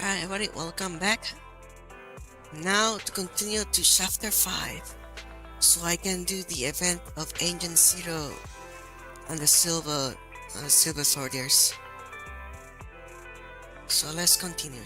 Alright everybody, welcome back. Now to continue to chapter 5, so I can do the event of Ancient Zero on the silver soldiers. So let's continue.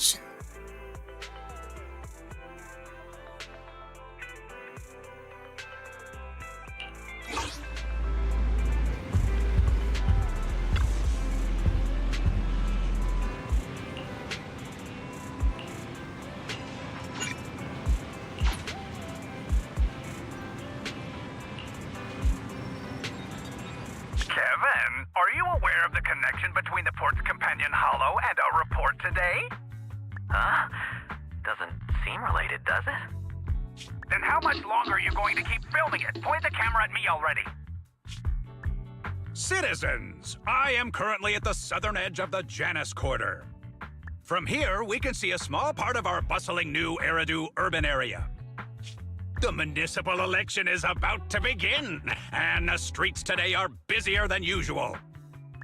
Kevin, are you aware of the connection between the port's companion hollow and our report today? Huh? Doesn't seem related, does it? Then how much longer are you going to keep filming it? Point the camera at me already. Citizens, I am currently at the southern edge of the Janus Quarter. From here, we can see a small part of our bustling new Eridu urban area. The municipal election is about to begin, and the streets today are busier than usual.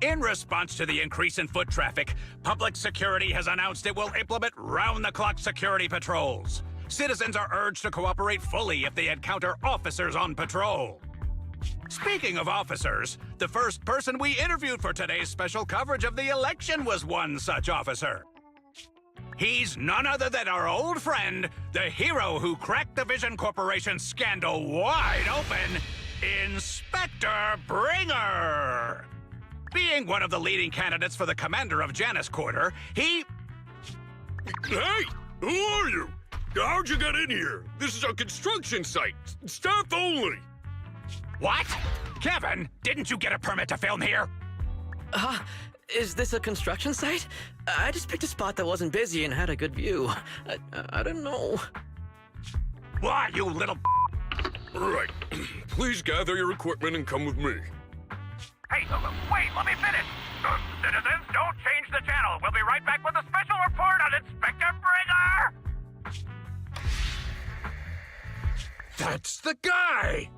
In response to the increase in foot traffic, public security has announced it will implement round-the-clock security patrols. Citizens are urged to cooperate fully if they encounter officers on patrol. Speaking of officers, the first person we interviewed for today's special coverage of the election was one such officer. He's none other than our old friend, the hero who cracked the Vision Corporation scandal wide open, Inspector Bringer. Being one of the leading candidates for the commander of Janus Quarter, he... Hey! Who are you? How'd you get in here? This is a construction site. Staff only. What? Kevin, didn't you get a permit to film here? Is this a construction site? I just picked a spot that wasn't busy and had a good view. I don't know. Why, you little... Right. Please gather your equipment and come with me. Hey, wait, let me finish. Citizens, don't change the channel. We'll be right back with a special report on Inspector Bringer. That's the guy!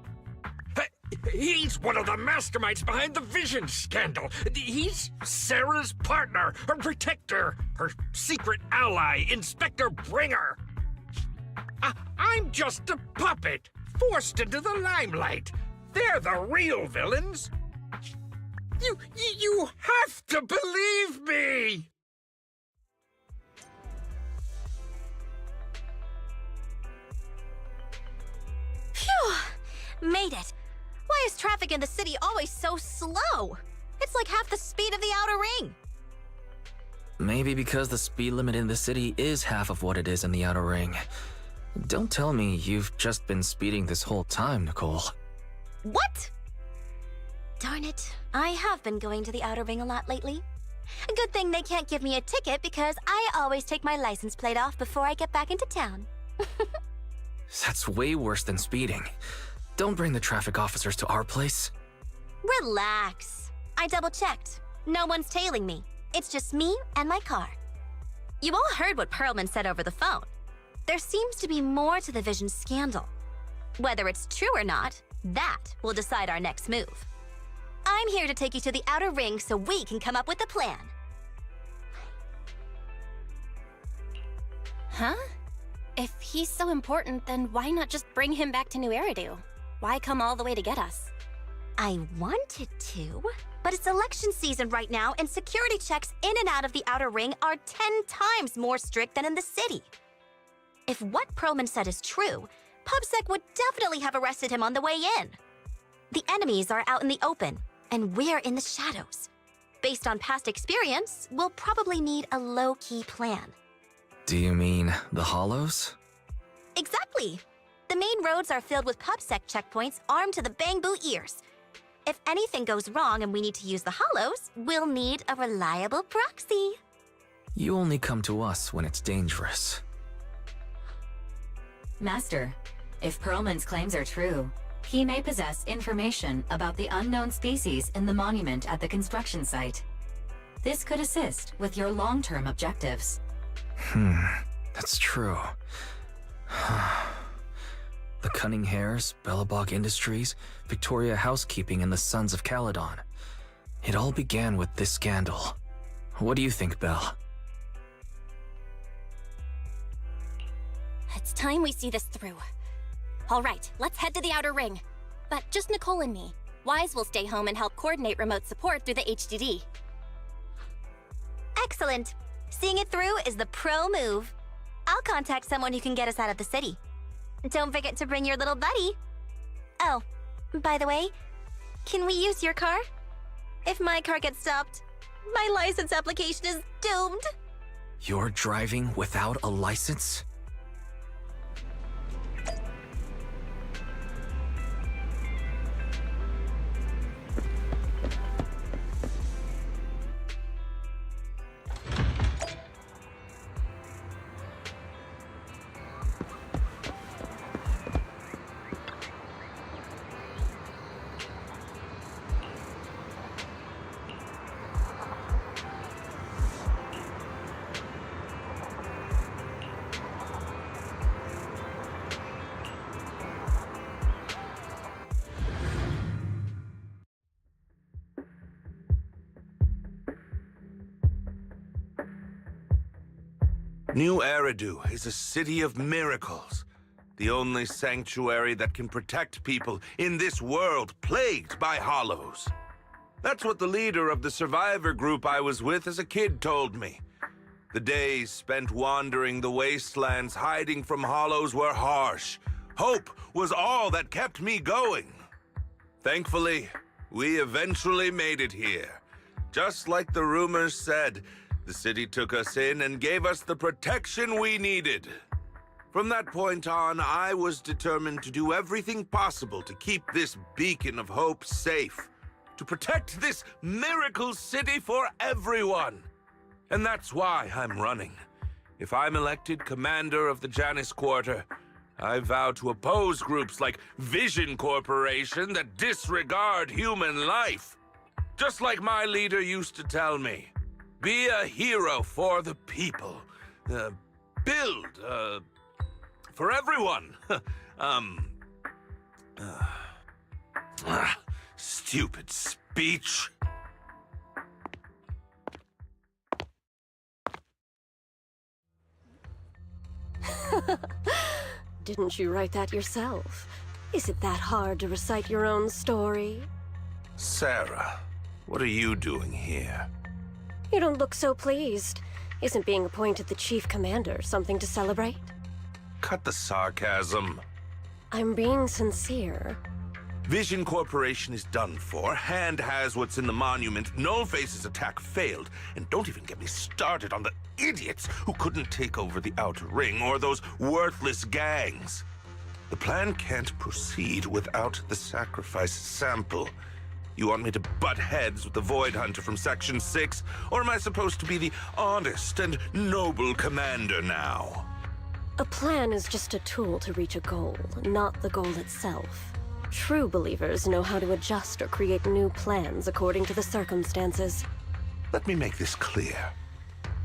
He's one of the masterminds behind the Vision scandal. He's Sarah's partner, her protector, her secret ally, Inspector Bringer. I'm just a puppet, forced into the limelight. They're the real villains. You have to believe me! Phew! Made it. Why is traffic in the city always so slow? It's like half the speed of the outer ring. Maybe because the speed limit in the city is half of what it is in the outer ring. Don't tell me you've just been speeding this whole time, Nicole. What? Darn it. I have been going to the outer ring a lot lately. A good thing they can't give me a ticket because I always take my license plate off before I get back into town. That's way worse than speeding. Don't bring the traffic officers to our place. Relax. I double-checked. No one's tailing me. It's just me and my car. You all heard what Perlman said over the phone. There seems to be more to the Vision scandal. Whether it's true or not, that will decide our next move. I'm here to take you to the outer ring so we can come up with a plan. Huh? If he's so important, then why not just bring him back to New Eridu? Why come all the way to get us? I wanted to, but it's election season right now and security checks in and out of the outer ring are 10 times more strict than in the city. If what Perlman said is true, PubSec would definitely have arrested him on the way in. The enemies are out in the open, and we're in the shadows. Based on past experience, we'll probably need a low-key plan. Do you mean the Hollows? Exactly. The main roads are filled with PubSec checkpoints armed to the bang-boo ears. If anything goes wrong and we need to use the Hollows, we'll need a reliable proxy. You only come to us when it's dangerous. Master, if Perlman's claims are true, he may possess information about the unknown species in the monument at the construction site. This could assist with your long-term objectives. That's true. The Cunning Hares, Bellabog Industries, Victoria Housekeeping, and the Sons of Caledon. It all began with this scandal. What do you think, Belle? It's time we see this through. All right, let's head to the outer ring. But just Nicole and me. Wise will stay home and help coordinate remote support through the HDD. Excellent. Seeing it through is the pro move. I'll contact someone who can get us out of the city. Don't forget to bring your little buddy. Oh, by the way, can we use your car? If my car gets stopped, my license application is doomed. You're driving without a license? New Eridu is a city of miracles. The only sanctuary that can protect people in this world plagued by hollows. That's what the leader of the survivor group I was with as a kid told me. The days spent wandering the wastelands hiding from hollows were harsh. Hope was all that kept me going. Thankfully, we eventually made it here. Just like the rumors said, the city took us in and gave us the protection we needed. From that point on, I was determined to do everything possible to keep this beacon of hope safe, to protect this miracle city for everyone. And that's why I'm running. If I'm elected commander of the Janus Quarter, I vow to oppose groups like Vision Corporation that disregard human life. Just like my leader used to tell me. Be a hero for the people. Build, for everyone. Stupid speech. Didn't you write that yourself? Is it that hard to recite your own story? Sarah, what are you doing here? You don't look so pleased. Isn't being appointed the chief commander something to celebrate? Cut the sarcasm. I'm being sincere. Vision Corporation is done for. Hand has what's in the monument. Nullface's attack failed. And don't even get me started on the idiots who couldn't take over the Outer Ring or those worthless gangs. The plan can't proceed without the sacrifice sample. You want me to butt heads with the Void Hunter from Section 6? Or am I supposed to be the honest and noble commander now? A plan is just a tool to reach a goal, not the goal itself. True believers know how to adjust or create new plans according to the circumstances. Let me make this clear.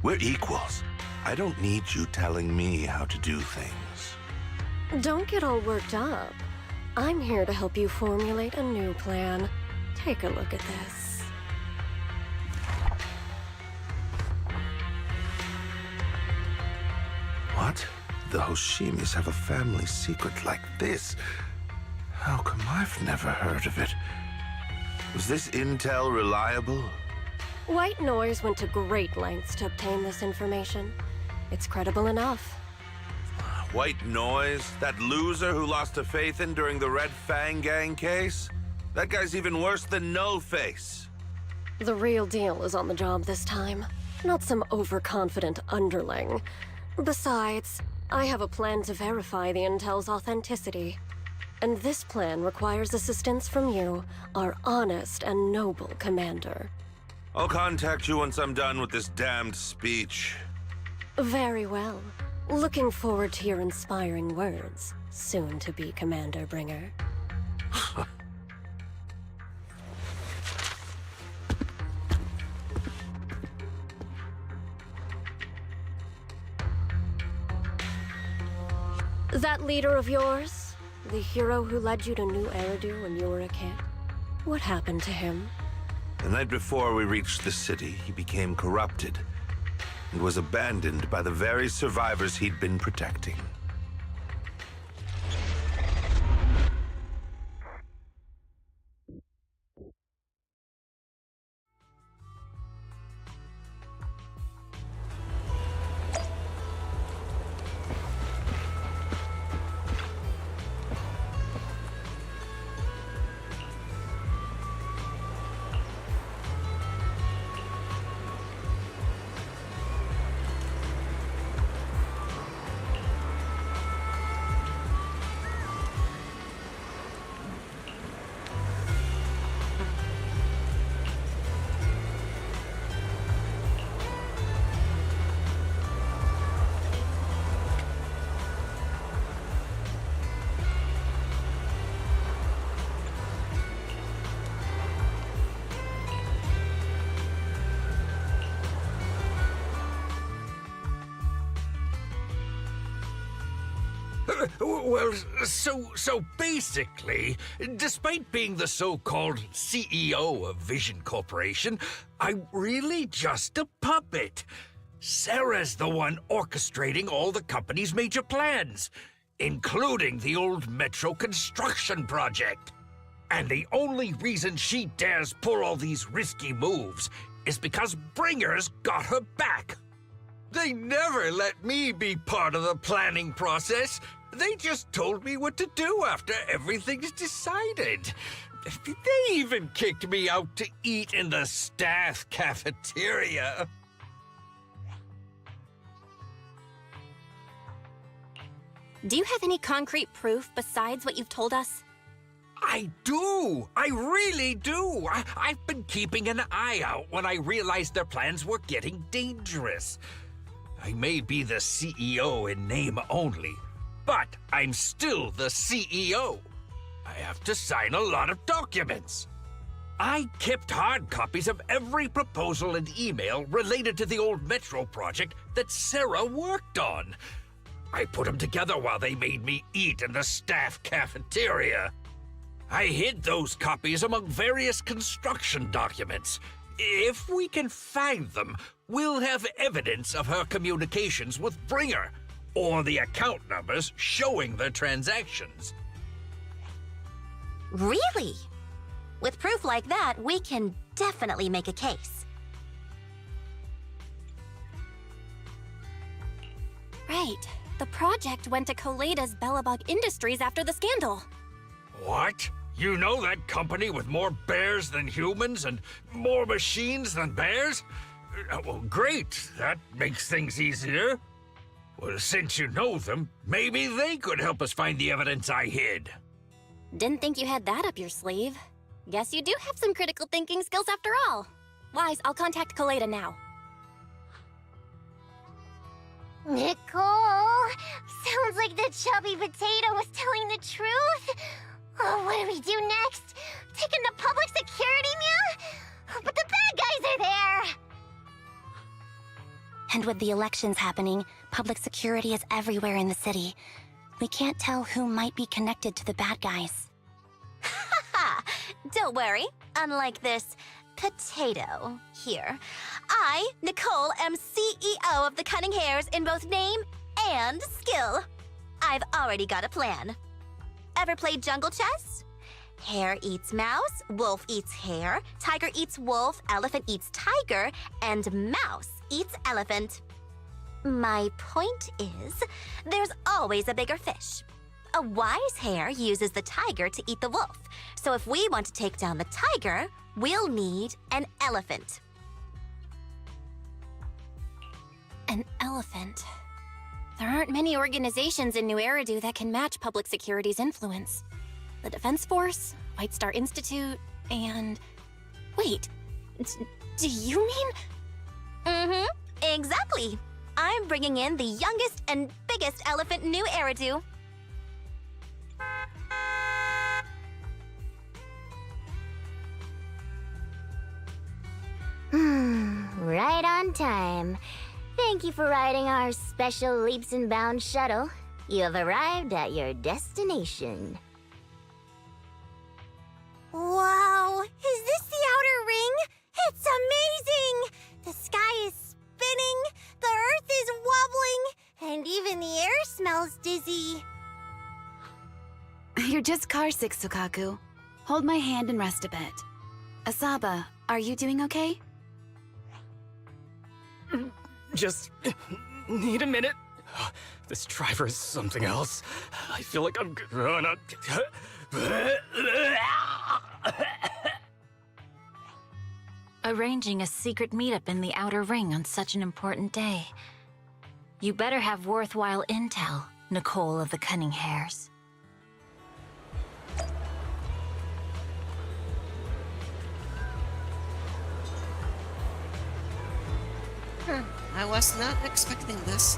We're equals. I don't need you telling me how to do things. Don't get all worked up. I'm here to help you formulate a new plan. Take a look at this. What? The Hoshimis have a family secret like this? How come I've never heard of it? Was this intel reliable? White Noise went to great lengths to obtain this information. It's credible enough. White Noise? That loser who lost a faith in during the Red Fang Gang case? That guy's even worse than Nullface. The real deal is on the job this time, not some overconfident underling. Besides, I have a plan to verify the intel's authenticity. And this plan requires assistance from you, our honest and noble commander. I'll contact you once I'm done with this damned speech. Very well. Looking forward to your inspiring words, soon-to-be Commander Bringer. That leader of yours? The hero who led you to New Eridu when you were a kid? What happened to him? The night before we reached the city, he became corrupted and was abandoned by the very survivors he'd been protecting. Well, so basically, despite being the so-called CEO of Vision Corporation, I'm really just a puppet. Sarah's the one orchestrating all the company's major plans, including the old metro construction project. And the only reason she dares pull all these risky moves is because Bringer's got her back. They never let me be part of the planning process. They just told me what to do after everything's decided. They even kicked me out to eat in the staff cafeteria. Do you have any concrete proof besides what you've told us? I do! I really do! I've been keeping an eye out when I realized their plans were getting dangerous. I may be the CEO in name only, but I'm still the CEO. I have to sign a lot of documents. I kept hard copies of every proposal and email related to the old Metro project that Sarah worked on. I put them together while they made me eat in the staff cafeteria. I hid those copies among various construction documents. If we can find them, we'll have evidence of her communications with Bringer, or the account numbers showing their transactions. Really? With proof like that, we can definitely make a case. Right. The project went to Koleda's Bellabog Industries after the scandal. What? You know that company with more bears than humans and more machines than bears? Well, great. That makes things easier. Well, since you know them, maybe they could help us find the evidence I hid. Didn't think you had that up your sleeve. Guess you do have some critical thinking skills after all. Wise, I'll contact Koleda now. Nicole! Sounds like the chubby potato was telling the truth. Oh, what do we do next? Taking the public security, Mia? But the bad guys are there! And with the elections happening, public security is everywhere in the city. We can't tell who might be connected to the bad guys. Ha! Don't worry. Unlike this potato here, I, Nicole, am CEO of the Cunning Hares in both name and skill. I've already got a plan. Ever played jungle chess? Hare eats mouse, wolf eats hare, tiger eats wolf, elephant eats tiger, and mouse eats elephant. My point is, there's always a bigger fish. A wise hare uses the tiger to eat the wolf. So if we want to take down the tiger, we'll need an elephant. An elephant. There aren't many organizations in New Eridu that can match public security's influence. The Defense Force, White Star Institute, and... Wait, do you mean... Mm-hmm, exactly. I'm bringing in the youngest and biggest elephant in New Eridu. Right on time. Thank you for riding our special leaps and bounds shuttle. You have arrived at your destination. Wow! Is this the outer ring? It's amazing! The sky is spinning, the earth is wobbling, and even the air smells dizzy. You're just carsick, Sukaku. Hold my hand and rest a bit. Asaba, are you doing okay? Just need a minute. This driver is something else. I feel like I'm gonna... Arranging a secret meetup in the Outer Ring on such an important day. You better have worthwhile intel, Nicole of the Cunning Hares. I was not expecting this.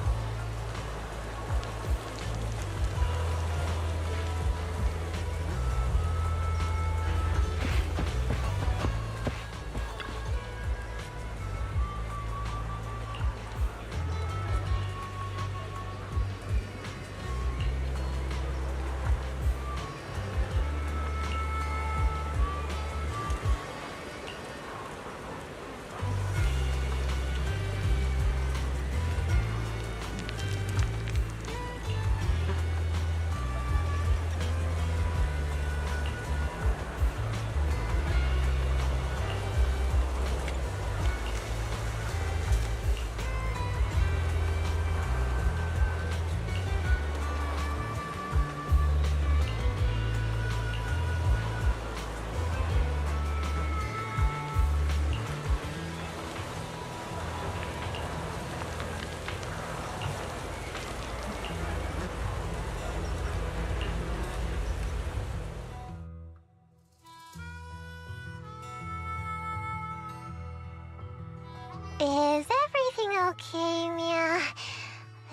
Is everything okay, Mia?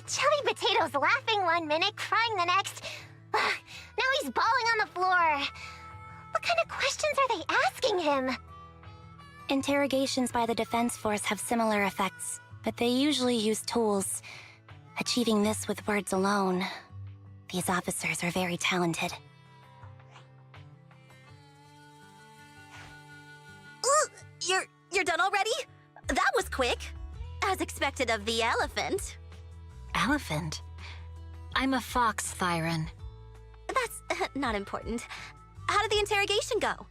Chubby Potato's laughing one minute, crying the next. Now he's bawling on the floor. What kind of questions are they asking him? Interrogations by the Defense Force have similar effects, but they usually use tools. Achieving this with words alone. These officers are very talented. You're done already? That was quick. As expected of the elephant. Elephant? I'm a fox, Thyron. That's not important. How did the interrogation go?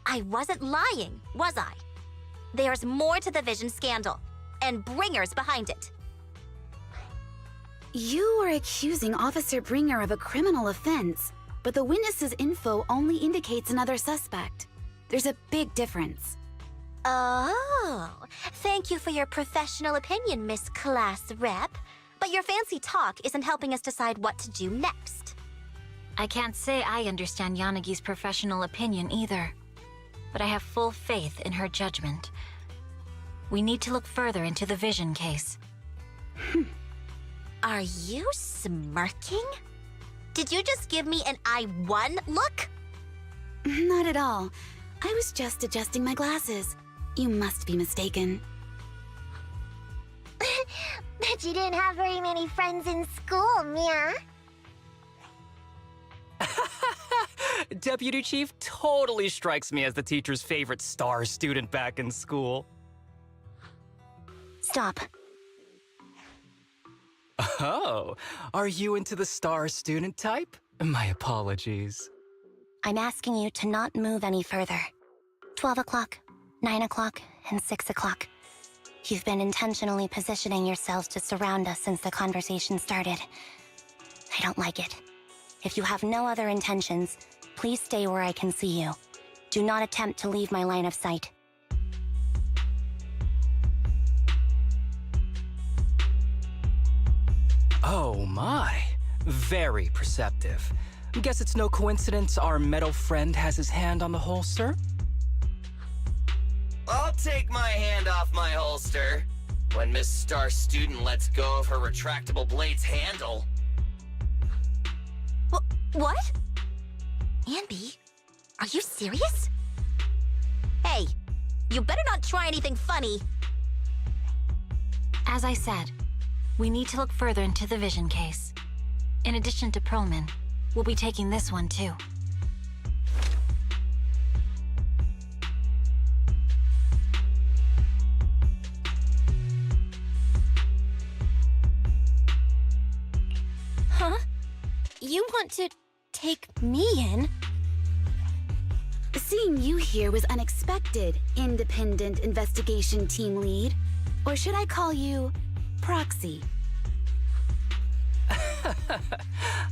I wasn't lying, was I? There's more to the Vision scandal, and Bringer's behind it. You are accusing Officer Bringer of a criminal offense, but the witness's info only indicates another suspect. There's a big difference. Oh, thank you for your professional opinion, Miss Class Rep. But your fancy talk isn't helping us decide what to do next. I can't say I understand Yanagi's professional opinion either, but I have full faith in her judgment. We need to look further into the Vision case. Are you smirking? Did you just give me an I won look? Not at all. I was just adjusting my glasses. You must be mistaken. Bet you didn't have very many friends in school, Mia. Deputy Chief totally strikes me as the teacher's favorite star student back in school. Stop. Oh, are you into the star student type? My apologies. I'm asking you to not move any further. 12 o'clock, 9 o'clock, and 6 o'clock. You've been intentionally positioning yourselves to surround us since the conversation started. I don't like it. If you have no other intentions, please stay where I can see you. Do not attempt to leave my line of sight. Oh my, very perceptive. Guess it's no coincidence our metal friend has his hand on the holster? I'll take my hand off my holster when Miss Star Student lets go of her retractable blade's handle. What? Anby, are you serious? Hey, you better not try anything funny. As I said, we need to look further into the Vision case. In addition to Perlman, we'll be taking this one too. Huh? You want to take me in? Seeing you here was unexpected, Independent Investigation Team Lead. Or should I call you Proxy?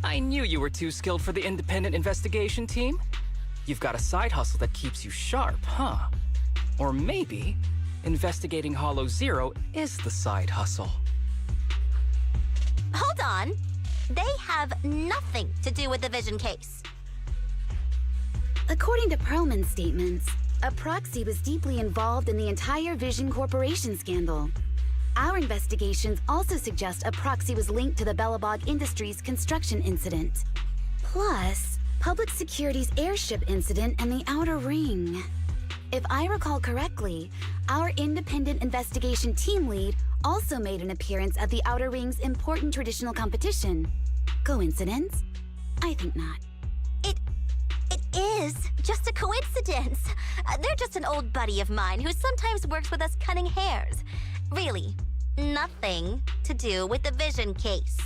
I knew you were too skilled for the Independent Investigation Team. You've got a side hustle that keeps you sharp, huh? Or maybe investigating Hollow Zero is the side hustle. Hold on. They have nothing to do with the Vision case. According to Perlman's statements, a proxy was deeply involved in the entire Vision Corporation scandal. Our investigations also suggest a proxy was linked to the Bellabog Industries construction incident. Plus, Public Security's airship incident and the Outer Ring. If I recall correctly, our Independent Investigation Team Lead also made an appearance at the Outer Ring's important traditional competition. Coincidence? I think not. It is just a coincidence. They're just an old buddy of mine who sometimes works with us cutting hairs. Really, nothing to do with the Vision case.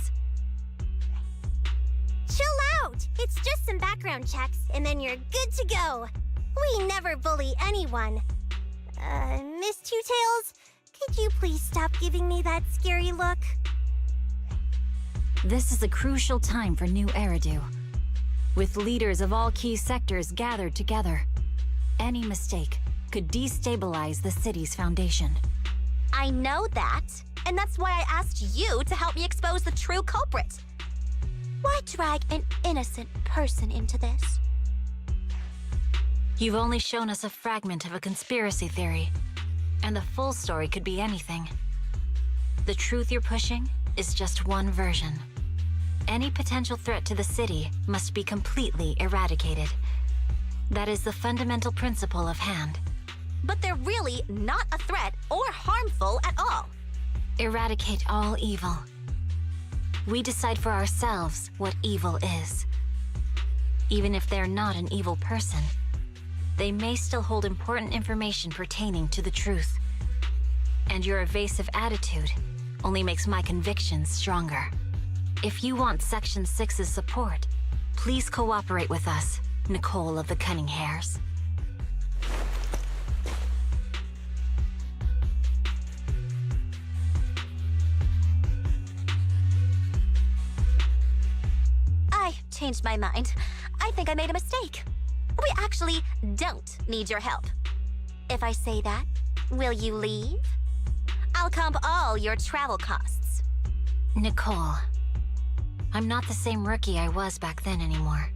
Chill out! It's just some background checks, and then you're good to go. We never bully anyone. Miss Two Tails, could you please stop giving me that scary look? This is a crucial time for New Eridu. With leaders of all key sectors gathered together, any mistake could destabilize the city's foundation. I know that, and that's why I asked you to help me expose the true culprit. Why drag an innocent person into this? You've only shown us a fragment of a conspiracy theory. And the full story could be anything. The truth you're pushing is just one version. Any potential threat to the city must be completely eradicated. That is the fundamental principle of Hand. But they're really not a threat or harmful at all. Eradicate all evil. We decide for ourselves what evil is. Even if they're not an evil person, they may still hold important information pertaining to the truth. And your evasive attitude only makes my convictions stronger. If you want Section 6's support, please cooperate with us, Nicole of the Cunning Hairs. I changed my mind. I think I made a mistake. We actually don't need your help. If I say that, will you leave? I'll comp all your travel costs. Nicole, I'm not the same rookie I was back then anymore.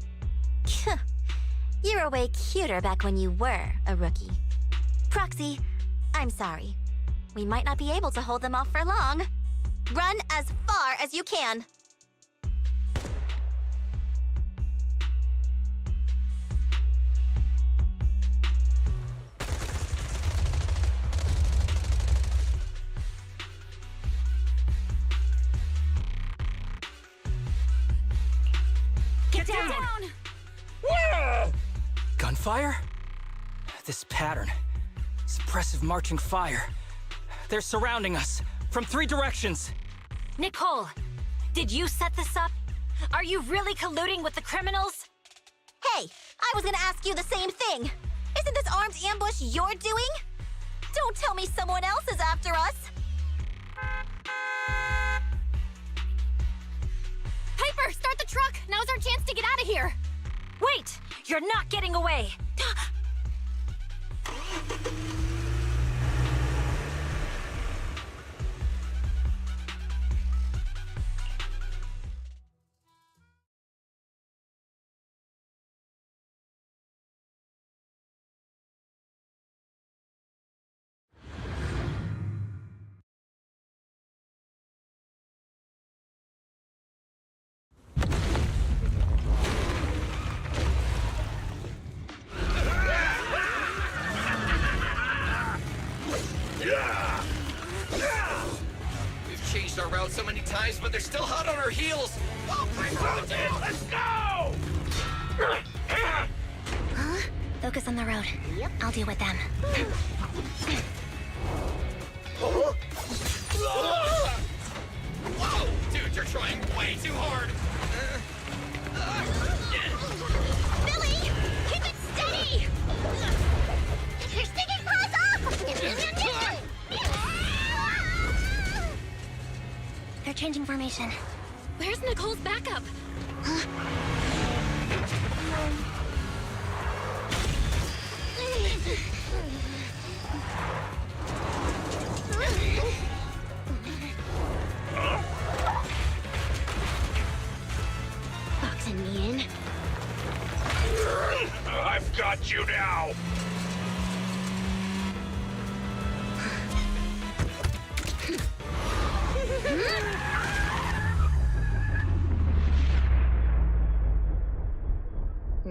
You were way cuter back when you were a rookie. Proxy, I'm sorry. We might not be able to hold them off for long. Run as far as you can. Get down! Gunfire? This pattern. Suppressive marching fire. They're surrounding us from 3 directions. Nicole, did you set this up? Are you really colluding with the criminals? Hey, I was gonna ask you the same thing. Isn't this armed ambush you're doing? Don't tell me someone else is after us. Piper, start the truck! Now's our chance to get out of here! Wait! You're not getting away! We've changed our route so many times, but they're still hot on our heels. Oh, let's go! Huh? Focus on the road. Yep. I'll deal with them. Whoa! Dude, you're trying way too hard! Billy! Keep it steady! You're sticking paws off! They're changing formation. Where's Nicole's backup? Boxing me in. I've got you now!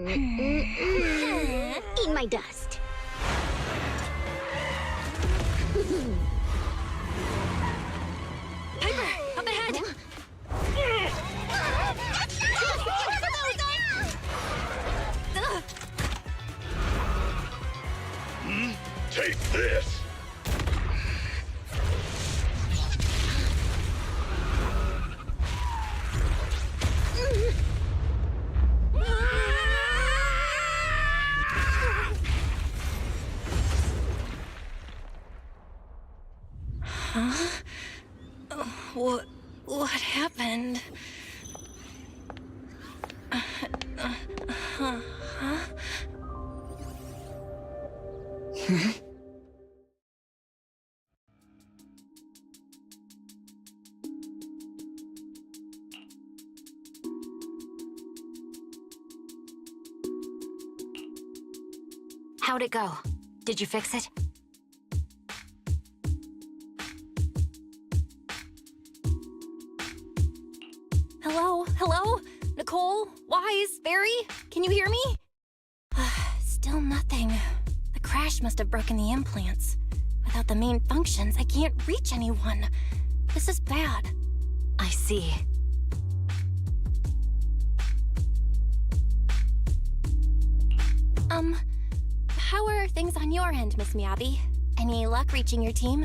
Eat my dust. Piper, up ahead! Take this! Huh? What happened? How'd it go? Did you fix it? Please, Barry? Can you hear me? Still nothing. The crash must have broken the implants. Without the main functions, I can't reach anyone. This is bad. I see. How are things on your end, Miss Miyabi? Any luck reaching your team?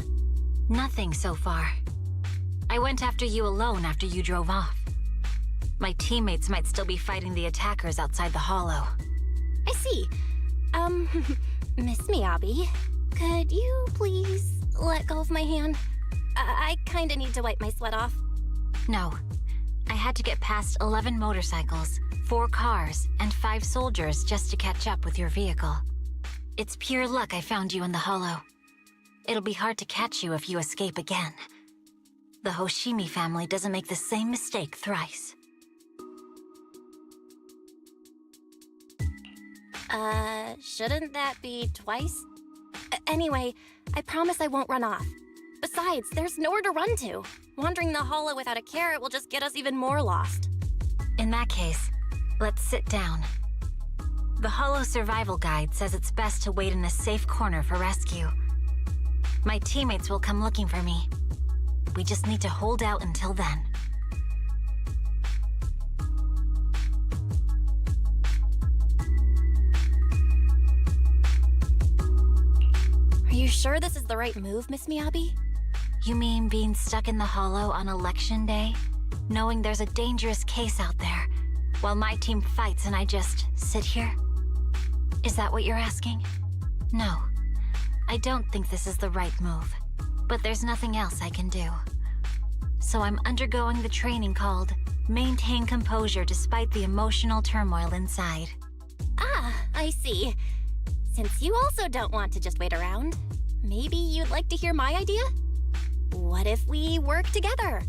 Nothing so far. I went after you alone after you drove off. My teammates might still be fighting the attackers outside the hollow. I see. Miss Miyabi, could you please let go of my hand? I kinda need to wipe my sweat off. No. I had to get past 11 motorcycles, 4 cars, and 5 soldiers just to catch up with your vehicle. It's pure luck I found you in the hollow. It'll be hard to catch you if you escape again. The Hoshimi family doesn't make the same mistake thrice. Shouldn't that be twice? Anyway, I promise I won't run off. Besides, there's nowhere to run to. Wandering the hollow without a carrot will just get us even more lost. In that case, let's sit down. The Hollow Survival Guide says it's best to wait in a safe corner for rescue. My teammates will come looking for me. We just need to hold out until then. Are you sure this is the right move, Miss Miyabi? You mean being stuck in the hollow on election day? Knowing there's a dangerous case out there, while my team fights and I just sit here? Is that what you're asking? No. I don't think this is the right move. But there's nothing else I can do. So I'm undergoing the training called Maintain Composure Despite the Emotional Turmoil Inside. Ah, I see. Since you also don't want to just wait around, maybe you'd like to hear my idea? What if we work together?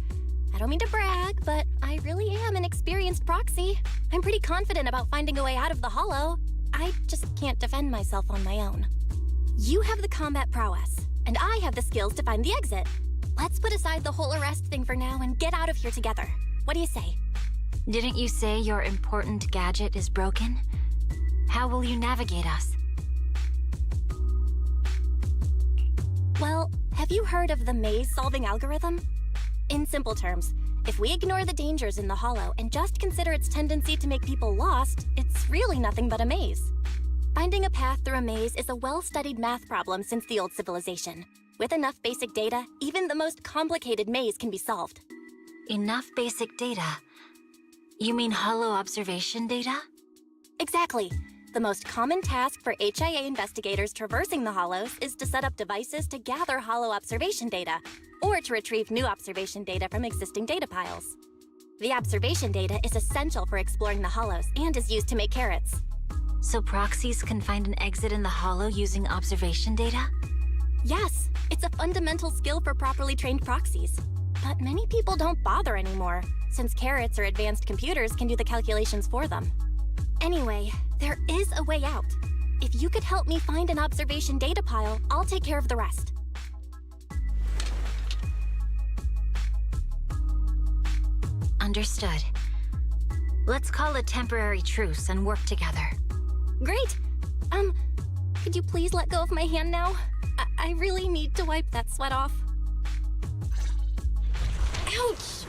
I don't mean to brag, but I really am an experienced proxy. I'm pretty confident about finding a way out of the hollow. I just can't defend myself on my own. You have the combat prowess, and I have the skills to find the exit. Let's put aside the whole arrest thing for now and get out of here together. What do you say? Didn't you say your important gadget is broken? How will you navigate us? Well, have you heard of the maze-solving algorithm? In simple terms, if we ignore the dangers in the hollow and just consider its tendency to make people lost, it's really nothing but a maze. Finding a path through a maze is a well-studied math problem since the old civilization. With enough basic data, even the most complicated maze can be solved. Enough basic data? You mean hollow observation data? Exactly. The most common task for HIA investigators traversing the hollows is to set up devices to gather hollow observation data, or to retrieve new observation data from existing data piles. The observation data is essential for exploring the hollows and is used to make carrots. So proxies can find an exit in the hollow using observation data? Yes, it's a fundamental skill for properly trained proxies. But many people don't bother anymore, since carrots or advanced computers can do the calculations for them. Anyway, there is a way out. If you could help me find an observation data pile, I'll take care of the rest. Understood. Let's call a temporary truce and work together. Great! Could you please let go of my hand now? I really need to wipe that sweat off. Ouch!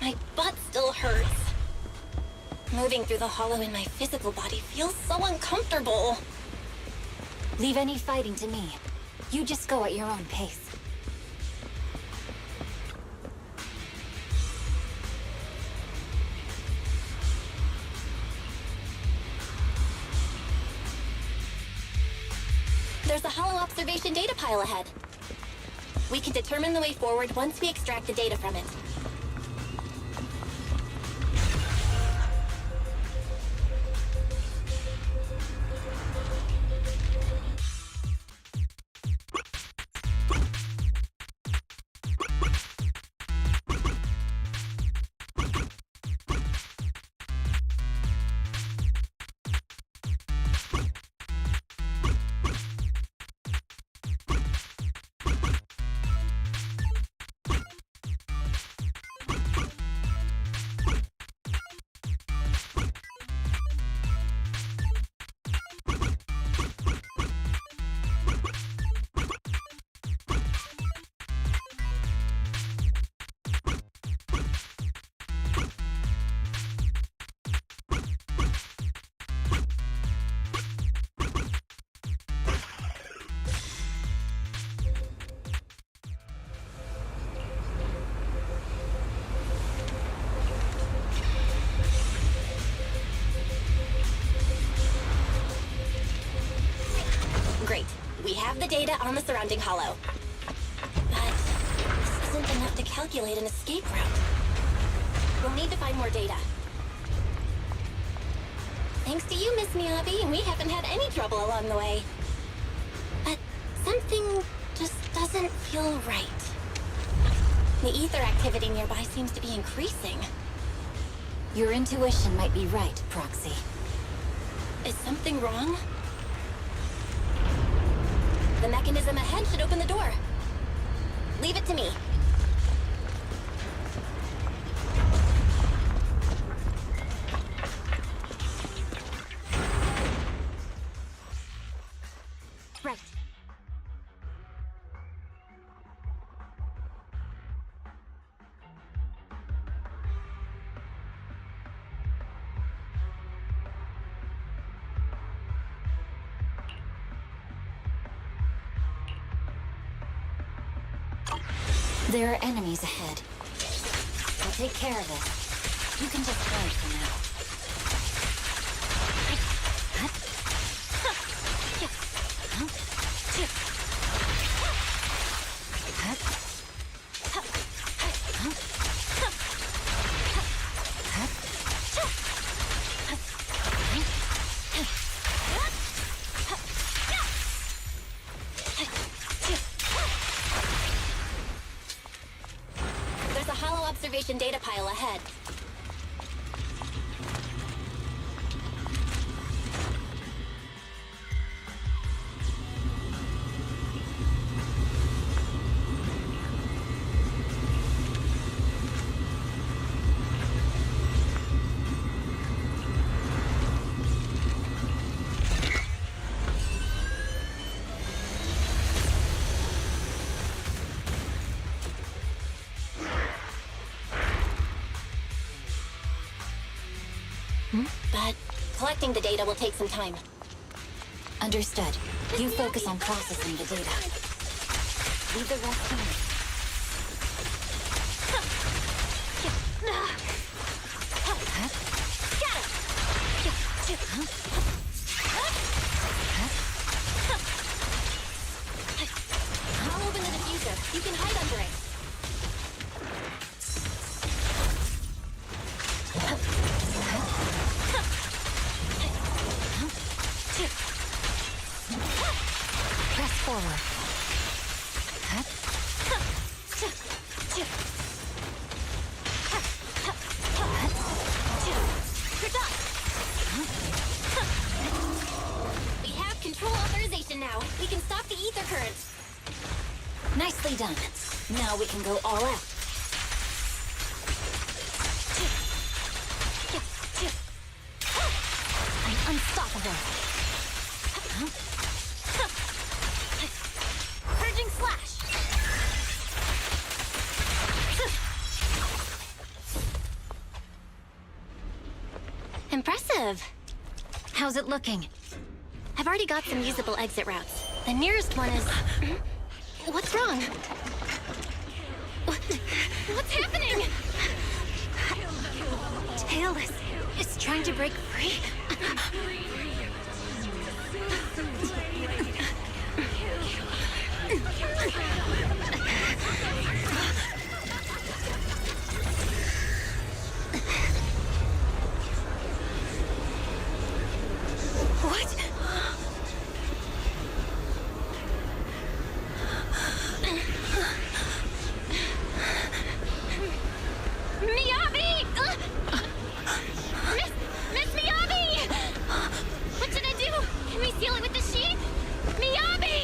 My butt still hurts. Moving through the hollow in my physical body feels so uncomfortable. Leave any fighting to me. You just go at your own pace. There's a hollow observation data pile ahead. We can determine the way forward once we extract the data from it. We have the data on the surrounding hollow. But this isn't enough to calculate an escape route. We'll need to find more data. Thanks to you, Miss Miyabi, we haven't had any trouble along the way. But something just doesn't feel right. The ether activity nearby seems to be increasing. Your intuition might be right, Proxy. Is something wrong? The mechanism ahead should open the door. Leave it to me. Right. There are enemies ahead. I'll take care of it. You can just hide for now. There's a hollow observation data pile ahead. But collecting the data will take some time. Understood. You focus on processing the data. Leave the rest to me. I'll open the diffuser. You can hide under it. Press forward. We have control authorization now. We can stop the ether currents. Nicely done. Now we can go all out. I'm unstoppable. Purging slash. Impressive. How's it looking? I've already got some usable exit routes. The nearest one is... What's wrong? What's happening? Tailless is trying to break free. What? Miyabi! Miss Miyabi! What should I do? Can we seal it with the sheet? Miyabi!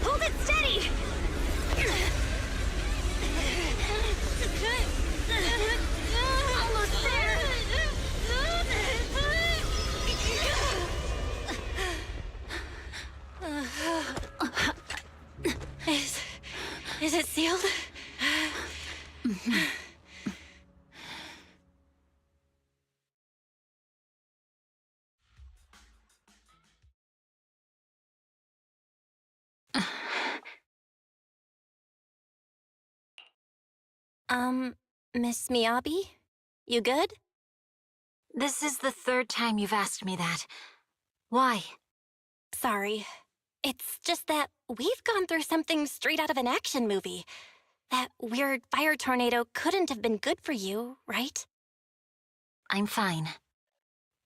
Hold it steady! Almost there! Is it sealed? Miss Miyabi? You good? This is the third time you've asked me that. Why? Sorry. It's just that we've gone through something straight out of an action movie. That weird fire tornado couldn't have been good for you, right? I'm fine.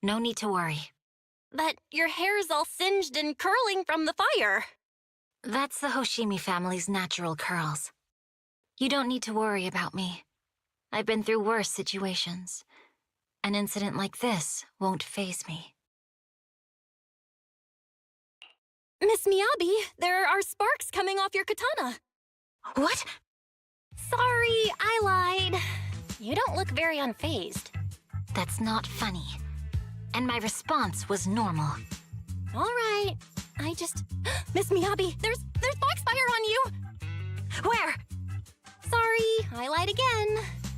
No need to worry. But your hair's all singed and curling from the fire. That's the Hoshimi family's natural curls. You don't need to worry about me. I've been through worse situations. An incident like this won't faze me. Miss Miyabi, there are sparks coming off your katana. What? Sorry, I lied. You don't look very unfazed. That's not funny. And my response was normal. All right. I just... Miss Miyabi, there's foxfire on you! Where? Sorry, I lied again.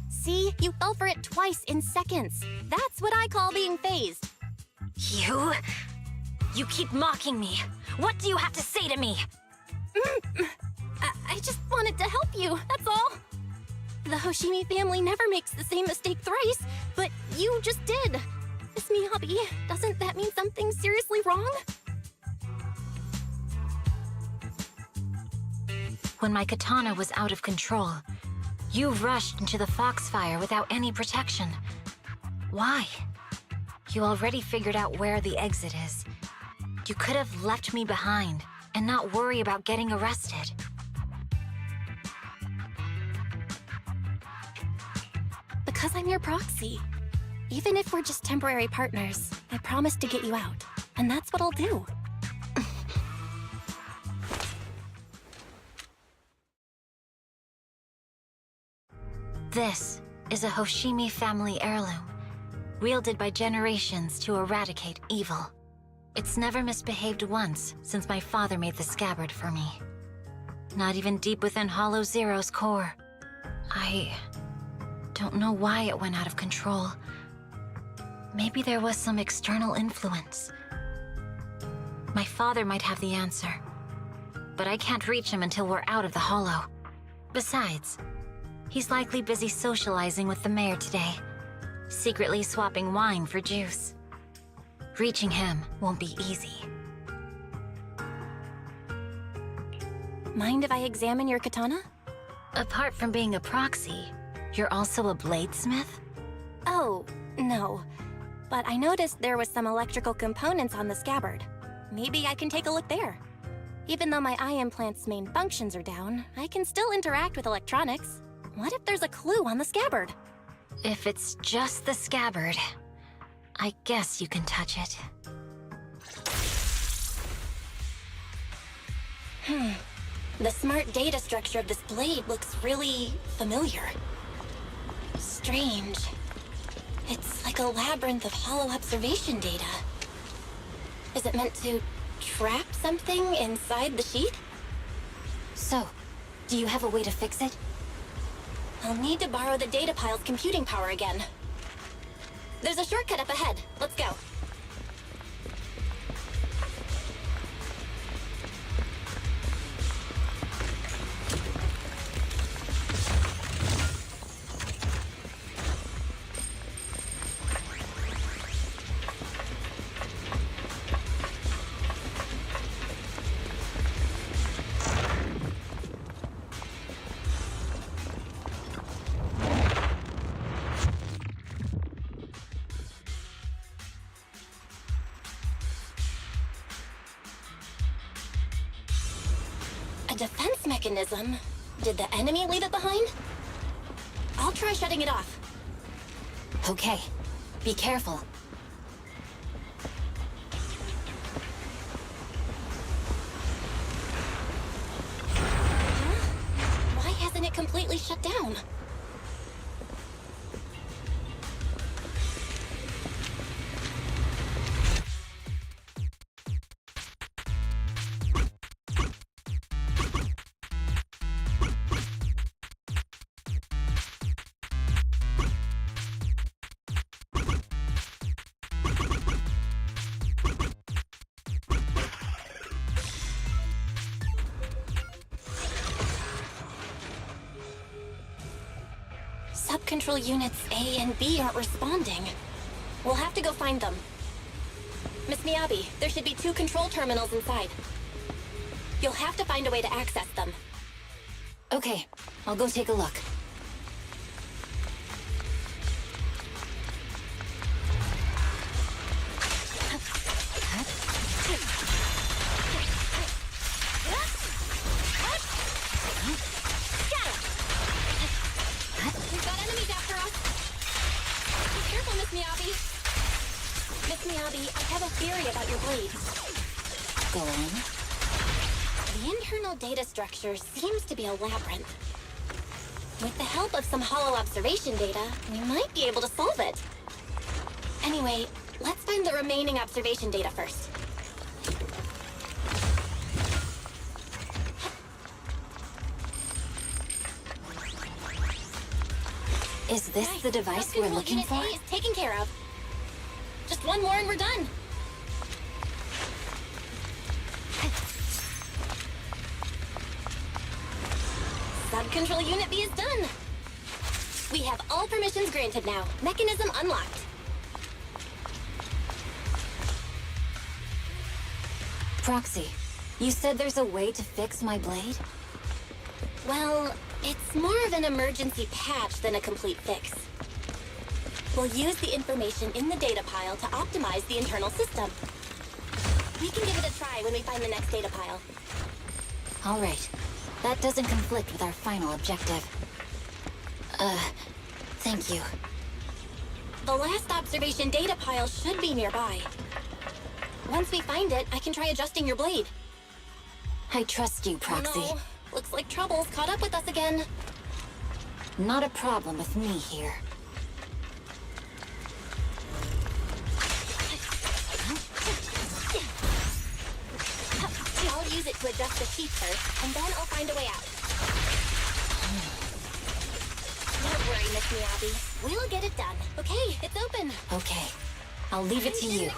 See, you fell for it twice in seconds. That's what I call being phased. You keep mocking me. What do you have to say to me? I just wanted to help you, that's all. The Hoshimi family never makes the same mistake thrice, but you just did. Miss Miyabi, doesn't that mean something seriously wrong? When my katana was out of control, you rushed into the foxfire without any protection. Why? You already figured out where the exit is. You could have left me behind and not worry about getting arrested. Because I'm your proxy. Even if we're just temporary partners, I promise to get you out. And that's what I'll do. This is a Hoshimi family heirloom, wielded by generations to eradicate evil. It's never misbehaved once since my father made the scabbard for me. Not even deep within Hollow Zero's core. I don't know why it went out of control. Maybe there was some external influence. My father might have the answer, but I can't reach him until we're out of the Hollow. Besides, he's likely busy socializing with the mayor today, secretly swapping wine for juice. Reaching him won't be easy. Mind if I examine your katana? Apart from being a proxy, you're also a bladesmith? Oh, no. But I noticed there was some electrical components on the scabbard. Maybe I can take a look there. Even though my eye implant's main functions are down, I can still interact with electronics. What if there's a clue on the scabbard? If it's just the scabbard, I guess you can touch it. The smart data structure of this blade looks really familiar. Strange. It's like a labyrinth of hollow observation data. Is it meant to trap something inside the sheath? So, do you have a way to fix it? I'll need to borrow the data pile's computing power again. There's a shortcut up ahead. Let's go. A defense mechanism? Did the enemy leave it behind? I'll try shutting it off. Okay, be careful. Why hasn't it completely shut down? Sub-control units A and B aren't responding. We'll have to go find them. Miss Miyabi, there should be 2 control terminals inside. You'll have to find a way to access them. Okay, I'll go take a look. We've got enemies after us. Be careful, Miss Miyabi. Miss Miyabi, I have a theory about your blade. Go on. The internal data structure seems to be a labyrinth. With the help of some hollow observation data, we might be able to solve it. Anyway, let's find the remaining observation data first. Is this the device we're looking Unit for? A is taken care of. Just one more and we're done. Sub-control Unit B is done. We have all permissions granted now. Mechanism unlocked. Proxy, you said there's a way to fix my blade? Well, it's more of an emergency patch than a complete fix. We'll use the information in the data pile to optimize the internal system. We can give it a try when we find the next data pile. All right. That doesn't conflict with our final objective. Thank you. The last observation data pile should be nearby. Once we find it, I can try adjusting your blade. I trust you, Proxy. Oh no. Looks like trouble's caught up with us again. Not a problem with me here. I'll use it to adjust the sheath first, and then I'll find a way out. Don't worry, Miss Miyabi. We'll get it done. Okay, it's open. Okay. I'll leave it to you.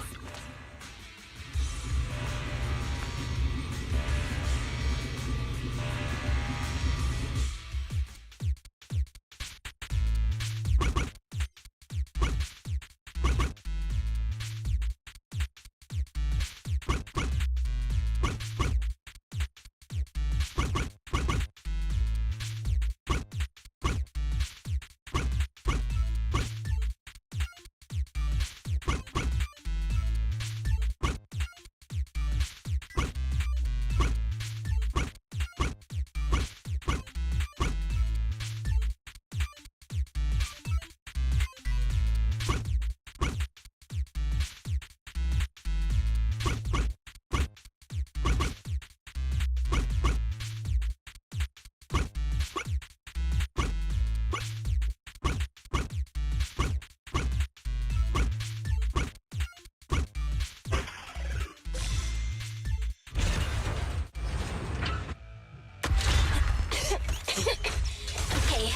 Okay,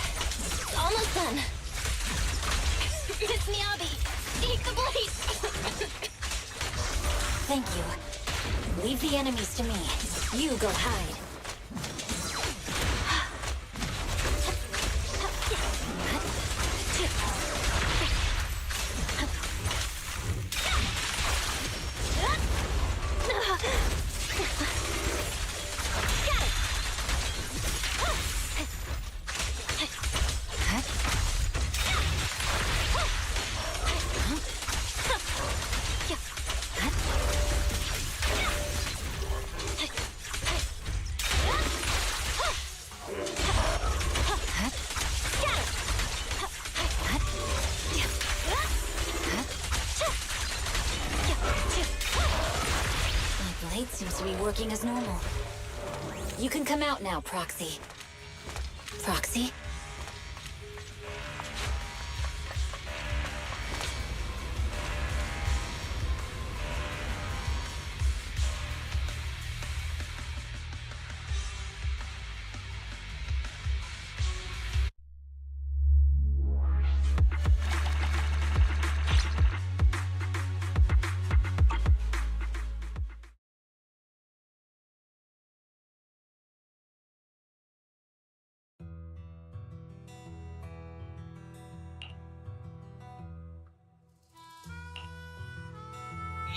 almost done. Miss Miyabi, take the blade! Thank you. Leave the enemies to me. You go hide. Seems to be working as normal. You can come out now, Proxy. Proxy?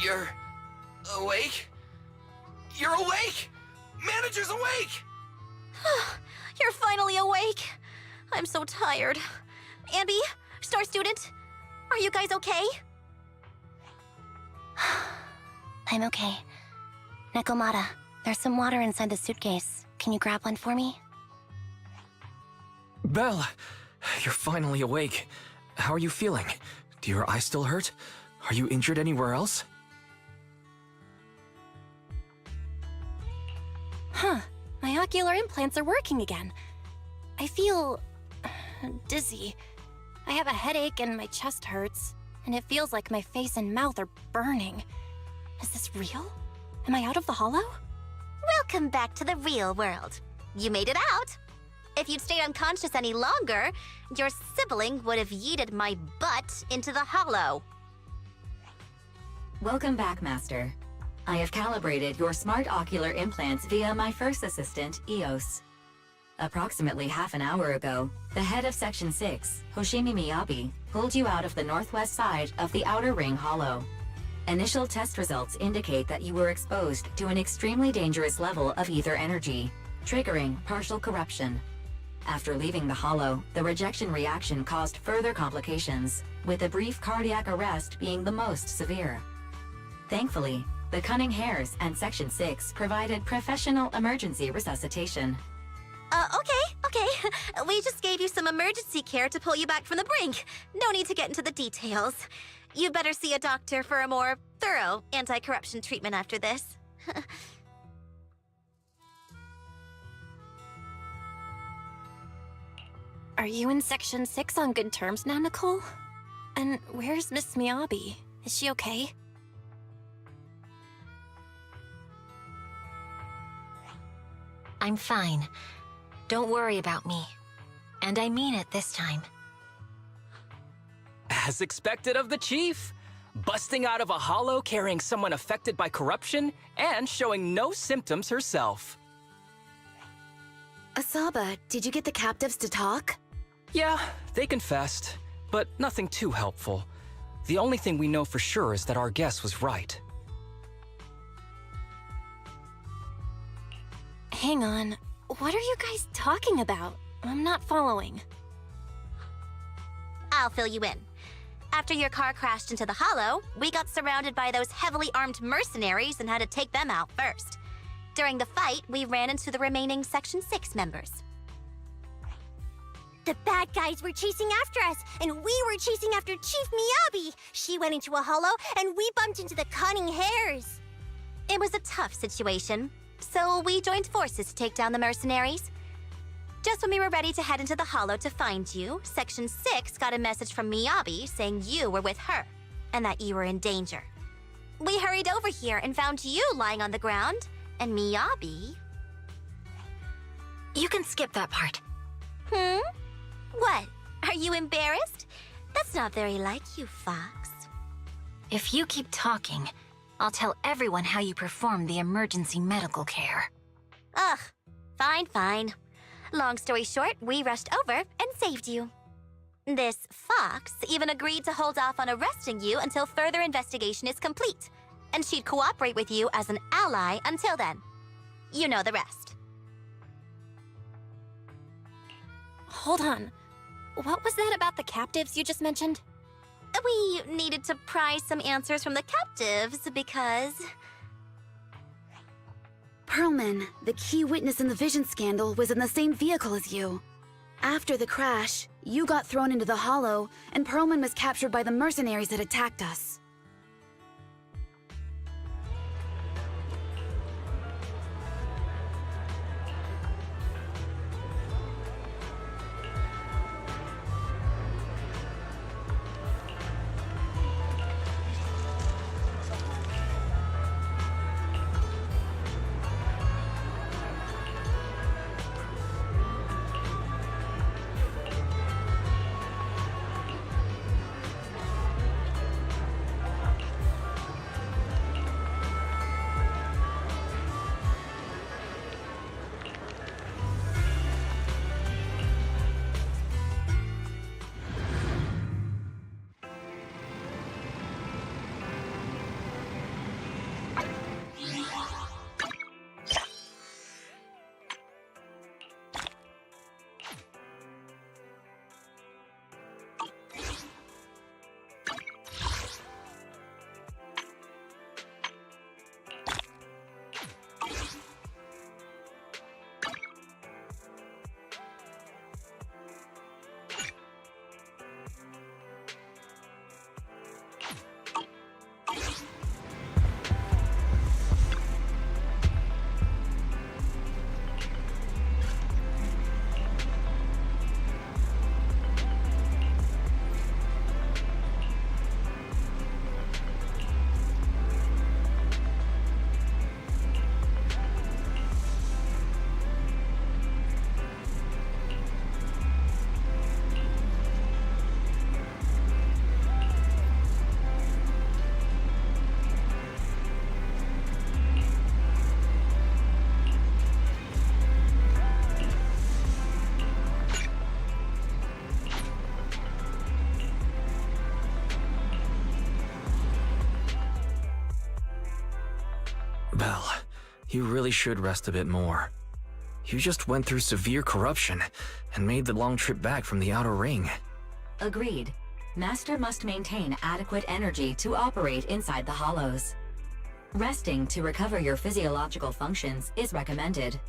You're awake? You're awake! Manager's awake! You're finally awake. I'm so tired. Ambi, Star Student, are you guys okay? I'm okay. Nekomata, there's some water inside the suitcase. Can you grab one for me? Belle, you're finally awake. How are you feeling? Do your eyes still hurt? Are you injured anywhere else? Huh. My ocular implants are working again. I feel dizzy. I have a headache and my chest hurts, and it feels like my face and mouth are burning. Is this real? Am I out of the hollow? Welcome back to the real world. You made it out. If you'd stayed unconscious any longer, your sibling would have yeeted my butt into the hollow. Welcome back, Master. I have calibrated your smart ocular implants via my first assistant, EOS. Approximately half an hour ago, the head of Section 6, Hoshimi Miyabi, pulled you out of the northwest side of the Outer Ring Hollow. Initial test results indicate that you were exposed to an extremely dangerous level of ether energy, triggering partial corruption. After leaving the hollow, the rejection reaction caused further complications, with a brief cardiac arrest being the most severe. Thankfully, the Cunning Hares and Section 6 provided professional emergency resuscitation. Okay. We just gave you some emergency care to pull you back from the brink. No need to get into the details. You better see a doctor for a more thorough anti-corruption treatment after this. Are you in Section 6 on good terms now, Nicole? And where's Miss Miyabi? Is she okay? I'm fine. Don't worry about me. And I mean it this time. As expected of the chief, busting out of a hollow carrying someone affected by corruption and showing no symptoms herself. Asaba, did you get the captives to talk? Yeah, they confessed, but nothing too helpful. The only thing we know for sure is that our guess was right. Hang on. What are you guys talking about? I'm not following. I'll fill you in. After your car crashed into the hollow, we got surrounded by those heavily armed mercenaries and had to take them out first. During the fight, we ran into the remaining Section 6 members. The bad guys were chasing after us, and we were chasing after Chief Miyabi. She went into a hollow, and we bumped into the Cunning Hares. It was a tough situation, so we joined forces to take down the mercenaries. Just when we were ready to head into the hollow to find you, Section 6 got a message from Miyabi saying you were with her, and that you were in danger. We hurried over here and found you lying on the ground, and Miyabi... You can skip that part. What? Are you embarrassed? That's not very like you, Fox. If you keep talking, I'll tell everyone how you performed the emergency medical care. Ugh, fine. Long story short, we rushed over and saved you. This Fox even agreed to hold off on arresting you until further investigation is complete, and she'd cooperate with you as an ally until then. You know the rest. Hold on. What was that about the captives you just mentioned? We needed to pry some answers from the captives because... Pearlman, the key witness in the Vision scandal, was in the same vehicle as you. After the crash, you got thrown into the hollow, and Pearlman was captured by the mercenaries that attacked us. You really should rest a bit more. You just went through severe corruption and made the long trip back from the outer ring. Agreed. Master must maintain adequate energy to operate inside the hollows. Resting to recover your physiological functions is recommended.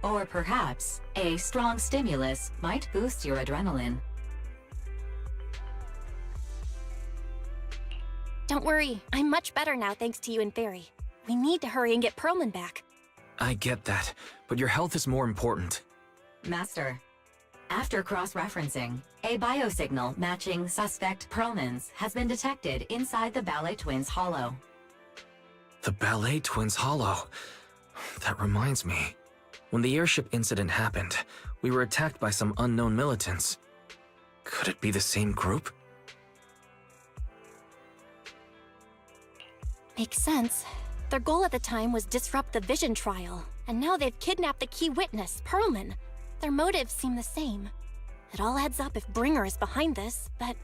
Or perhaps, a strong stimulus might boost your adrenaline. Don't worry, I'm much better now thanks to you and Fairy. We need to hurry and get Perlman back. I get that, but your health is more important. Master, after cross-referencing, a biosignal matching suspect Perlman's has been detected inside the Ballet Twins hollow. The Ballet Twins hollow. That reminds me. When the airship incident happened, we were attacked by some unknown militants. Could it be the same group? Makes sense. Their goal at the time was disrupt the Vision trial, and now they've kidnapped the key witness, Perlman. Their motives seem the same. It all adds up if Bringer is behind this, but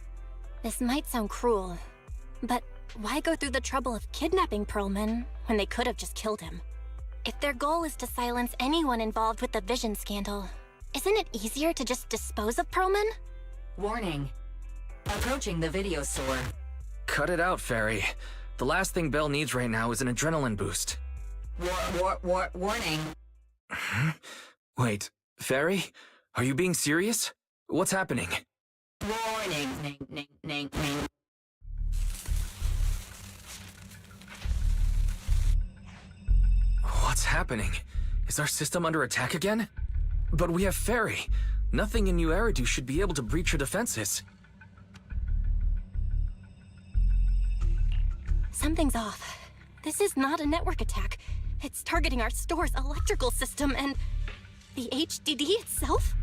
this might sound cruel. But why go through the trouble of kidnapping Perlman when they could have just killed him? If their goal is to silence anyone involved with the Vision scandal, isn't it easier to just dispose of Perlman? Warning. Approaching the video store. Cut it out, Fairy. The last thing Belle needs right now is an adrenaline boost. Warning. Wait, Fairy? Are you being serious? What's happening? Warning. Ning. What's happening? Is our system under attack again? But we have Fairy. Nothing in New Eridu should be able to breach her defenses. Something's off. This is not a network attack. It's targeting our store's electrical system and the HDD itself?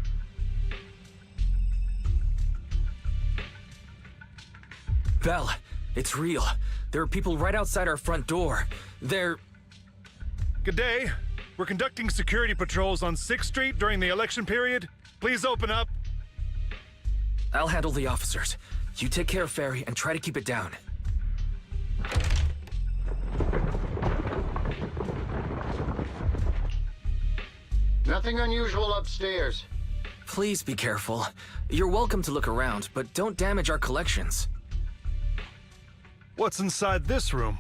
Belle, it's real. There are people right outside our front door. They're... Good day. We're conducting security patrols on 6th Street during the election period. Please open up. I'll handle the officers. You take care of Fairy and try to keep it down. Nothing unusual upstairs. Please be careful. You're welcome to look around, but don't damage our collections. What's inside this room?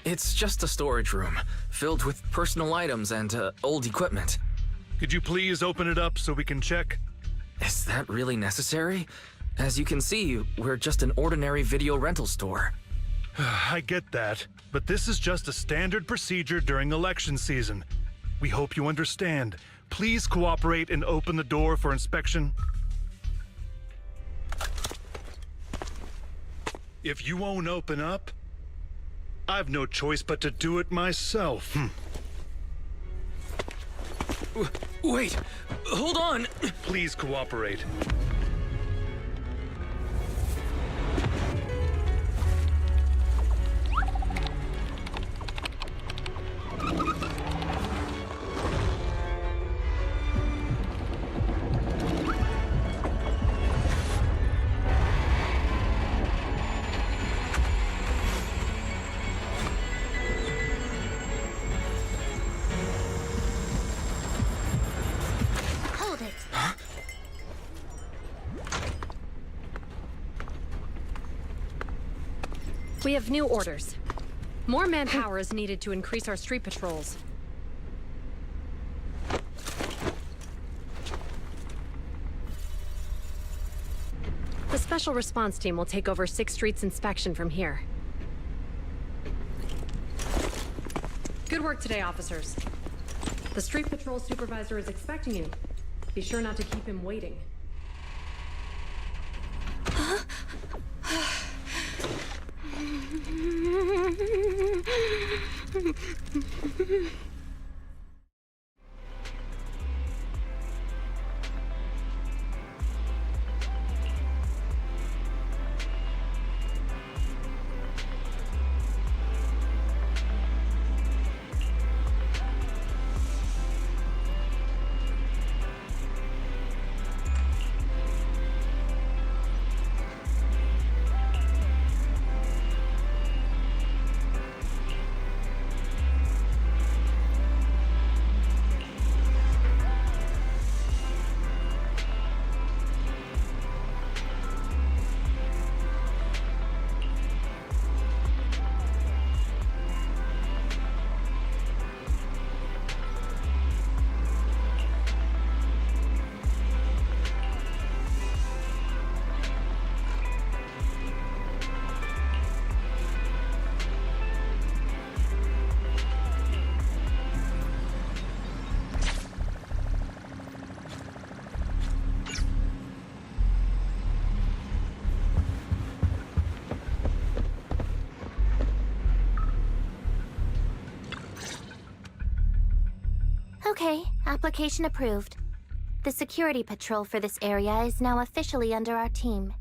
It's just a storage room, filled with personal items and old equipment. Could you please open it up so we can check? Is that really necessary? As you can see, we're just an ordinary video rental store. I get that, but this is just a standard procedure during election season. We hope you understand. Please cooperate and open the door for inspection. If you won't open up, I've no choice but to do it myself. Wait, hold on. Please cooperate. We have new orders. More manpower is needed to increase our street patrols. The Special Response Team will take over 6th Street's inspection from here. Good work today, officers. The Street Patrol Supervisor is expecting you. Be sure not to keep him waiting. Okay, application approved. The security patrol for this area is now officially under our team.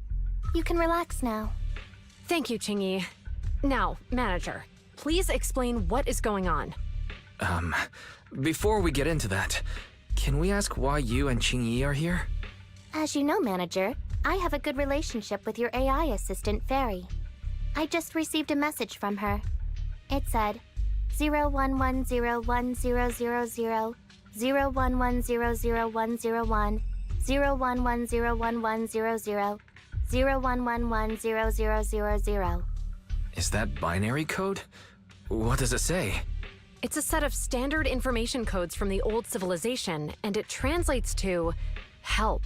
You can relax now. Thank you, Qingyi. Now, Manager, please explain what is going on. Before we get into that, can we ask why you and Qingyi are here? As you know, Manager, I have a good relationship with your AI assistant, Fairy. I just received a message from her. It said, 01101000, 01100101, 01101100, 01110000. Is that binary code? What does it say? It's a set of standard information codes from the old civilization, and it translates to help.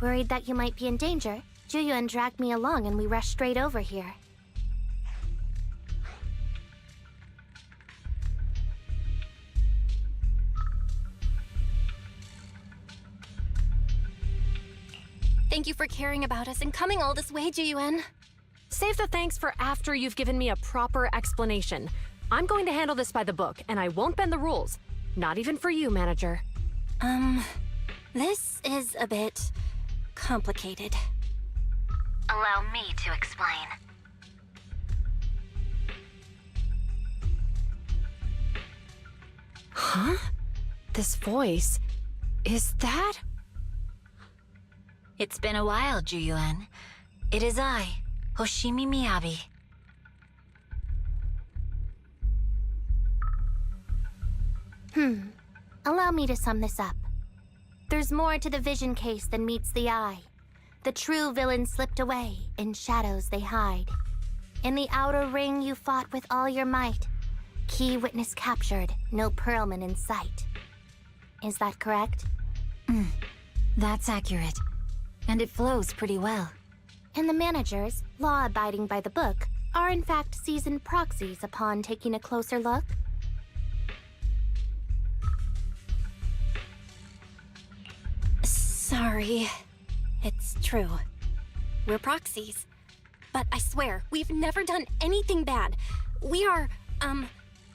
Worried that you might be in danger, Juyuan dragged me along and we rushed straight over here. Thank you for caring about us and coming all this way, Juyuan. Save the thanks for after you've given me a proper explanation. I'm going to handle this by the book, and I won't bend the rules. Not even for you, Manager. This is a bit complicated. Allow me to explain. Huh? This voice... is that... It's been a while, Juyuan. It is I, Hoshimi Miyabi. Allow me to sum this up. There's more to the vision case than meets the eye. The true villain slipped away, in shadows they hide. In the outer ring you fought with all your might. Key witness captured, no Pearlman in sight. Is that correct? That's accurate. And it flows pretty well. And the managers, law-abiding by the book, are in fact seasoned proxies upon taking a closer look? Sorry. It's true. We're proxies. But I swear, we've never done anything bad. We are,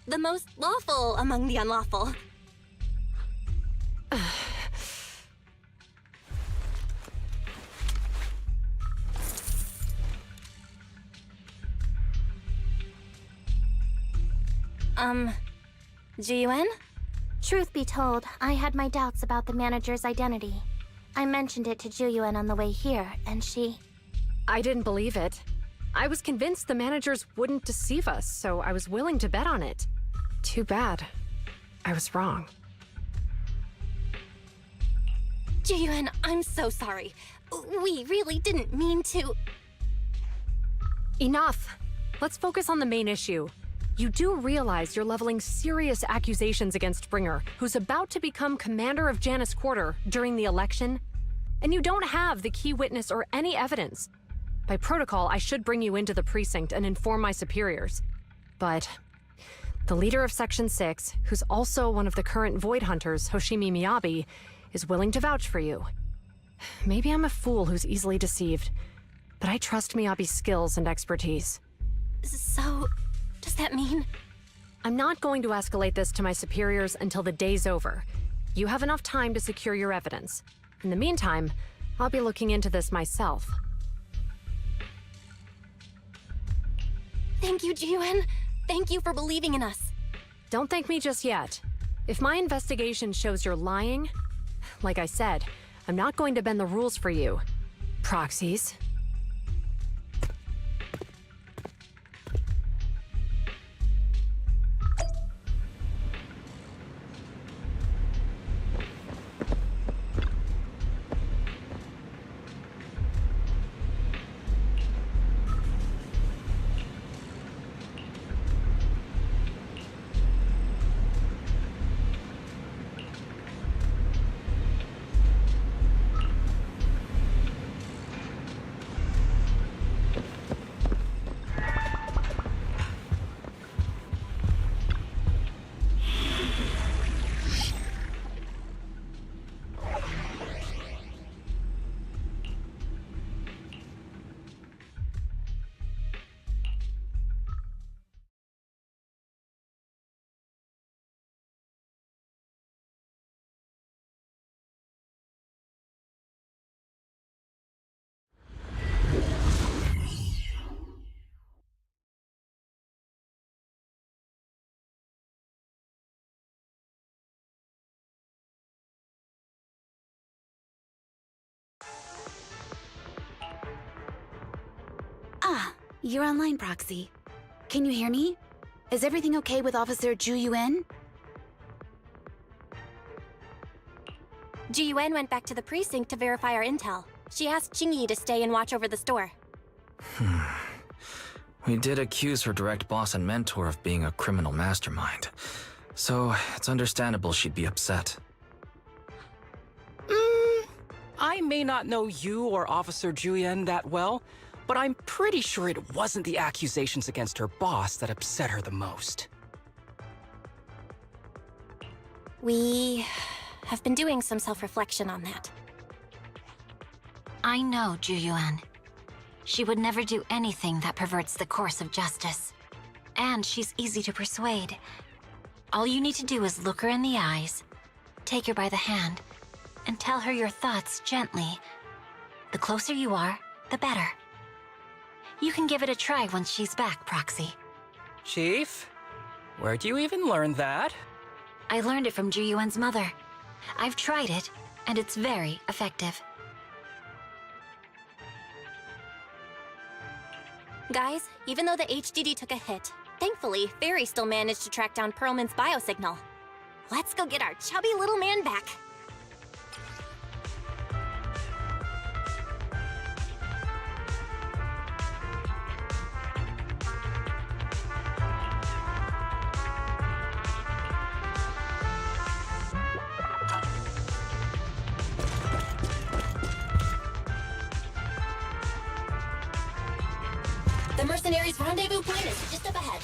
the most lawful among the unlawful. Jiyuan? Truth be told, I had my doubts about the manager's identity. I mentioned it to Juyuan on the way here, and she... I didn't believe it. I was convinced the managers wouldn't deceive us, so I was willing to bet on it. Too bad. I was wrong. Jiyuan, I'm so sorry. We really didn't mean to... Enough! Let's focus on the main issue. You do realize you're leveling serious accusations against Springer, who's about to become commander of Janus Quarter during the election? And you don't have the key witness or any evidence. By protocol, I should bring you into the precinct and inform my superiors. But the leader of Section 6, who's also one of the current Void Hunters, Hoshimi Miyabi, is willing to vouch for you. Maybe I'm a fool who's easily deceived, but I trust Miyabi's skills and expertise. So... does that mean? I'm not going to escalate this to my superiors until the day's over. You have enough time to secure your evidence. In the meantime, I'll be looking into this myself. Thank you, Jiyuan. Thank you for believing in us. Don't thank me just yet. If my investigation shows you're lying, like I said, I'm not going to bend the rules for you. Proxies. Ah, you're online, Proxy. Can you hear me? Is everything okay with Officer Ju Yuen? Ju Yuen went back to the precinct to verify our intel. She asked Qingyi to stay and watch over the store. We did accuse her direct boss and mentor of being a criminal mastermind, so it's understandable she'd be upset. I may not know you or Officer Julian that well, but I'm pretty sure it wasn't the accusations against her boss that upset her the most. We have been doing some self-reflection on that. I know Ju Yuan. She would never do anything that perverts the course of justice. And she's easy to persuade. All you need to do is look her in the eyes, take her by the hand, and tell her your thoughts gently. The closer you are, the better. You can give it a try once she's back, Proxy. Chief? Where'd you even learn that? I learned it from Ju Yuan's mother. I've tried it, and it's very effective. Guys, even though the HDD took a hit, thankfully, Fairy still managed to track down Perlman's biosignal. Let's go get our chubby little man back. The mercenaries' rendezvous point is just up ahead.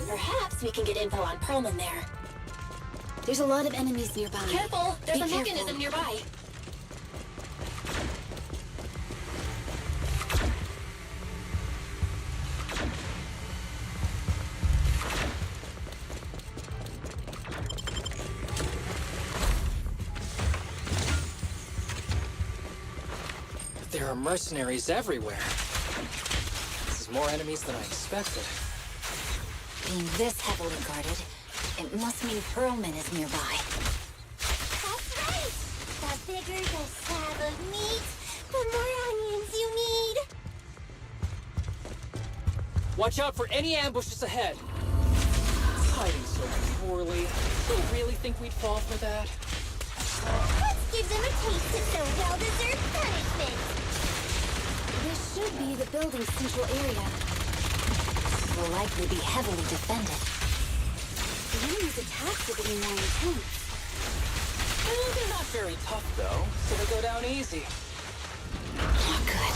Perhaps we can get info on Perlman there. There's a lot of enemies nearby. Careful! There's Be a careful. mechanism nearby. There are mercenaries everywhere. This is more enemies than I expected. Being this heavily guarded, it must mean Perlman is nearby. That's right! The bigger the slab of meat, the more onions you need. Watch out for any ambushes ahead. Hiding so poorly. Do you really think we'd fall for that? Let's give them a taste of some well-deserved punishment. This should be the building's central area. Will likely be heavily defended. The enemy's attacks are getting more intense. They're not very tough, though, so they go down easy. Not good.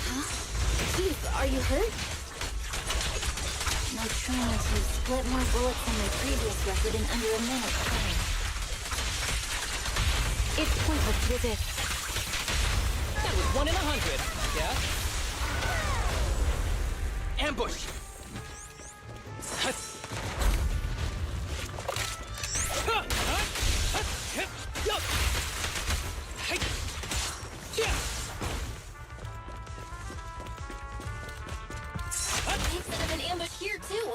Huh? Chief, are you hurt? My training team split more bullets than my previous record in under a minute. It's pointless to resist. That was 1 in 100, yeah? Ambush! Think that of an ambush here, too.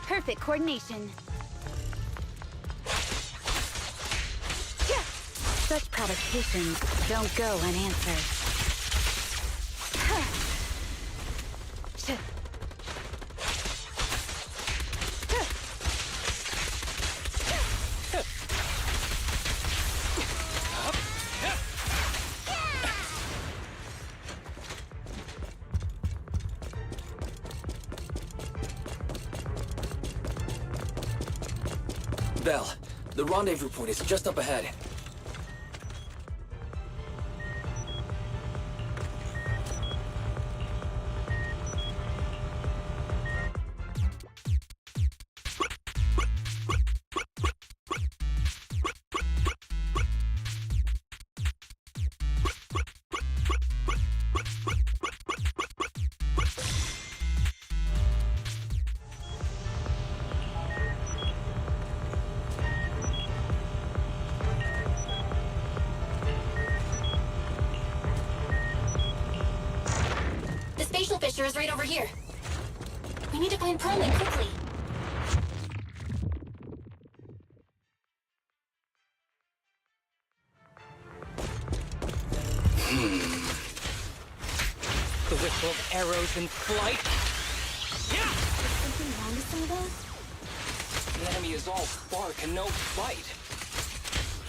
Perfect coordination. Such provocations don't go unanswered. Belle, the rendezvous point is just up ahead. extinguisher is right over here. We need to find Perlman quickly. The whistle of arrows in flight. Yeah! Is something wrong with some of those? The enemy is all bark and no bite.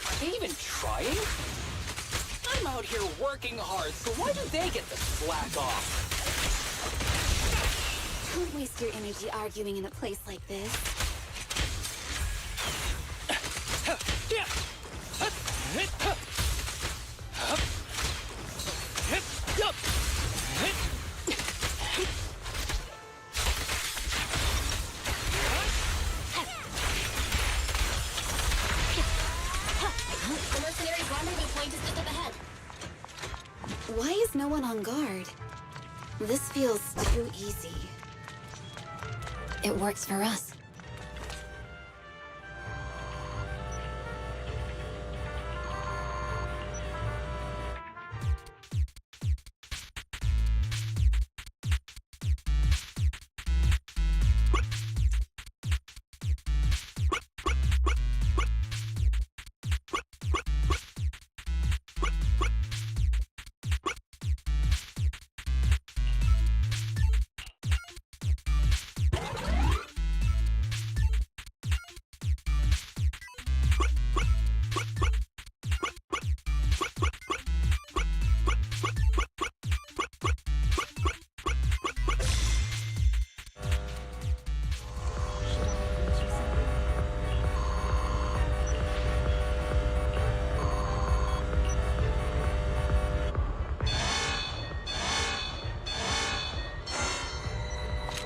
Are they even trying? I'm out here working hard, so why do they get the slack off? Don't waste your energy arguing in a place like this. The mercenary's rendezvous point is just up ahead. Why is no one on guard? This feels too easy. It works for us.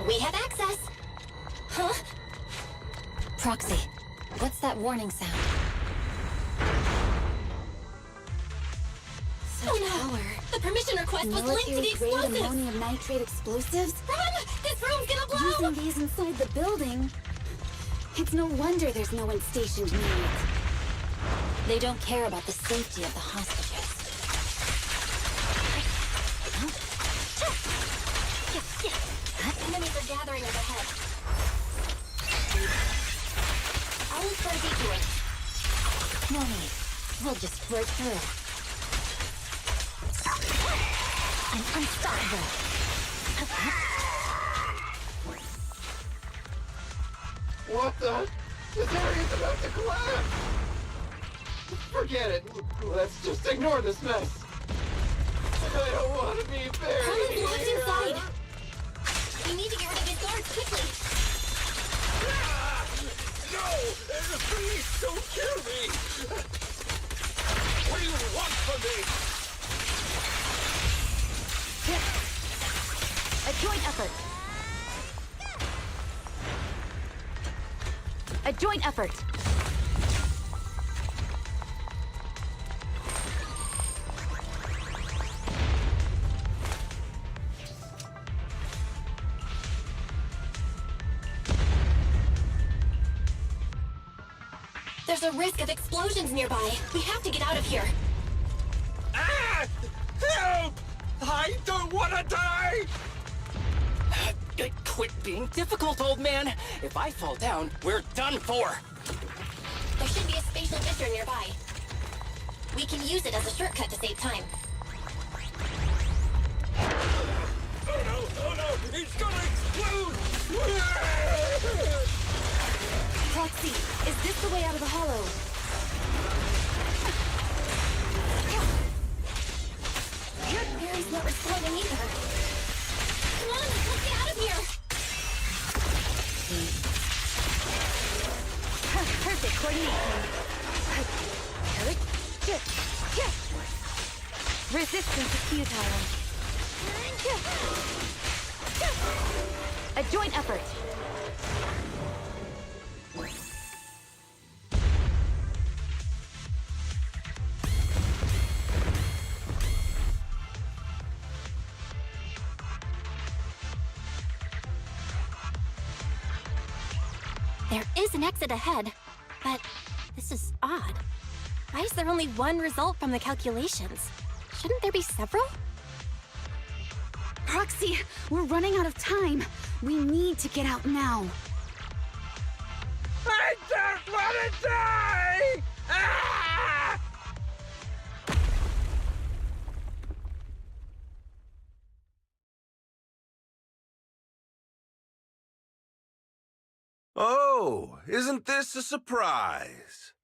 We have access! Huh? Proxy, what's that warning sound? Oh no! The permission request was linked to the Military-grade explosives! ammonium nitrate explosives? Run! This room's gonna blow! Using these inside the building? It's no wonder there's no one stationed near it. They don't care about the safety of the hostages. Enemies are gathering overhead. I'll look for a detour. No need. We'll just break through. I'm unstoppable. What the? This area's about to collapse! Forget it. Let's just ignore this mess. I don't want to be buried Perlman's locked here. inside! We need to get rid of these guards quickly! No! Please don't kill me! What do you want from me? A joint effort. A joint effort. There's a risk of explosions nearby. We have to get out of here. Ah! Help! I don't want to die! Quit being difficult, old man. If I fall down, we're done for. There should be a spatial fissure nearby. We can use it as a shortcut to save time. Oh no! It's gonna explode! Proxy, is this the way out of the hollow? Barry's not responding either. Come on, let's get out of here! Perfect coordination. Resistance is futile. A joint effort. There is an exit ahead, but this is odd. Why is there only one result from the calculations? Shouldn't there be several? Proxy, we're running out of time. We need to get out now. I don't want to die! Ah! Oh, isn't this a surprise?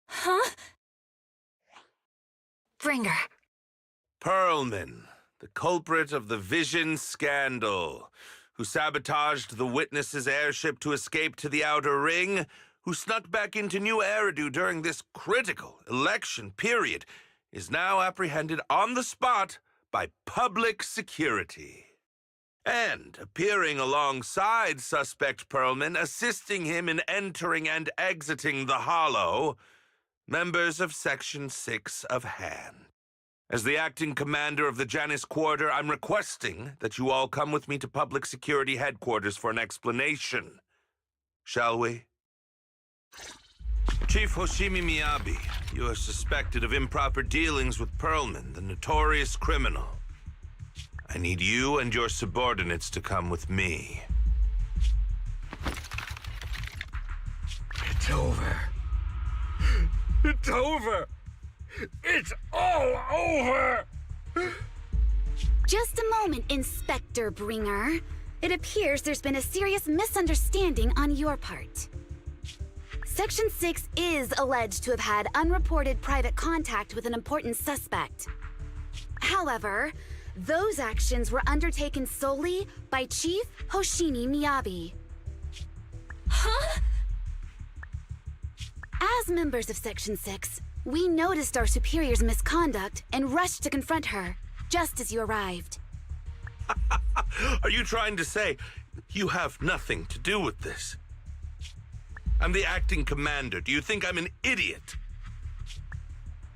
Huh? Bringer. Perlman, the culprit of the Vision scandal, who sabotaged the Witness's airship to escape to the Outer Ring, who snuck back into New Eridu during this critical election period, is now apprehended on the spot by public security. And appearing alongside suspect Perlman, assisting him in entering and exiting the Hollow, members of Section 6 of Han. As the acting commander of the Janus Quarter, I'm requesting that you all come with me to Public Security Headquarters for an explanation. Shall we? Chief Hoshimi Miyabi, you are suspected of improper dealings with Perlman, the notorious criminal. I need you and your subordinates to come with me. It's over. It's over! It's all over! Just a moment, Inspector Bringer. It appears there's been a serious misunderstanding on your part. Section 6 is alleged to have had unreported private contact with an important suspect. However, those actions were undertaken solely by Chief Hoshimi Miyabi. Huh? As members of Section 6, we noticed our superior's misconduct and rushed to confront her, just as you arrived. Are you trying to say you have nothing to do with this? I'm the acting commander. Do you think I'm an idiot?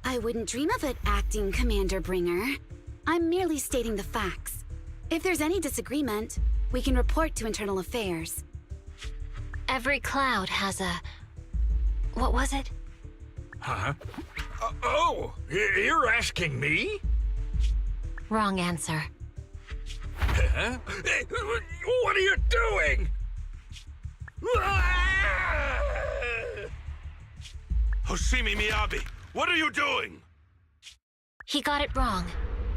I wouldn't dream of it, Acting Commander Bringer. I'm merely stating the facts. If there's any disagreement, we can report to Internal Affairs. Every cloud has a... What was it? Huh? You're asking me? Wrong answer. Huh? What are you doing? Hoshimi Miyabi, what are you doing? He got it wrong,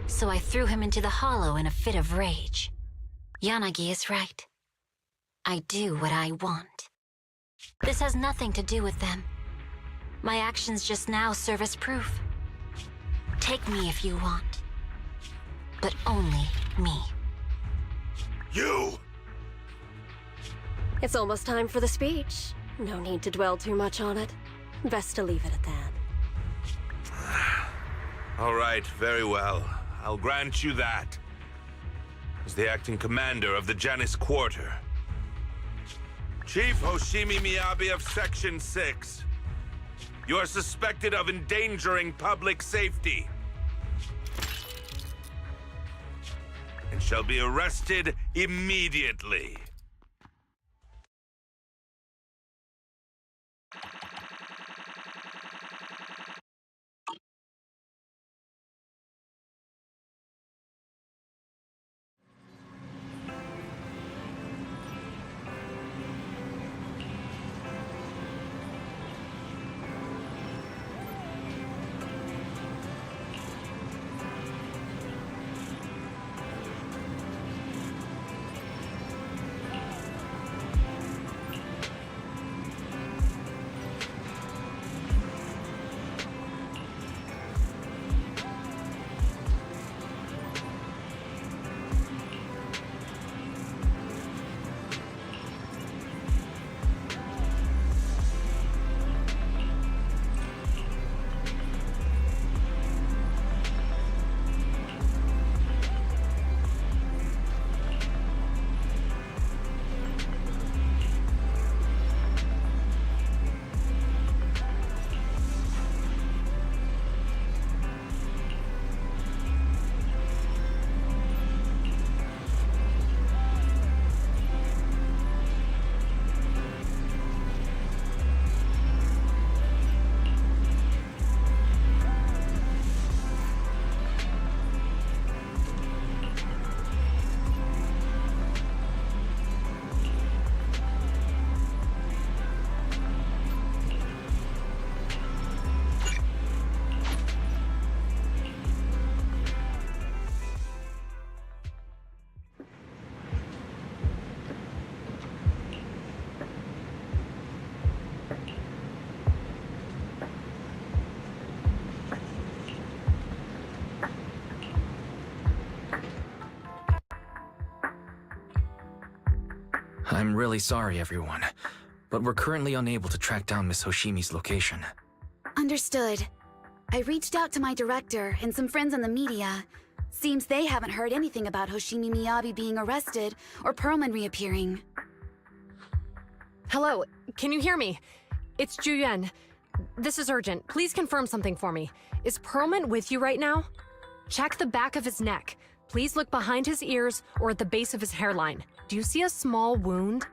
so I threw him into the hollow in a fit of rage. Yanagi is right. I do what I want. This has nothing to do with them. My actions just now serve as proof. Take me if you want. But only me. You! It's almost time for the speech. No need to dwell too much on it. Best to leave it at that. All right, very well. I'll grant you that. As the acting commander of the Janus Quarter. Chief Hoshimi Miyabi of Section 6. You are suspected of endangering public safety. And shall be arrested immediately. I'm really sorry, everyone, but we're currently unable to track down Miss Hoshimi's location. Understood. I reached out to my director and some friends in the media. Seems they haven't heard anything about Hoshimi Miyabi being arrested or Perlman reappearing. Hello, can you hear me? It's Juyen. This is urgent. Please confirm something for me. Is Perlman with you right now? Check the back of his neck. Please look behind his ears or at the base of his hairline. Do you see a small wound?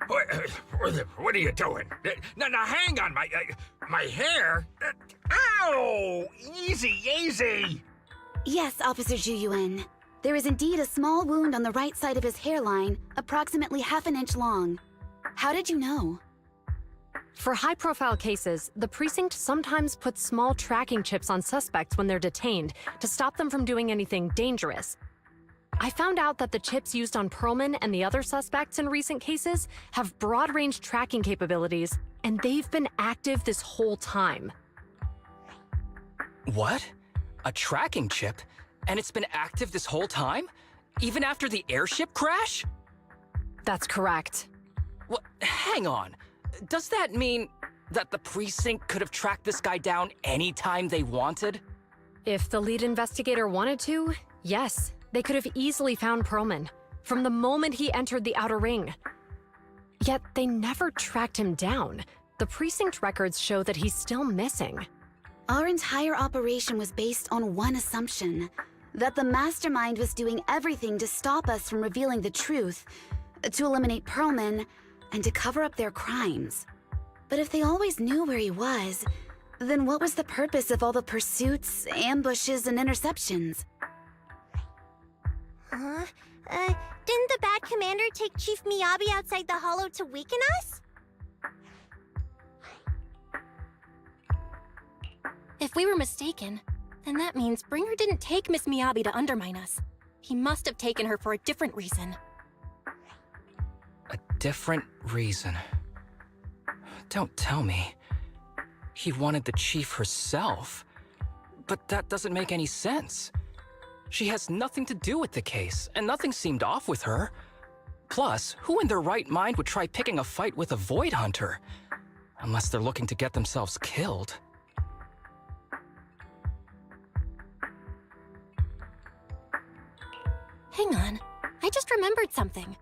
What are you doing? Now, hang on, my hair? Ow! Easy! Yes, Officer Juyuan. There is indeed a small wound on the right side of his hairline, approximately half an inch long. How did you know? For high-profile cases, the precinct sometimes puts small tracking chips on suspects when they're detained to stop them from doing anything dangerous. I found out that the chips used on Perlman and the other suspects in recent cases have broad-range tracking capabilities, and they've been active this whole time. What? A tracking chip? And it's been active this whole time? Even after the airship crash? That's correct. What? Hang on. Does that mean that the precinct could have tracked this guy down anytime they wanted? If the lead investigator wanted to, yes. They could have easily found Perlman from the moment he entered the outer ring. Yet they never tracked him down. The precinct records show that he's still missing. Our entire operation was based on one assumption, that the mastermind was doing everything to stop us from revealing the truth, to eliminate Perlman, and to cover up their crimes. But if they always knew where he was, then what was the purpose of all the pursuits, ambushes, and interceptions? Didn't the bad commander take Chief Miyabi outside the hollow to weaken us? If we were mistaken, then that means Bringer didn't take Miss Miyabi to undermine us. He must have taken her for a different reason. A different reason? Don't tell me. He wanted the chief herself. But that doesn't make any sense. She has nothing to do with the case, and nothing seemed off with her. Plus, who in their right mind would try picking a fight with a Void Hunter? Unless they're looking to get themselves killed. Hang on, I just remembered something.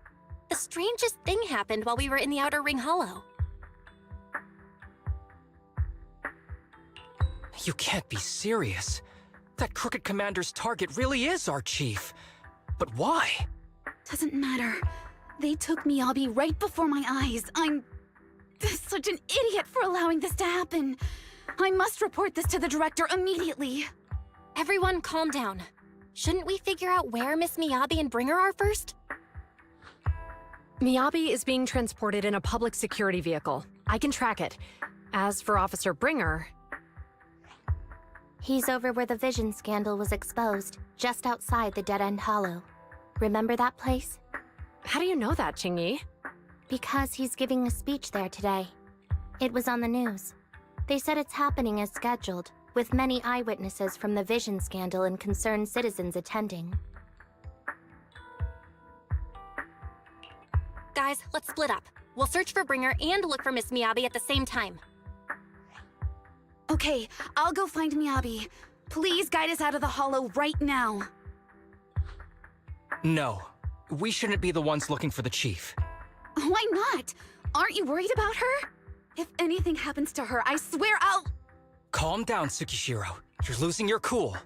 The strangest thing happened while we were in the Outer Ring Hollow. You can't be serious. That crooked commander's target really is our chief. But why? Doesn't matter. They took Miyabi right before my eyes. I'm such an idiot for allowing this to happen. I must report this to the director immediately. Everyone calm down. Shouldn't we figure out where Miss Miyabi and Bringer are first? Miyabi is being transported in a public security vehicle. I can track it. As for Officer Bringer... He's over where the Vision scandal was exposed, just outside the Dead End Hollow. Remember that place? How do you know that, Qingyi? Because he's giving a speech there today. It was on the news. They said it's happening as scheduled, with many eyewitnesses from the Vision scandal and concerned citizens attending. Guys, let's split up. We'll search for Bringer and look for Miss Miyabi at the same time. Okay, I'll go find Miyabi. Please guide us out of the hollow right now. No. We shouldn't be the ones looking for the chief. Why not? Aren't you worried about her? If anything happens to her, I swear I'll... Calm down, Tsukishiro. You're losing your cool.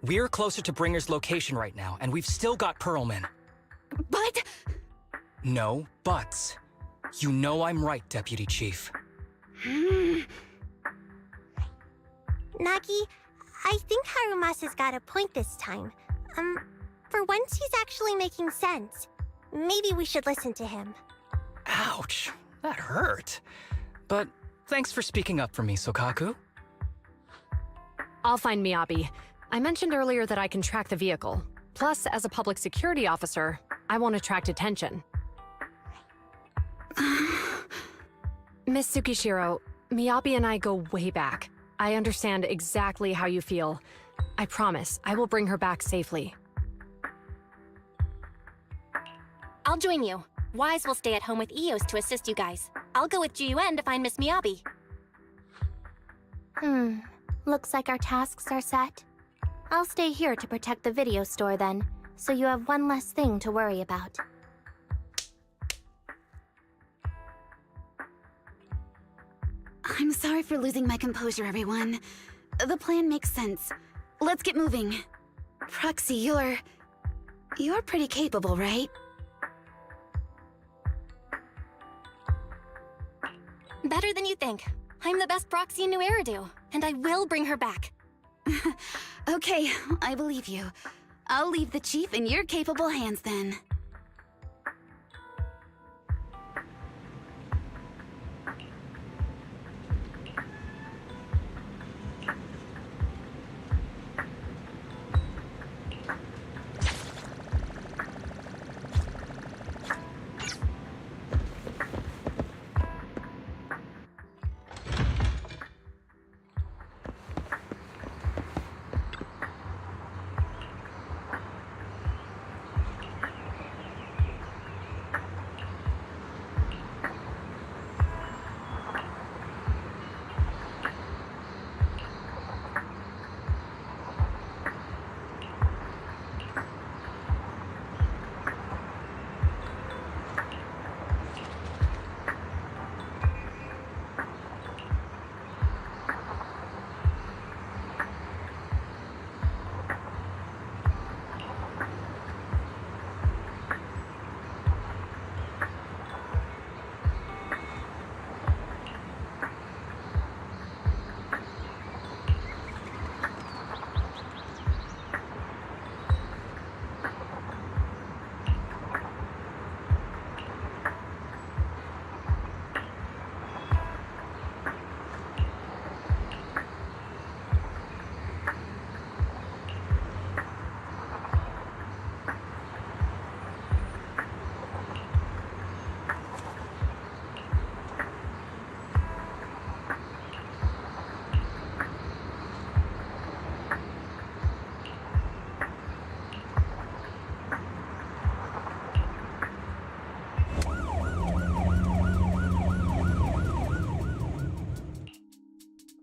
We're closer to Bringer's location right now, and we've still got Perlman. But... No buts. You know I'm right, Deputy Chief. Nagi, I think Harumasa's got a point this time. For once he's actually making sense. Maybe we should listen to him. Ouch, that hurt. But thanks for speaking up for me, Sokaku. I'll find Miyabi. I mentioned earlier that I can track the vehicle. Plus, as a public security officer, I won't attract attention. Miss Tsukishiro, Miyabi and I go way back. I understand exactly how you feel. I promise I will bring her back safely. I'll I'll join you. Wise will stay at home with Eos to assist you guys. I'll go with GUN to find Miss Miyabi. Looks like our tasks are set. I'll stay here to protect the video store then, so you have one less thing to worry about. I'm sorry for losing my composure, everyone. The plan makes sense. Let's get moving. Proxy, you're pretty capable, right? Better than you think. I'm the best proxy in New Eridu, and I will bring her back. Okay, I believe you. I'll leave the chief in your capable hands then.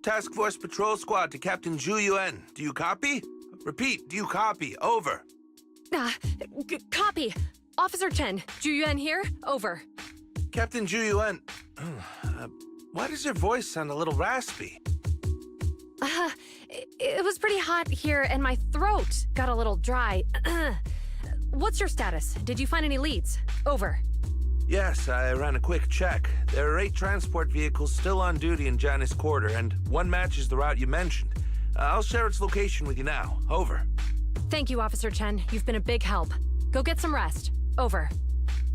Task Force Patrol Squad to Captain Zhu Yuan. Do you copy? Repeat, do you copy? Over. Copy. Officer Chen, Zhu Yuan here. Over. Captain Zhu Yuan, why does your voice sound a little raspy? It was pretty hot here, and my throat got a little dry. What's your status? Did you find any leads? Over. Yes, I ran a quick check. There are 8 transport vehicles still on duty in Janus Quarter, and one matches the route you mentioned. I'll share its location with you now. Over. Thank you, Officer Chen. You've been a big help. Go get some rest. Over.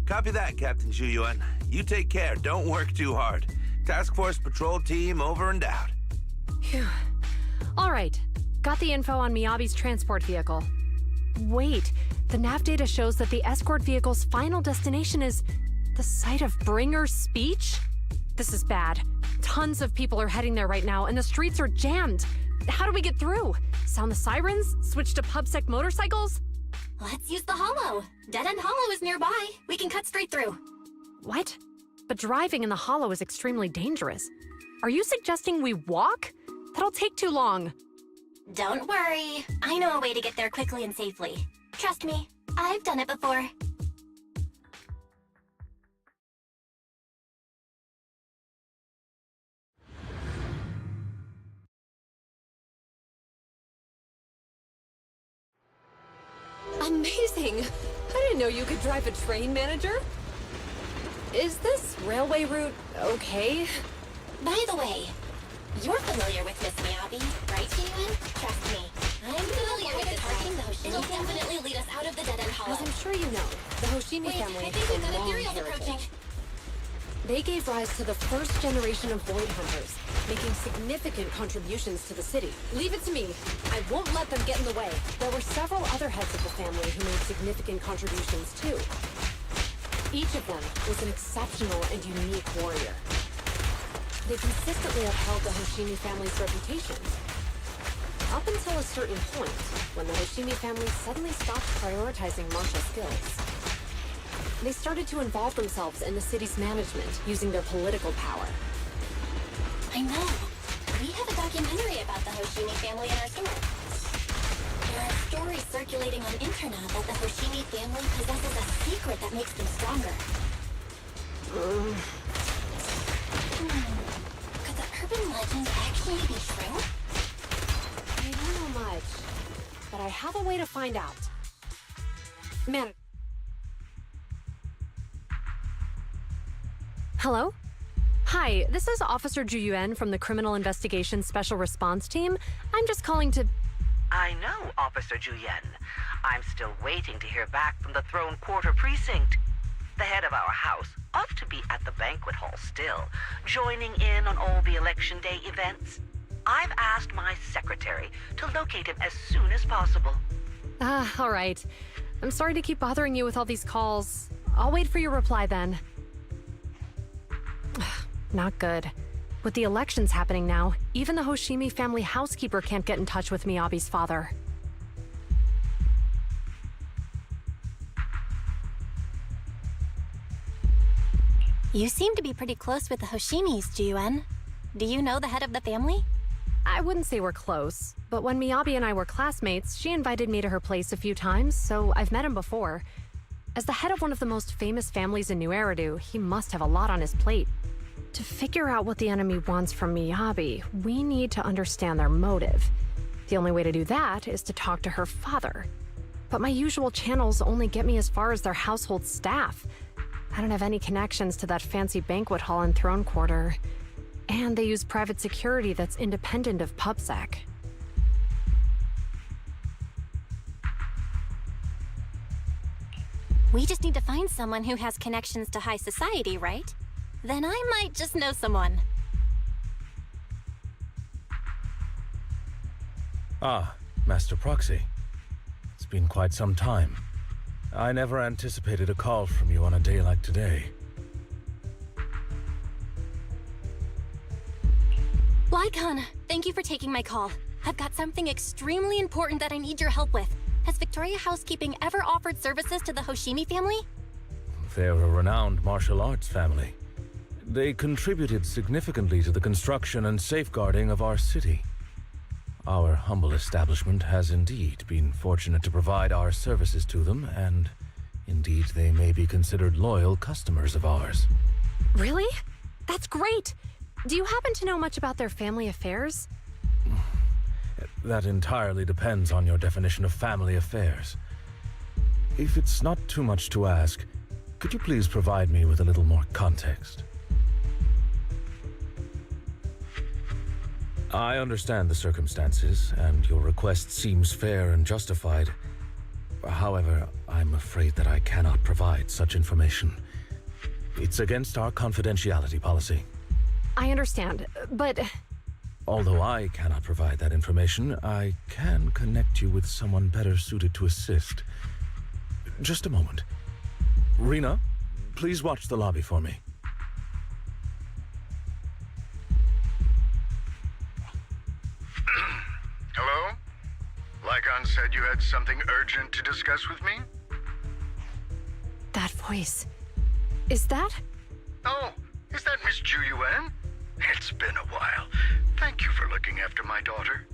Copy that, Captain Zhu Yuan. You take care. Don't work too hard. Task Force Patrol Team over and out. Phew. All right. Got the info on Miyabi's transport vehicle. Wait, the nav data shows that the escort vehicle's final destination is the site of Bringer's speech? This is bad. Tons of people are heading there right now, and the streets are jammed. How do we get through? Sound the sirens? Switch to PubSec motorcycles? Let's use the Hollow. Dead End Hollow is nearby. We can cut straight through. What? But driving in the Hollow is extremely dangerous. Are you suggesting we walk? That'll take too long. Don't worry. I know a way to get there quickly and safely. Trust me, I've done it before. Amazing! I didn't know you could drive a train, manager. Is this railway route okay? By the way, you're familiar with Miss Miyabi, right, Steven? Trust me, I'm familiar with this route. It'll definitely lead us out of the Dead End Hollow. As I'm sure you know, the Hoshimi family I think has we've a got long Ethereals heritage. approaching. They gave rise to the first generation of Void Hunters, making significant contributions to the city. Leave it to me. I won't let them get in the way. There were several other heads of the family who made significant contributions too. Each of them was an exceptional and unique warrior. They consistently upheld the Hoshimi family's reputation. Up until a certain point, when the Hoshimi family suddenly stopped prioritizing martial skills. they started to involve themselves in the city's management using their political power. I know. We have a documentary about the Hoshimi family in our store. There are stories circulating on internet that the Hoshimi family possesses a secret that makes them stronger. Could the urban legend actually be true? I don't know much, but I have a way to find out. Man. Hello? Hi, this is Officer Ju Yuan from the Criminal Investigation Special Response Team. I'm just calling to... I know, Officer Ju Yuan. I'm still waiting to hear back from the Throne Quarter Precinct. The head of our house ought to be at the banquet hall still, joining in on all the Election Day events. I've asked my secretary to locate him as soon as possible. All right. I'm sorry to keep bothering you with all these calls. I'll wait for your reply then. Not good. With the elections happening now, even the Hoshimi family housekeeper can't get in touch with Miyabi's father. You seem to be pretty close with the Hoshimis, Ju Yuan. Do you know the head of the family? I wouldn't say we're close, but when Miyabi and I were classmates, she invited me to her place a few times, so I've met him before. As the head of one of the most famous families in New Eridu, he must have a lot on his plate. To figure out what the enemy wants from Miyabi, we need to understand their motive. The only way to do that is to talk to her father. But my usual channels only get me as far as their household staff. I don't have any connections to that fancy banquet hall in Throne Quarter. And they use private security that's independent of PubSec. We just need to find someone who has connections to high society, right? Then I might just know someone. Ah, Master Proxy. It's been quite some time. I never anticipated a call from you on a day like today. Lycon, thank you for taking my call. I've got something extremely important that I need your help with. Has Victoria Housekeeping ever offered services to the Hoshimi family? They're a renowned martial arts family. They contributed significantly to the construction and safeguarding of our city. Our humble establishment has indeed been fortunate to provide our services to them, and indeed they may be considered loyal customers of ours. Really? That's great! Do you happen to know much about their family affairs? That entirely depends on your definition of family affairs. If it's not too much to ask, could you please provide me with a little more context? I understand the circumstances, and your request seems fair and justified. However, I'm afraid that I cannot provide such information. It's against our confidentiality policy. I understand, but... Although I cannot provide that information, I can connect you with someone better suited to assist. Just a moment. Rena, please watch the lobby for me. Hello? Lycon said you had something urgent to discuss with me? That voice... Is that... Oh, is that Miss Ju Yuan? It's been a while. Thank you for looking after my daughter.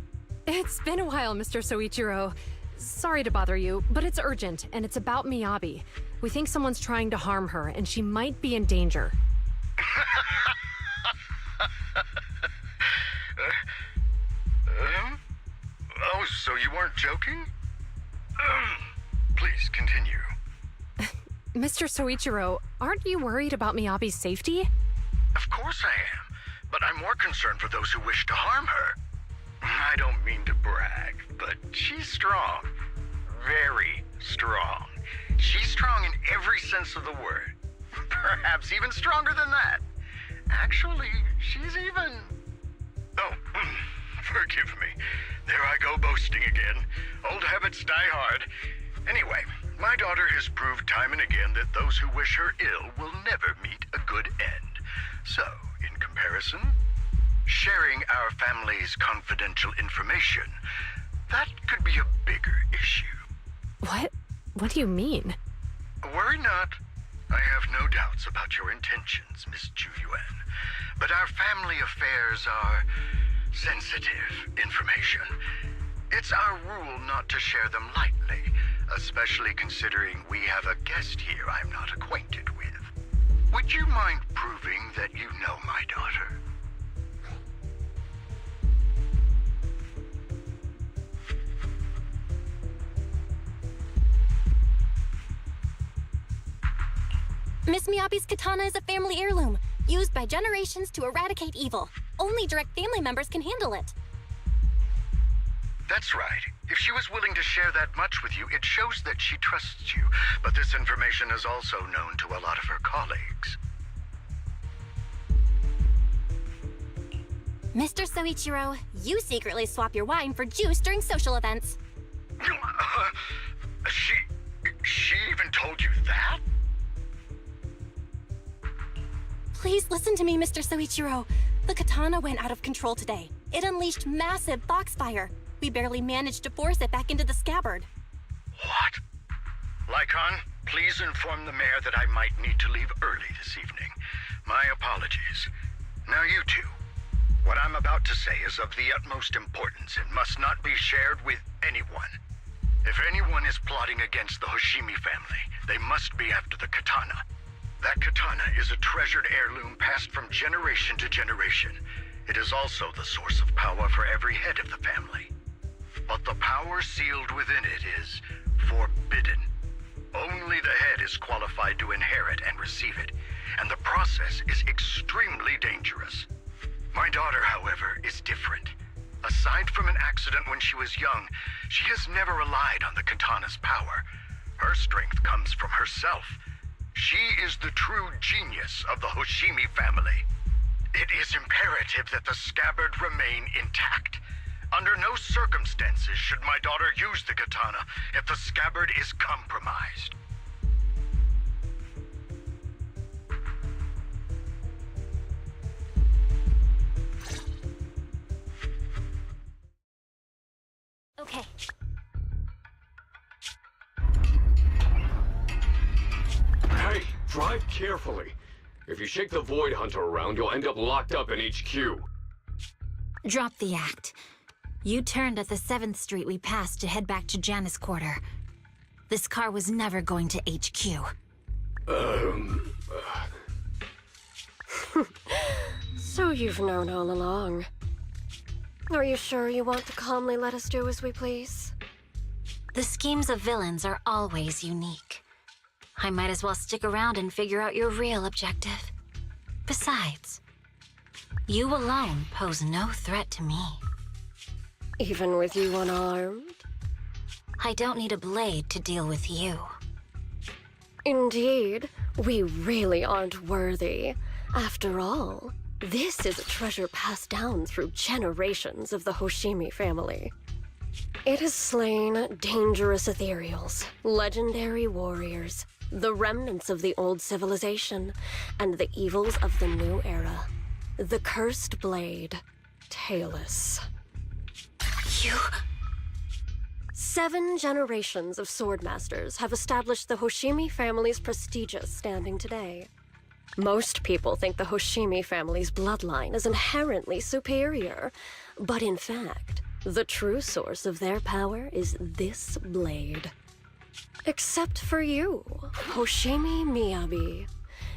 It's been a while, Mr. Soichiro. Sorry to bother you, but it's urgent, and it's about Miyabi. We think someone's trying to harm her, and she might be in danger. Oh, so you weren't joking? Please, continue. Mr. Soichiro, aren't you worried about Miyabi's safety? Of course I am, but I'm more concerned for those who wish to harm her. I don't mean to brag, but she's strong. Very strong. She's strong in every sense of the word. Perhaps even stronger than that. Actually, she's even... Oh, forgive me. There I go boasting again. Old habits die hard. Anyway, my daughter has proved time and again that those who wish her ill will never meet a good end. So, in comparison, sharing our family's confidential information, that could be a bigger issue. What? What do you mean? Worry not. I have no doubts about your intentions, Miss Ju Yuan. But our family affairs are sensitive information. It's our rule not to share them lightly, especially considering we have a guest here I'm not acquainted with. Would you mind proving that you know my daughter? Miss Miyabi's katana is a family heirloom, used by generations to eradicate evil. Only direct family members can handle it. That's right. If she was willing to share that much with you, it shows that she trusts you. But this information is also known to a lot of her colleagues. Mr. Soichiro, you secretly swap your wine for juice during social events. She even told you that? Please listen to me, Mr. Soichiro. The katana went out of control today. It unleashed massive foxfire. We barely managed to force it back into the scabbard. What? Lycon, please inform the mayor that I might need to leave early this evening. My apologies. Now you two. What I'm about to say is of the utmost importance and must not be shared with anyone. If anyone is plotting against the Hoshimi family, they must be after the katana. That katana is a treasured heirloom passed from generation to generation. It is also the source of power for every head of the family. But the power sealed within it is forbidden. Only the head is qualified to inherit and receive it, and the process is extremely dangerous. My daughter, however, is different. Aside from an accident when she was young, she has never relied on the katana's power. Her strength comes from herself. She is the true genius of the Hoshimi family. It is imperative that the scabbard remain intact. Under no circumstances should my daughter use the katana if the scabbard is compromised. Okay. Hey, drive carefully. If you shake the Void Hunter around, you'll end up locked up in HQ. Drop the act. You turned at the 7th Street we passed to head back to Janus Quarter. This car was never going to HQ. So you've known all along. Are you sure you want to calmly let us do as we please? The schemes of villains are always unique. I might as well stick around and figure out your real objective. Besides, you alone pose no threat to me. Even with you unarmed? I don't need a blade to deal with you. Indeed, we really aren't worthy. After all, this is a treasure passed down through generations of the Hoshimi family. It has slain dangerous ethereals, legendary warriors, the remnants of the old civilization, and the evils of the new era. The cursed blade, Tailless. You... 7 generations of swordmasters have established the Hoshimi family's prestigious standing today. Most people think the Hoshimi family's bloodline is inherently superior, but in fact, the true source of their power is this blade. Except for you, Hoshimi Miyabi.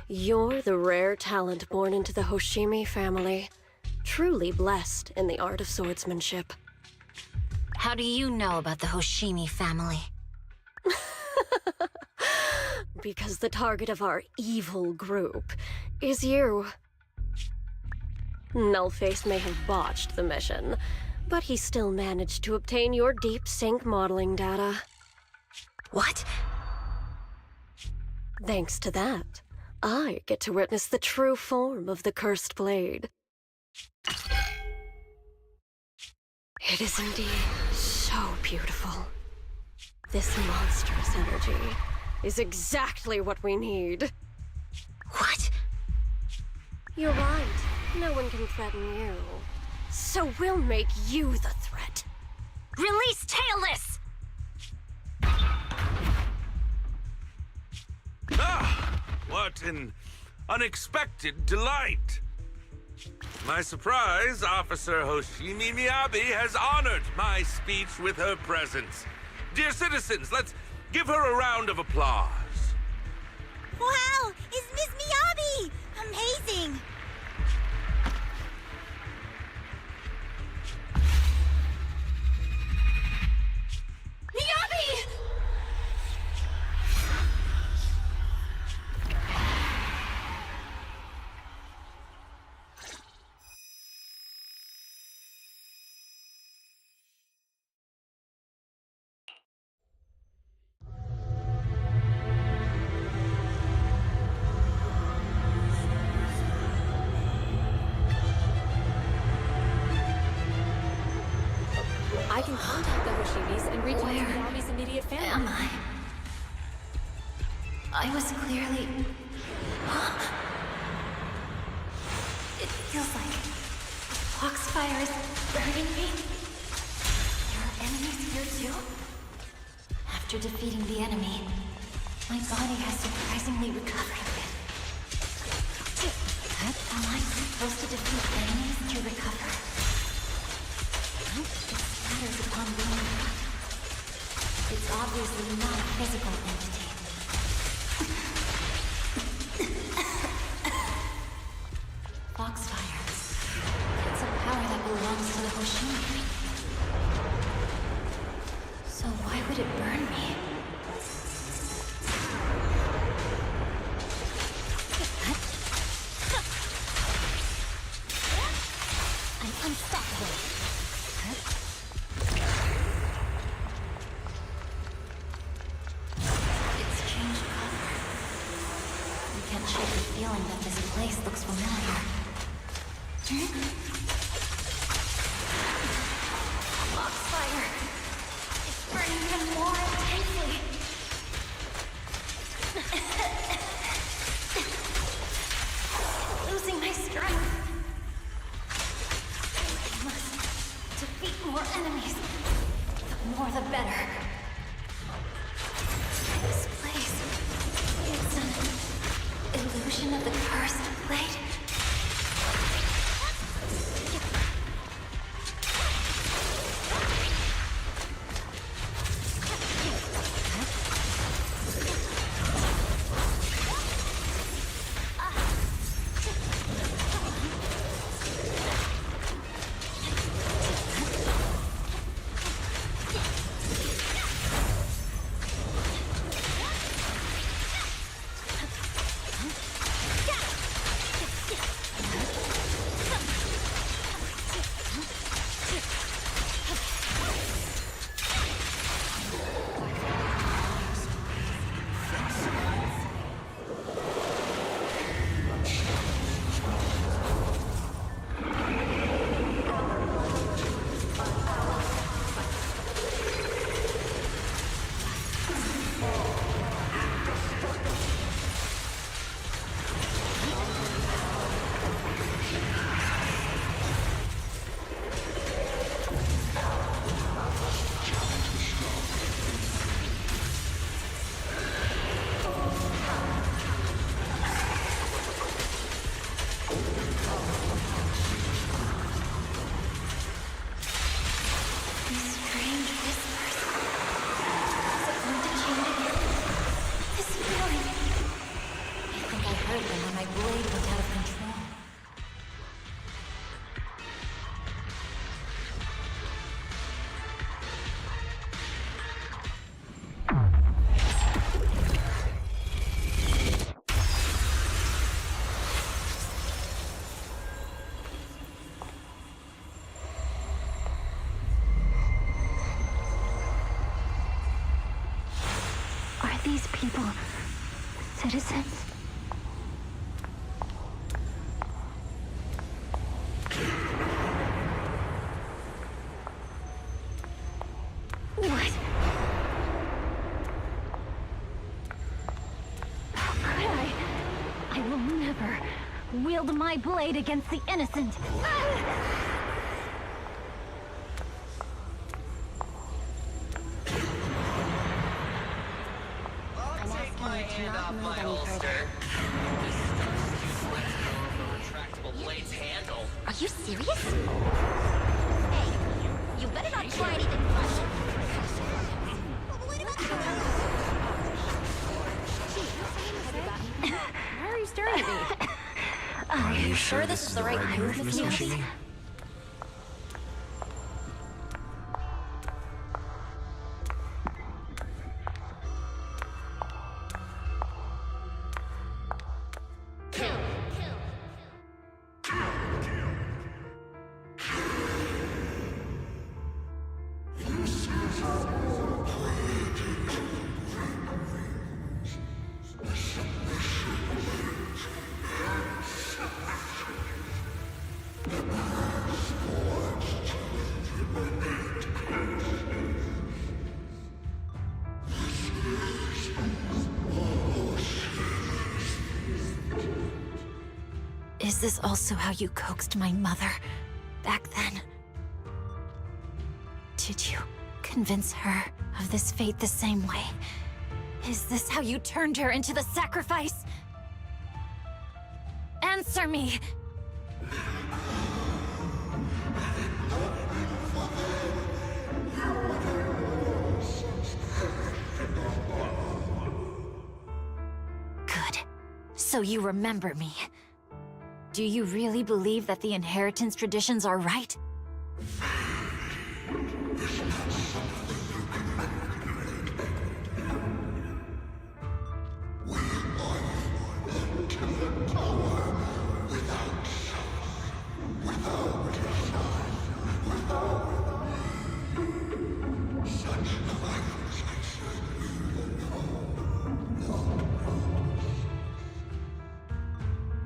You're the rare talent born into the Hoshimi family, truly blessed in the art of swordsmanship. How do you know about the Hoshimi family? Because the target of our evil group is you. Nullface may have botched the mission, but he still managed to obtain your deep sync modeling data. What? Thanks to that, I get to witness the true form of the cursed blade. It is indeed so beautiful. This monstrous energy is exactly what we need. What? You're right. No one can threaten you. So we'll make you the threat. Release Tailless! What an unexpected delight. My surprise, Officer Hoshimi Miyabi has honored my speech with her presence. Dear citizens, let's give her a round of applause. Wow! It's Miss Miyabi! Amazing! Miyabi! I can contact the Hoshimis and reach out to Miyabi's immediate family. Am I? I was clearly... It feels like Foxfire is burning me. There are enemies here too? After defeating the enemy, my body has surprisingly recovered a bit. Am I supposed to defeat enemies to recover? It splatters upon being cut. It's obviously not a physical entity. Foxfire. It's a power that belongs to the Hoshimi. So why would it burn me? I'm unstoppable. It's changed color. You can't shake the feeling that this place looks familiar. Foxfire! It's burning even more intensely. Losing my strength. I must defeat more enemies. The more the better. This place, it's an illusion of the cursed blade. These people, citizens? What? How could I? I will never wield my blade against the innocent. I'll take my hand off. off my holster. This star's too sweaty for a retractable blade's handle. Are you serious? Hey, you better not try anything fun. Why are you staring at me? Are you sure this is the right move, Miss Miyabi? Is this also how you coaxed my mother back then? Did you convince her of this fate the same way? Is this how you turned her into the sacrifice? Answer me! Good. So you remember me. Do you really believe that the inheritance traditions are right?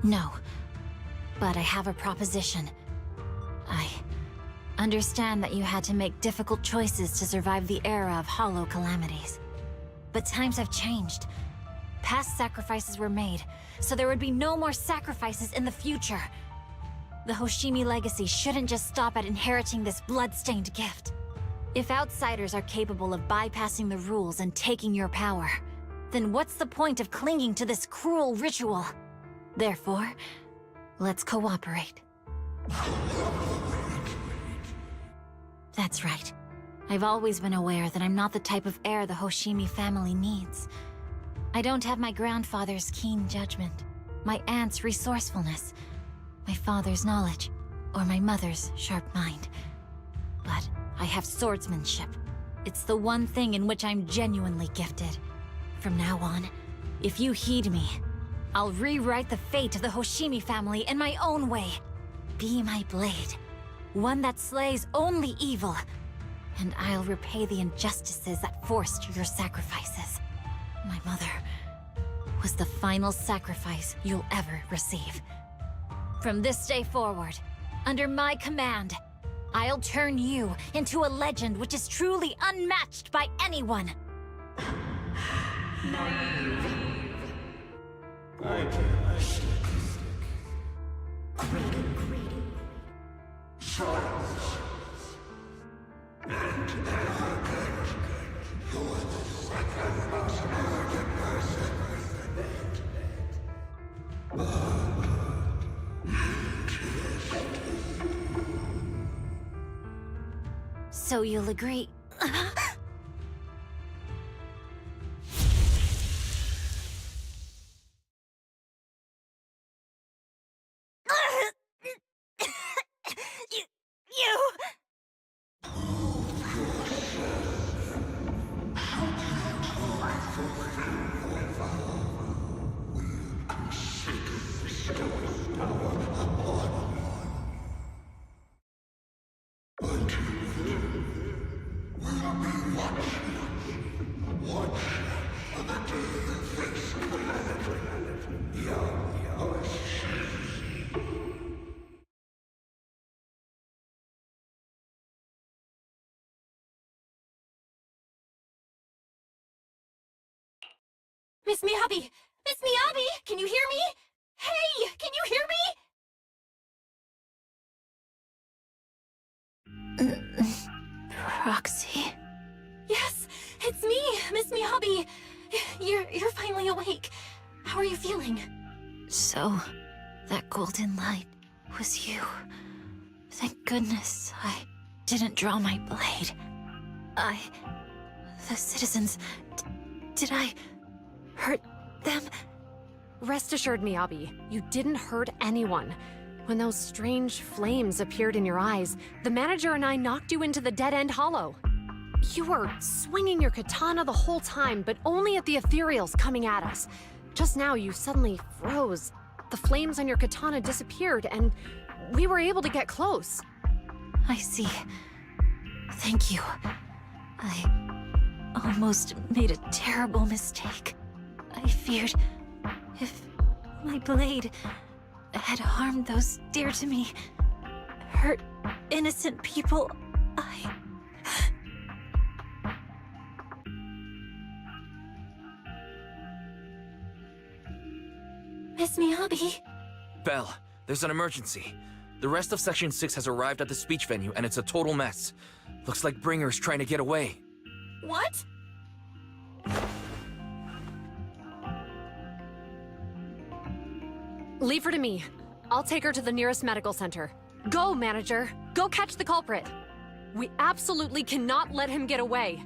No. But I have a proposition. I understand that you had to make difficult choices to survive the era of hollow calamities. But times have changed. Past sacrifices were made, so there would be no more sacrifices in the future. The Hoshimi legacy shouldn't just stop at inheriting this blood-stained gift. If outsiders are capable of bypassing the rules and taking your power, then what's the point of clinging to this cruel ritual? Therefore, let's cooperate. That's right. I've always been aware that I'm not the type of heir the Hoshimi family needs. I don't have my grandfather's keen judgment, my aunt's resourcefulness, my father's knowledge, or my mother's sharp mind. But I have swordsmanship. It's the one thing in which I'm genuinely gifted. From now on, if you heed me, I'll rewrite the fate of the Hoshimi family in my own way. Be my blade, one that slays only evil, and I'll repay the injustices that forced your sacrifices. My mother was the final sacrifice you'll ever receive. From this day forward, under my command, I'll turn you into a legend which is truly unmatched by anyone. So you'll agree? Miss Miyabi! Miss Miyabi! Can you hear me? Hey! Can you hear me? Proxy? Yes! It's me! Miss Miyabi! You're finally awake. How are you feeling? So, that golden light was you. Thank goodness I didn't draw my blade. The citizens... did I hurt them? Rest assured, Miyabi, you didn't hurt anyone. When those strange flames appeared in your eyes, the manager and I knocked you into the dead-end hollow. You were swinging your katana the whole time, but only at the ethereals coming at us. Just now, you suddenly froze. The flames on your katana disappeared, and we were able to get close. I see. Thank you. I almost made a terrible mistake. I feared if my blade had harmed those dear to me, hurt innocent people, Miss Miyabi? Belle, there's an emergency. The rest of Section 6 has arrived at the speech venue, and it's a total mess. Looks like Bringer's trying to get away. What? Leave her to me. I'll take her to the nearest medical center. Go, manager. Go catch the culprit. We absolutely cannot let him get away.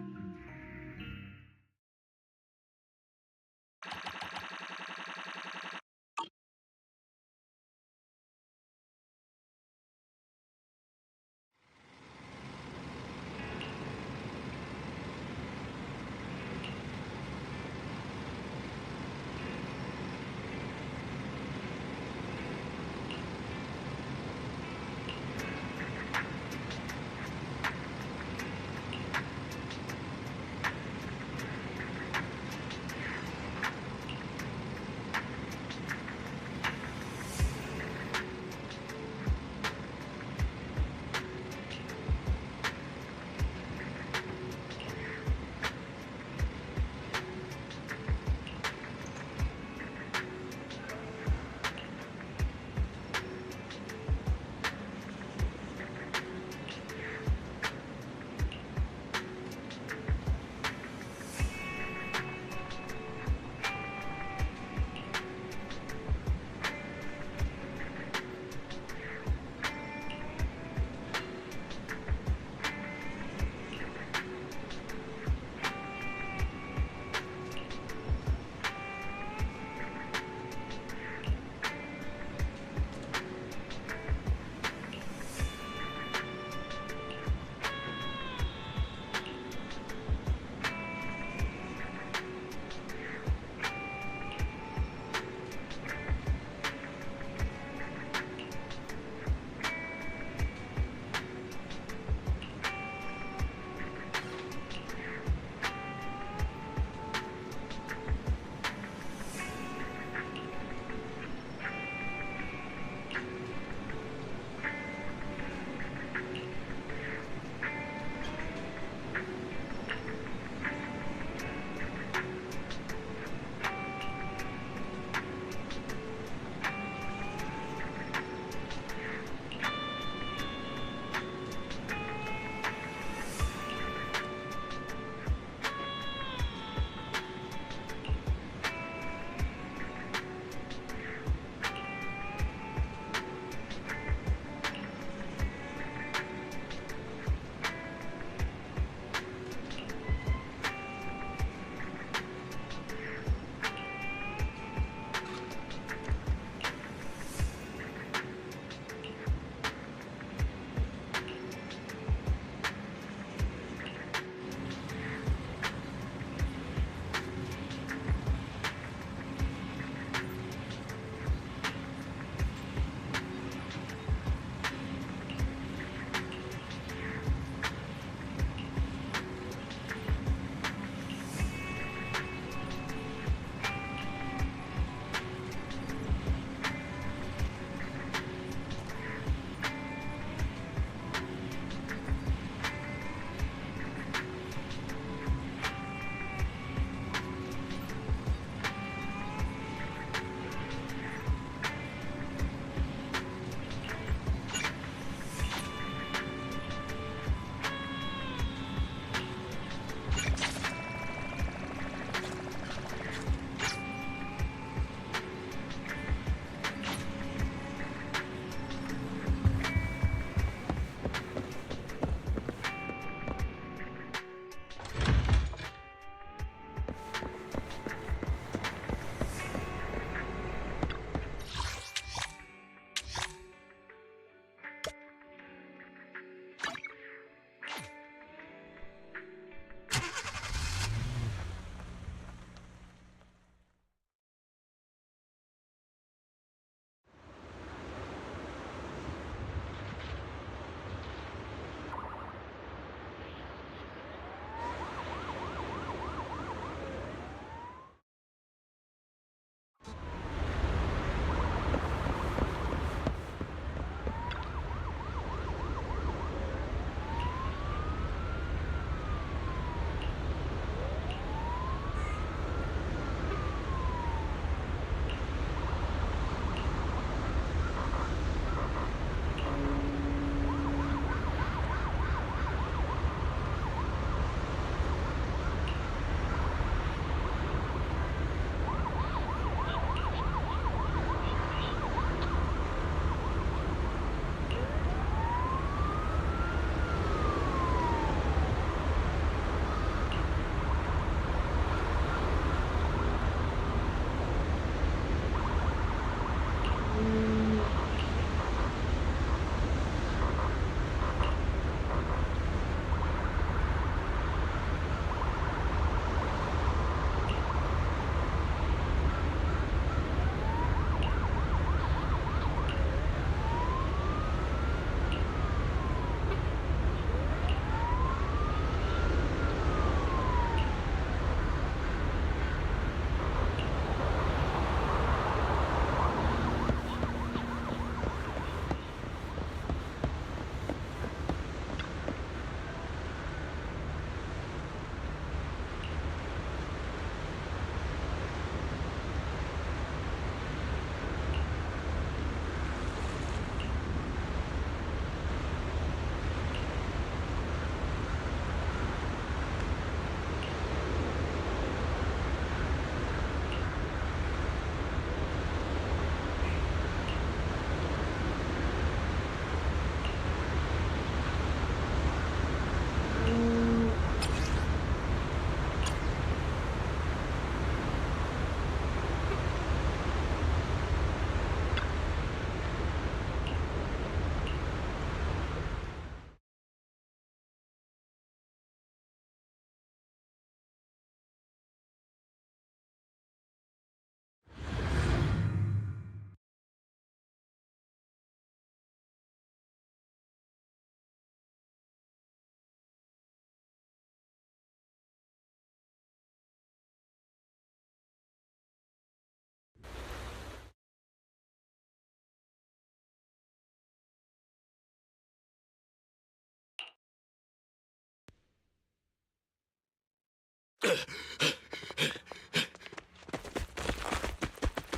Hold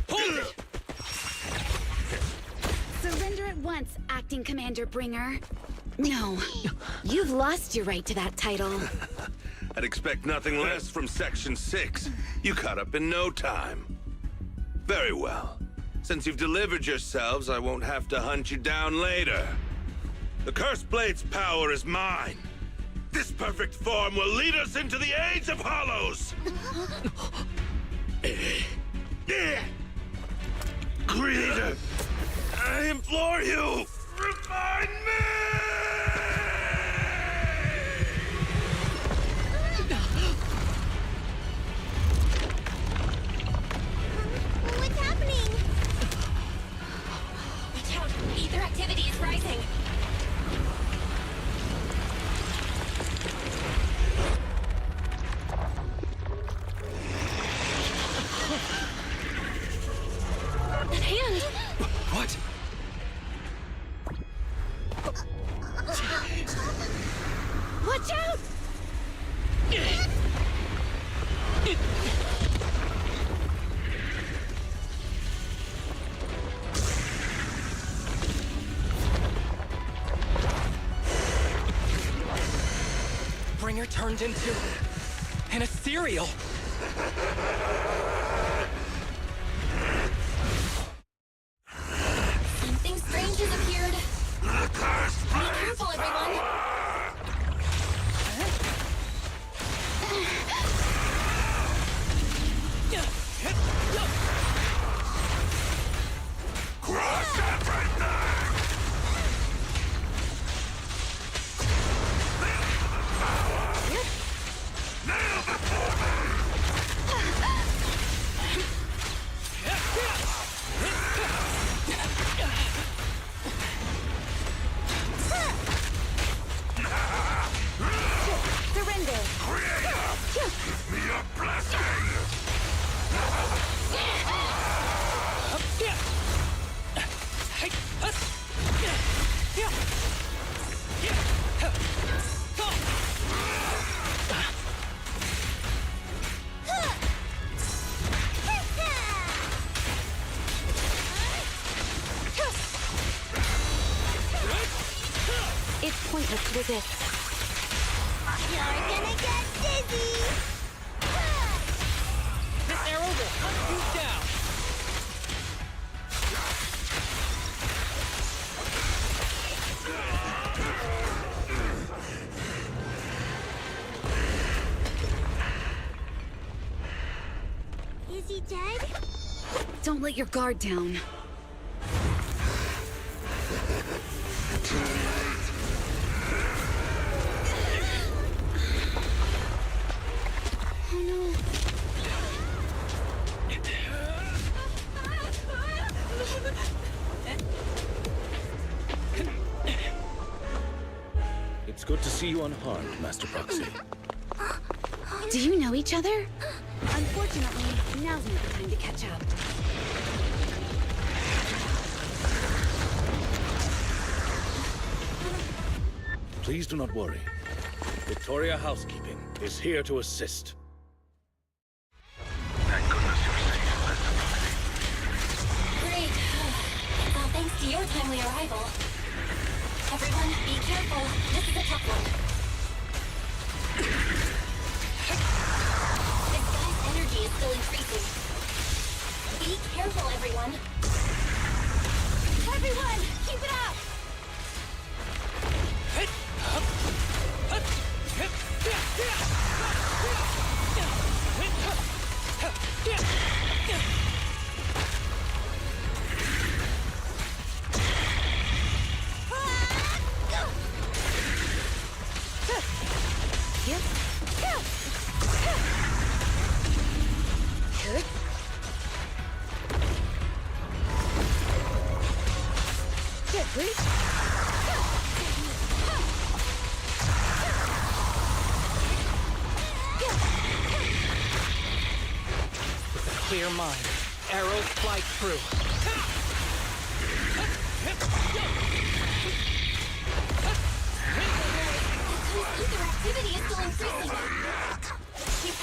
it! Surrender at once, Acting Commander Bringer. No, you've lost your right to that title. I'd expect nothing less from Section 6. You caught up in no time. Very well. Since you've delivered yourselves, I won't have to hunt you down later. The Cursed Blade's power is mine. This perfect form will lead us into the Age of Hollows! Creator, I implore you, refine me! What's happening? Watch out! Ether activity is rising! That hand! What? Watch out! Bringer turned into an ethereal. Something strange has appeared. Be careful, everyone! Crush everything! Kneel before me! Surrender! Creator! Give me a blessing! It's pointless to resist. You're gonna get dizzy! This arrow will hunt you down. Is he dead? Don't let your guard down. Oh no. It's good to see you unharmed, Master Proxy. Do you know each other? Unfortunately, now's not the time to catch up. Please do not worry. Victoria Housekeeping is here to assist. Thank goodness you're safe, Master Proxy. Great. Thanks to your timely arrival. Everyone, be careful. This is a tough one. This guy's energy is still increasing. Be careful, everyone. Everyone, keep it up! With a clear mind, arrows fly through. Ether activity is still increasing. Keep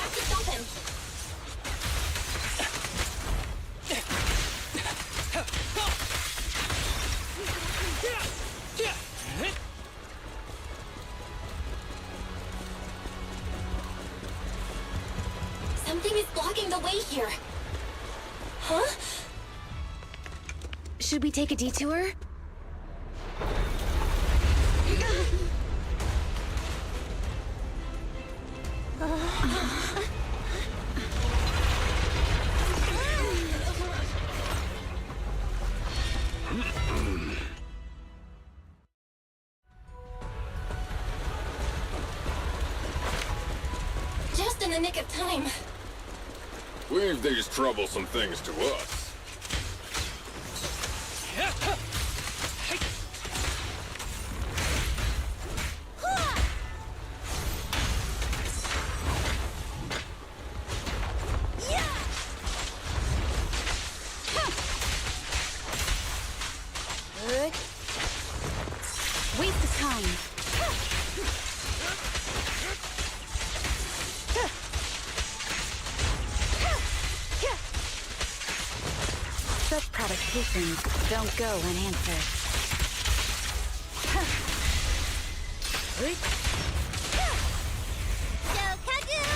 Something is blocking the way here. Huh? Should we take a detour? Just in the nick of time. Leave these troublesome things to us. Waste of time. Such provocations don't go unanswered. Shokaku is here!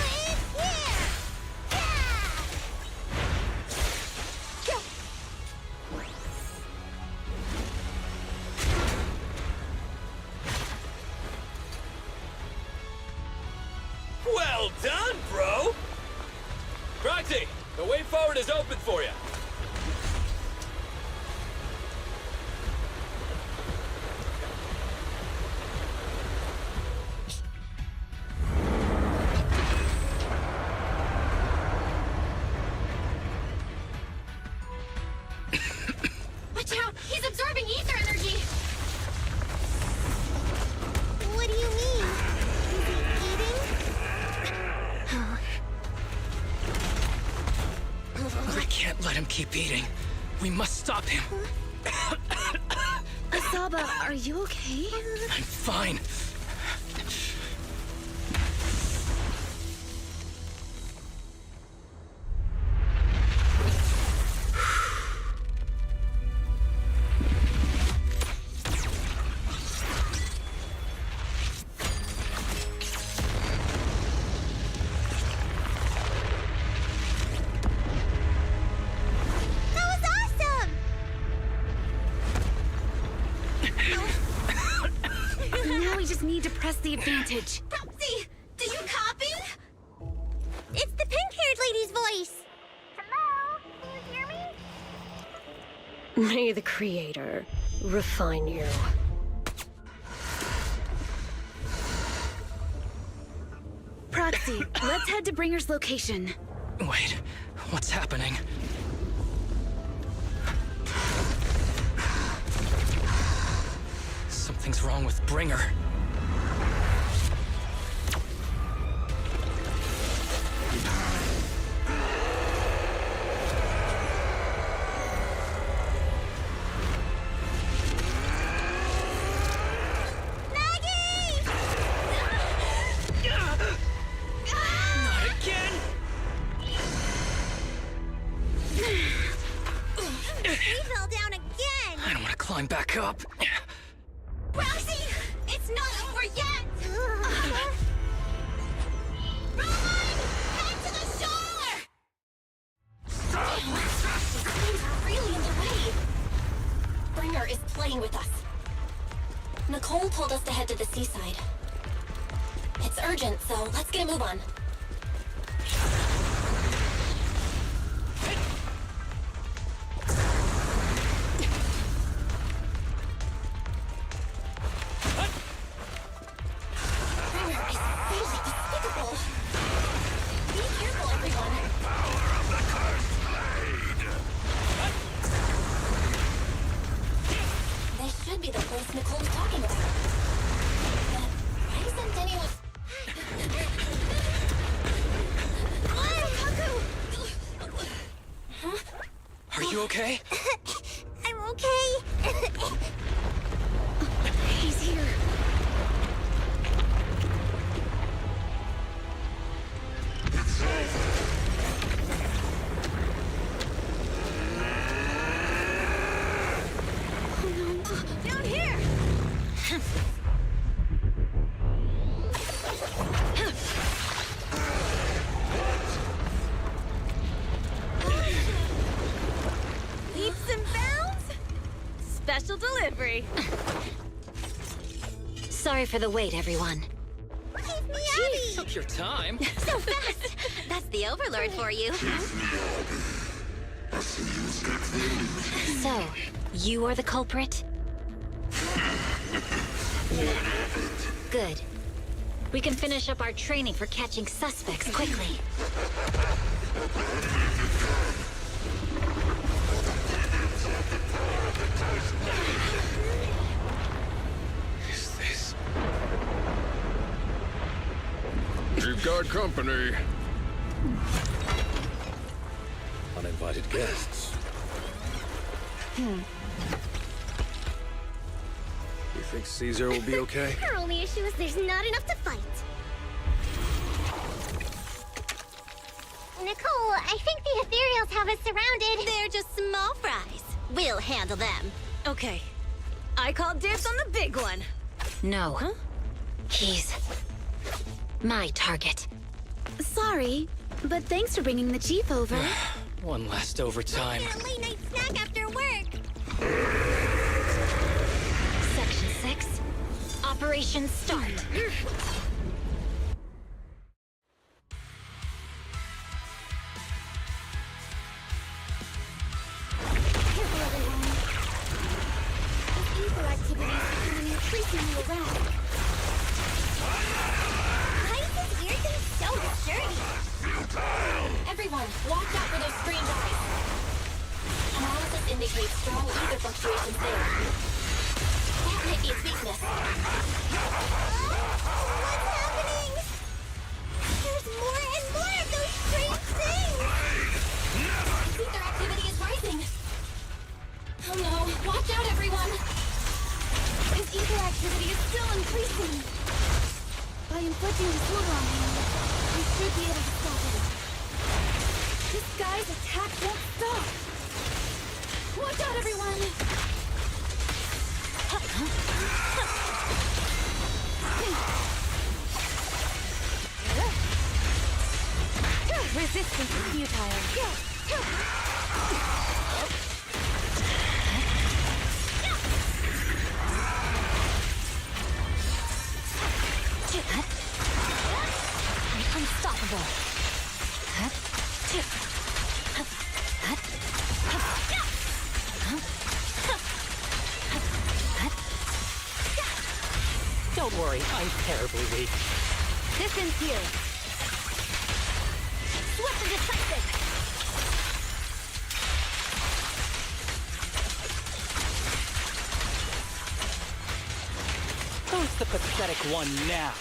Well done, bro! Proxy, the way forward is open for you. Watch out! He's absorbing ether energy! What do you mean? We can't let him keep eating. We must stop him. Asaba, are you okay? I'm fine. Now we just need to press the advantage. Proxy, do you copy? It's the pink-haired lady's voice. Hello? Can you hear me? May the Creator refine you. Proxy, let's head to Bringer's location. Wait, what's happening? Something's wrong with Bringer. Not again! We fell down again! I don't want to climb back up. Proxy, it's not over yet! Run! Head to the shore! These things are really in the way. Bringer is playing with us. Nicole told us to head to the seaside. It's urgent, so let's get a move on. Bringer is really despicable. Be careful, everyone. This should be the place Nicole's talking about. But why isn't anyone... Huh? Are you okay? I'm okay. He's here. Down here! delivery. Sorry for the wait, everyone. Jeez, took your time. So fast! That's the Overlord for you. So, you are the culprit? Good. We can finish up our training for catching suspects quickly. Is this? You've got company. Uninvited guests. You think Caesar will be okay? Our only issue is there's not enough to fight. Nicole, I think the Ethereals have us surrounded. They're just small fries. We'll handle them. Okay. I call dibs on the big one. No. Huh? He's my target. Sorry, but thanks for bringing the Chief over. One last overtime. Get a late night snack after work. Section 6. Operation start. Careful, everyone. This ether activity is becoming increasingly erratic. Why is this weird thing so discerning? Everyone, watch out for those strange eyes. Analysis indicates strong ether fluctuations there. That might be its weakness. What's happening? There's more and more of those strange things! Ether activity is rising. Oh no, watch out everyone! This ether activity is still increasing. By inflicting disorder on him, we should be able to stop it. This guy's attack won't stop. Watch out, everyone! Resistance is futile. Unstoppable. Don't worry, I'm terribly weak. Distance here. Swift and decisive. Who's the pathetic one now?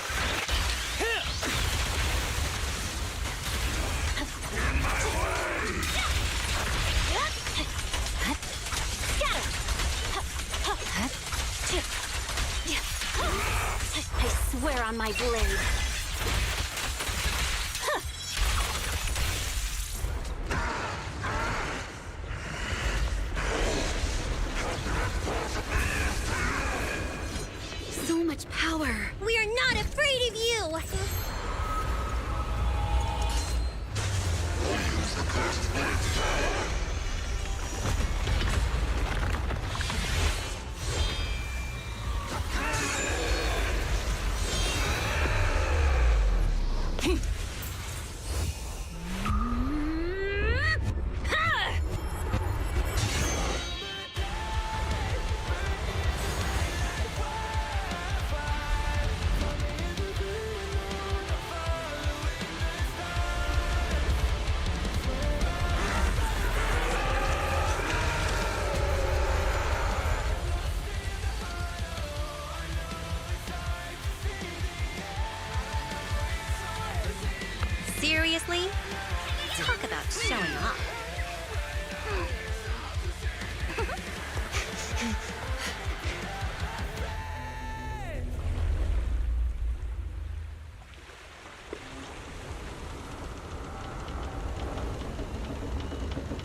I swear on my blade. So much power. We are not afraid of you! Seriously? Talk about showing off.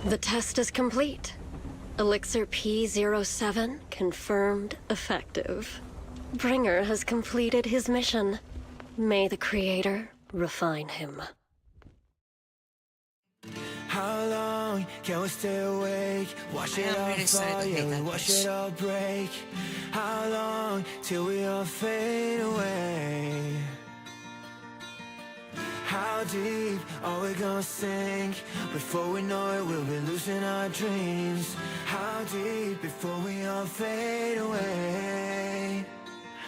The test is complete. Elixir P07 confirmed effective. Bringer has completed his mission. May the Creator refine him. How long can we stay awake? Watch it all fall, yeah, we watch it all break. How long till we all fade away? How deep are we gonna sink? Before we know it, we'll be losing our dreams. How deep before we all fade away?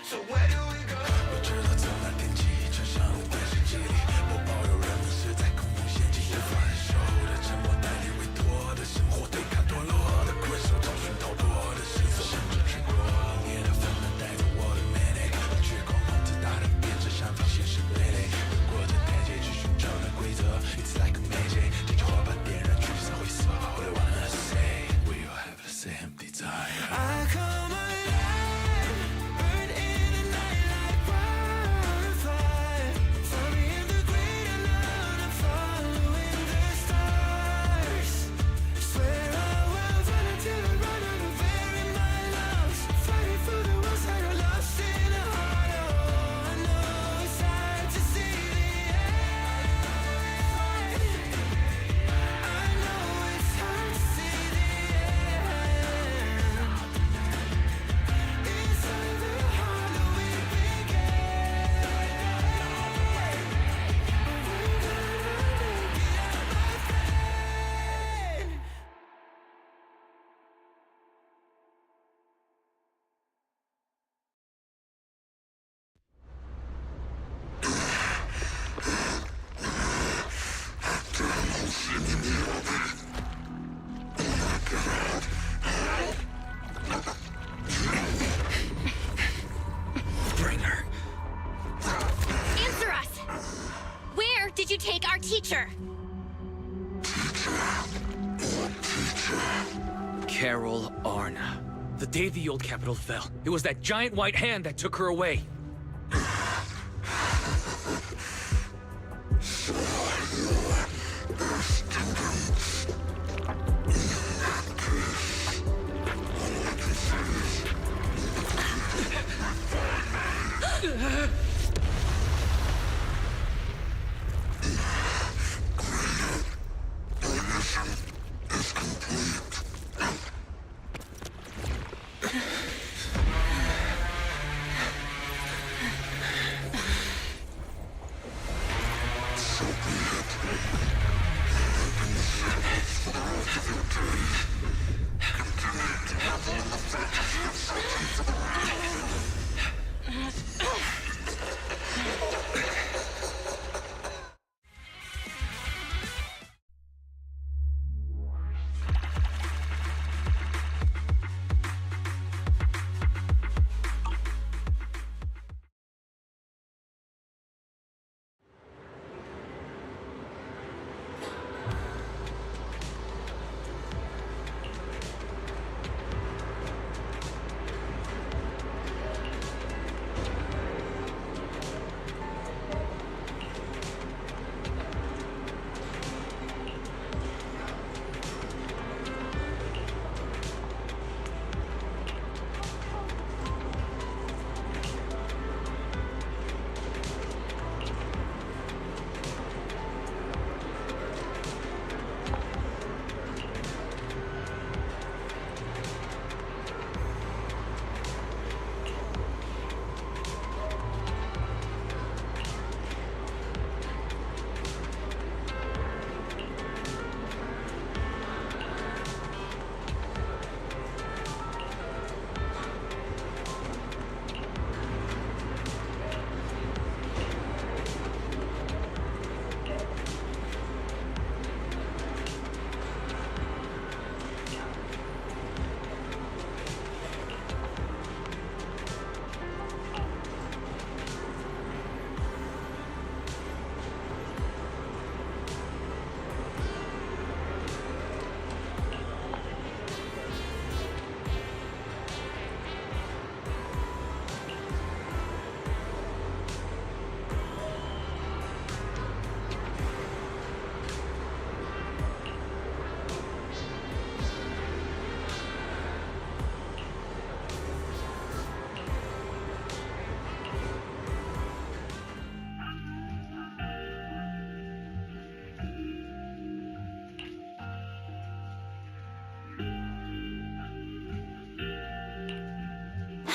So where do we go? 我知道从那天起，船上无关是激励，我保有人们是在空中陷阱，无法忍受的沉默，代理委托的生活，对抗堕落的困兽，找寻逃脱的线索，甚至全国冷冽的纷纷带走我的美丽，绝狂妄自大的编织上方现实对垒，越过这台阶去寻找那规则 ，It's like a magic， 这句话把点燃聚散灰色 ，All I wanna say， we all have the same desire。I call my Teacher! Carol Arna. The day the old capital fell, it was that giant white hand that took her away.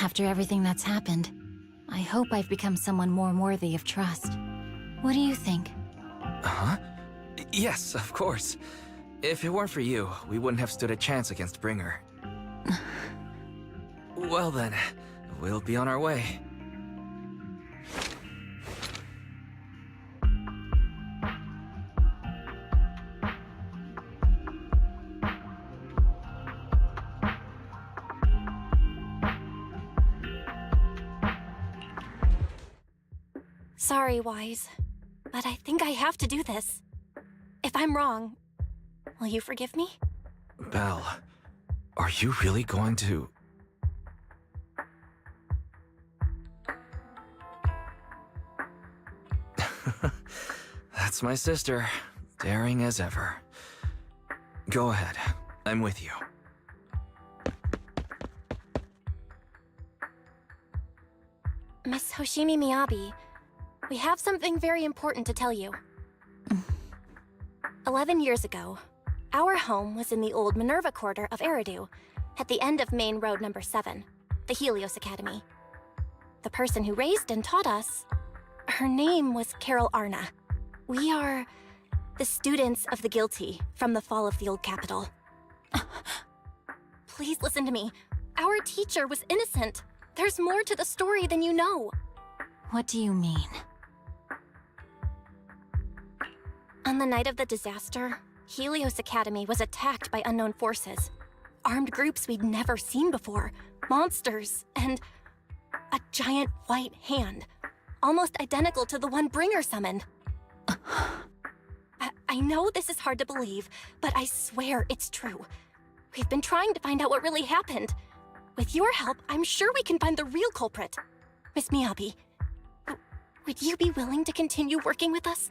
After everything that's happened, I hope I've become someone more worthy of trust. What do you think? Huh? Yes, of course. If it weren't for you, we wouldn't have stood a chance against Bringer. Well then, we'll be on our way. Sorry, Wise, but I think I have to do this. If I'm wrong, will you forgive me? Belle, are you really going to... That's my sister, daring as ever. Go ahead, I'm with you. Miss Hoshimi Miyabi, we have something very important to tell you. 11 years ago, our home was in the old Minerva Quarter of Eridu, at the end of Main Road number 7, the Helios Academy. The person who raised and taught us, her name was Carol Arna. We are the students of the guilty from the fall of the old capital. Please listen to me. Our teacher was innocent. There's more to the story than you know. What do you mean? On the night of the disaster, Helios Academy was attacked by unknown forces. Armed groups we'd never seen before. Monsters, and a giant white hand. Almost identical to the one Bringer summoned. I know this is hard to believe, but I swear it's true. We've been trying to find out what really happened. With your help, I'm sure we can find the real culprit. Miss Miyabi, would you be willing to continue working with us?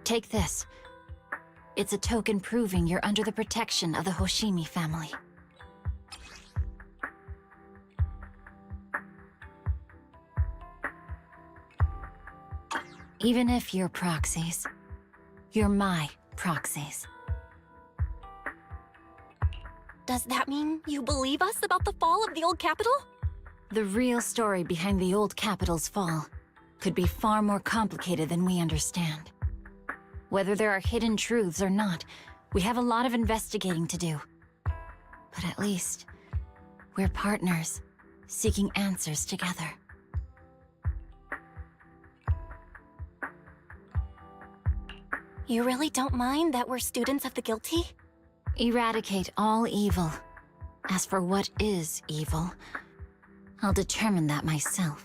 Take this. It's a token proving you're under the protection of the Hoshimi family. Even if you're proxies, you're my proxies. Does that mean you believe us about the fall of the old capital? The real story behind the old capital's fall could be far more complicated than we understand. Whether there are hidden truths or not, we have a lot of investigating to do. But at least, we're partners, seeking answers together. You really don't mind that we're students of the guilty? Eradicate all evil. As for what is evil, I'll determine that myself.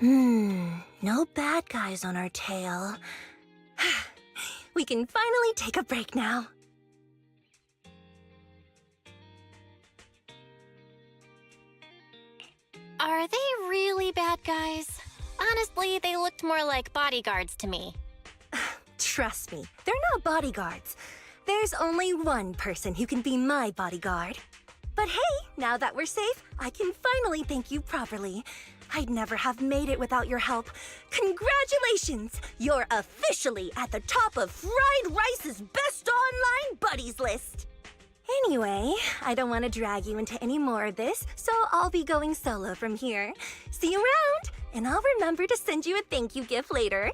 No bad guys on our tail. We can finally take a break now. Are they really bad guys? Honestly, they looked more like bodyguards to me. Trust me, they're not bodyguards. There's only one person who can be my bodyguard. But hey, now that we're safe, I can finally thank you properly. I'd never have made it without your help. Congratulations! You're officially at the top of Fried Rice's best online buddies list. Anyway, I don't want to drag you into any more of this, so I'll be going solo from here. See you around, and I'll remember to send you a thank you gift later.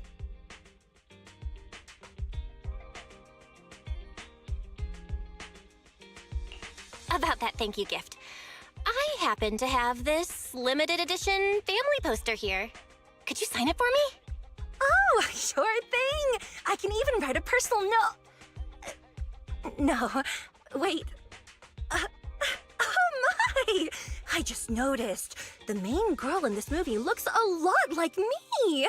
About that thank you gift. I happen to have this limited edition family poster here. Could you sign it for me? Oh, sure thing! I can even write a personal note. No, wait. Oh my! I just noticed. The main girl in this movie looks a lot like me!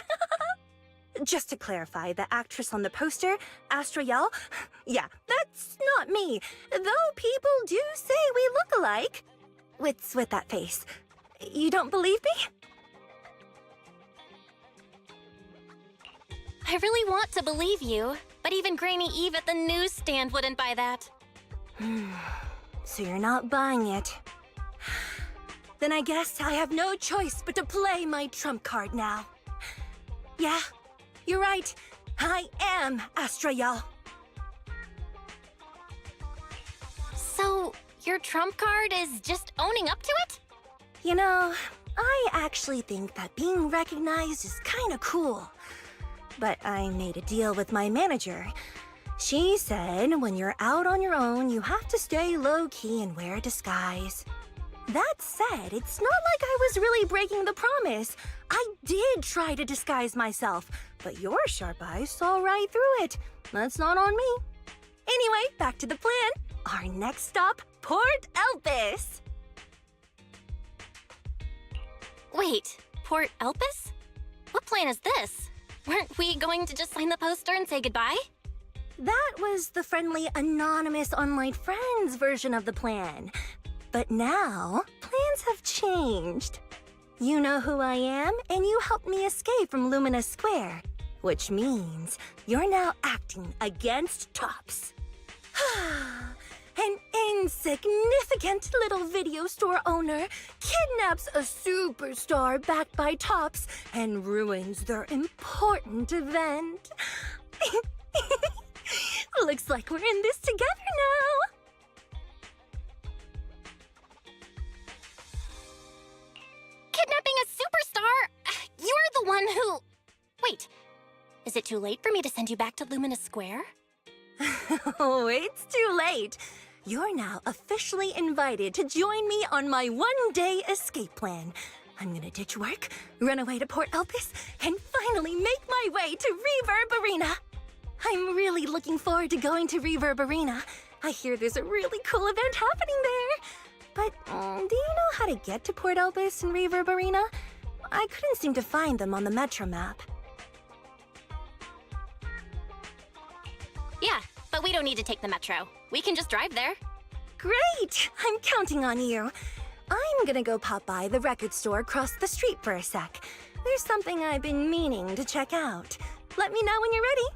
Just to clarify, the actress on the poster, Astra Yal, yeah, that's not me. Though people do say we look alike. What's with that face? You don't believe me? I really want to believe you, but even Grainy Eve at the newsstand wouldn't buy that. So you're not buying it. Then I guess I have no choice but to play my trump card now. Yeah, you're right. I am Astra Yal. So, your trump card is just owning up to it? You know, I actually think that being recognized is kinda cool. But I made a deal with my manager. She said when you're out on your own, you have to stay low-key and wear a disguise. That said, it's not like I was really breaking the promise. I did try to disguise myself, but your sharp eyes saw right through it. That's not on me. Anyway, back to the plan. Our next stop, Port Elpis. Wait, Port Elpis? What plan is this? Weren't we going to just sign the poster and say goodbye? That was the friendly, anonymous online friends version of the plan. But now, plans have changed. You know who I am, and you helped me escape from Lumina Square. Which means you're now acting against Tops. An insignificant little video store owner kidnaps a superstar backed by Tops and ruins their important event. Looks like we're in this together now. Kidnapping a superstar? You're the one who... Wait, is it too late for me to send you back to Lumina Square? Oh, it's too late. You're now officially invited to join me on my one-day escape plan. I'm gonna ditch work, run away to Port Elpis, and finally make my way to Reverb Arena. I'm really looking forward to going to Reverb Arena. I hear there's a really cool event happening there. But do you know how to get to Port Elpis and Reverb Arena? I couldn't seem to find them on the Metro map. Yeah, but we don't need to take the Metro. We can just drive there. Great! I'm counting on you. I'm gonna go pop by the record store across the street for a sec. There's something I've been meaning to check out. Let me know when you're ready.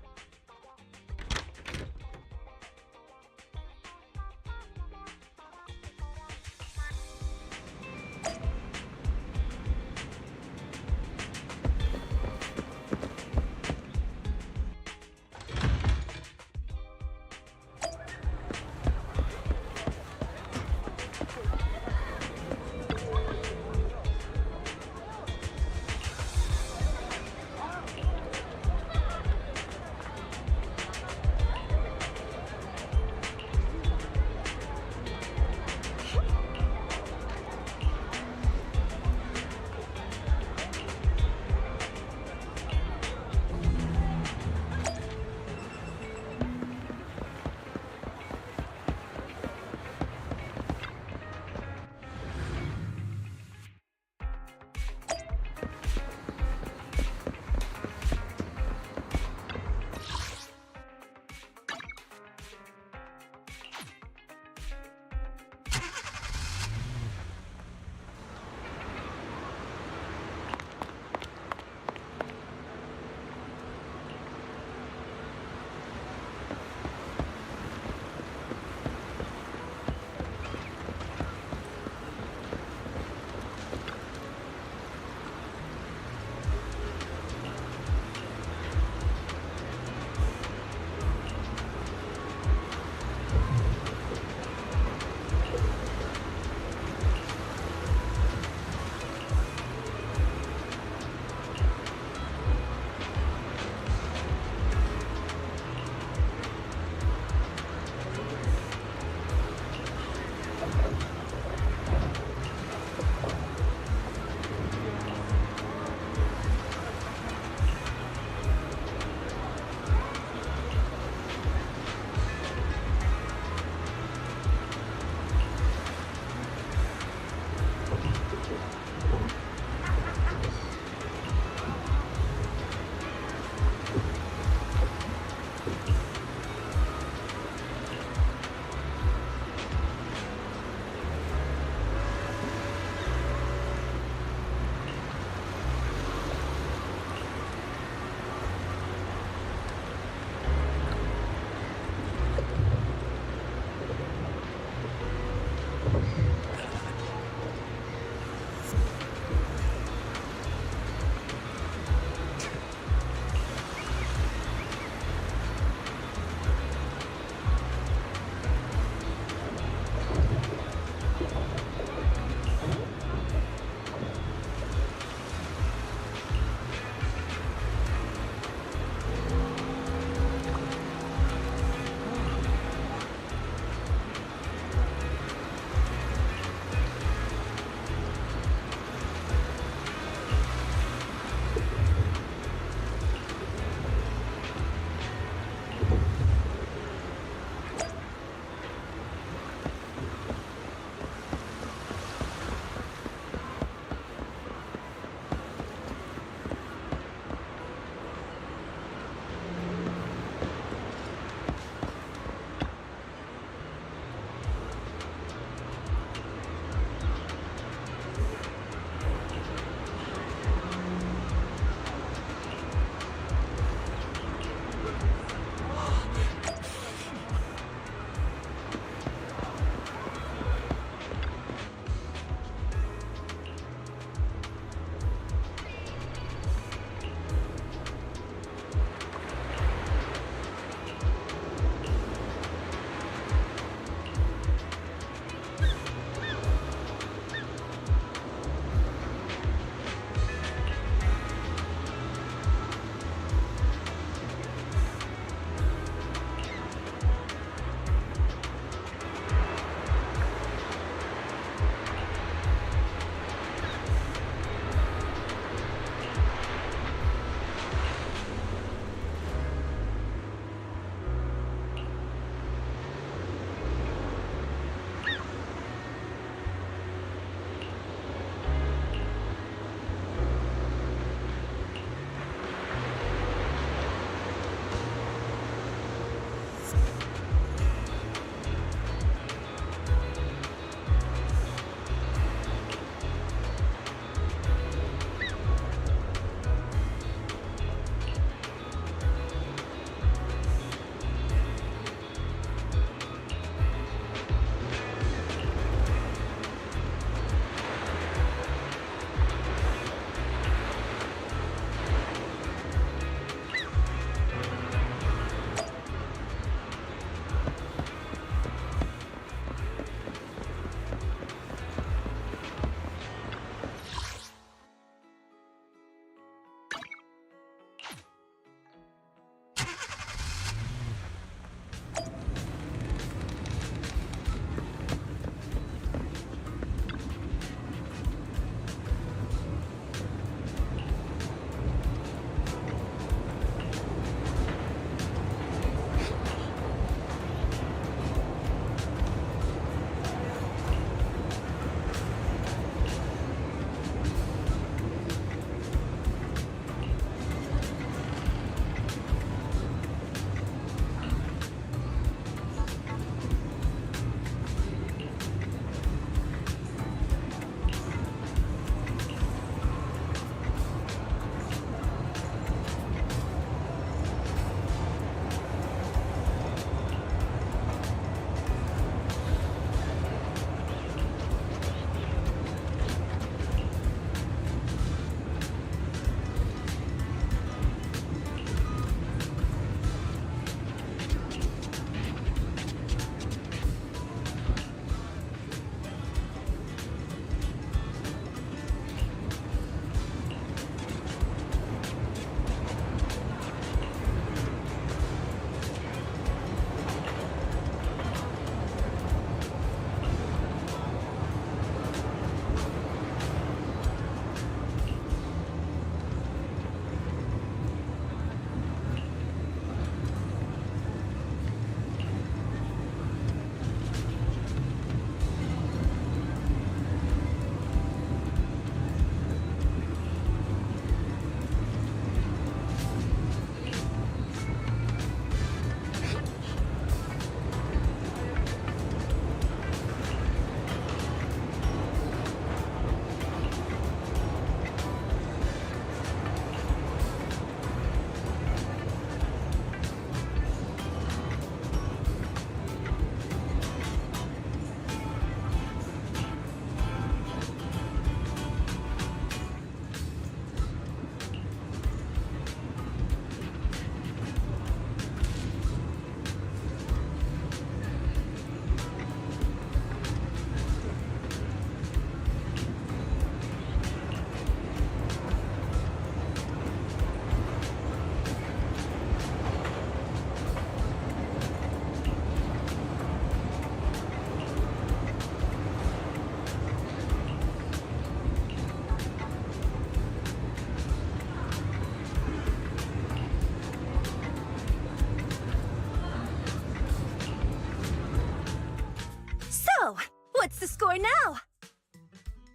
the score now?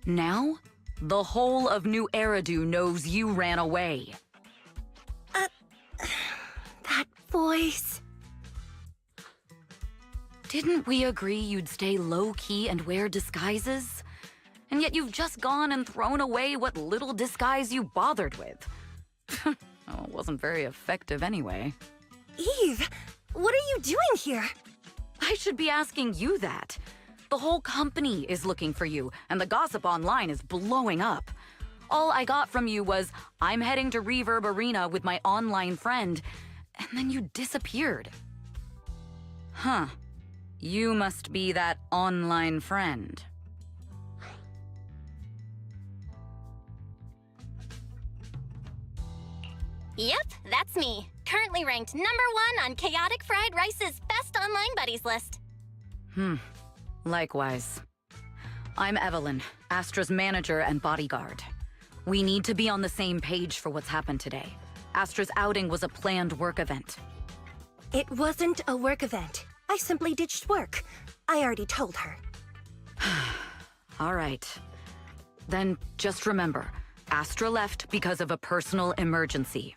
Now? The whole of New Eridu knows you ran away. That voice... Didn't we agree you'd stay low-key and wear disguises? And yet you've just gone and thrown away what little disguise you bothered with. Oh, it wasn't very effective anyway. Eve, what are you doing here? I should be asking you that. The whole company is looking for you, and the gossip online is blowing up. All I got from you was, I'm heading to Reverb Arena with my online friend, and then you disappeared. Huh. You must be that online friend. Yep, that's me. Currently ranked #1 on Chaotic Fried Rice's Best Online Buddies list. Likewise. I'm Evelyn, Astra's manager and bodyguard. We need to be on the same page for what's happened today. Astra's outing was a planned work event. It wasn't a work event. I simply ditched work. I already told her. All right. Then just remember, Astra left because of a personal emergency.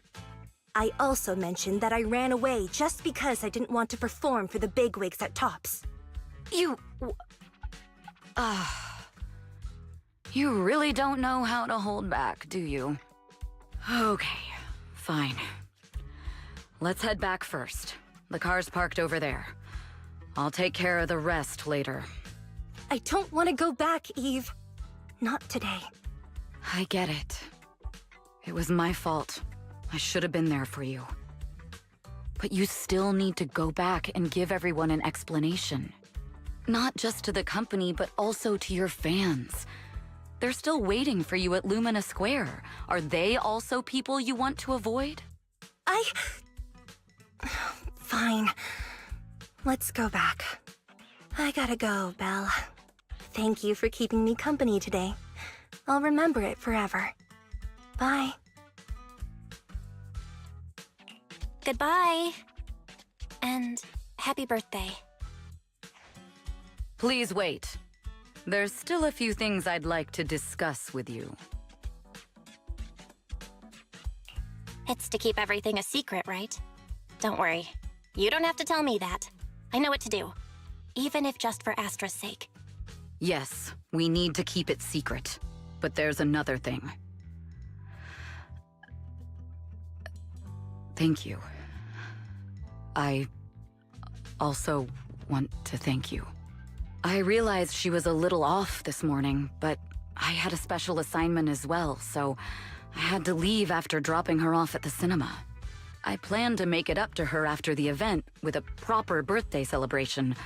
I also mentioned that I ran away just because I didn't want to perform for the bigwigs at Tops. You really don't know how to hold back, do you? Okay, fine. Let's head back first. The car's parked over there. I'll take care of the rest later. I don't want to go back, Eve. Not today. I get it. It was my fault. I should have been there for you. But you still need to go back and give everyone an explanation. Not just to the company, but also to your fans. They're still waiting for you at Lumina Square. Are they also people you want to avoid? Fine. Let's go back. I gotta go, Belle. Thank you for keeping me company today. I'll remember it forever. Bye. Goodbye. And happy birthday. Please wait. There's still a few things I'd like to discuss with you. It's to keep everything a secret, right? Don't worry. You don't have to tell me that. I know what to do. Even if just for Astra's sake. Yes, we need to keep it secret. But there's another thing. Thank you. I also want to thank you. I realized she was a little off this morning, but I had a special assignment as well, so I had to leave after dropping her off at the cinema. I planned to make it up to her after the event with a proper birthday celebration.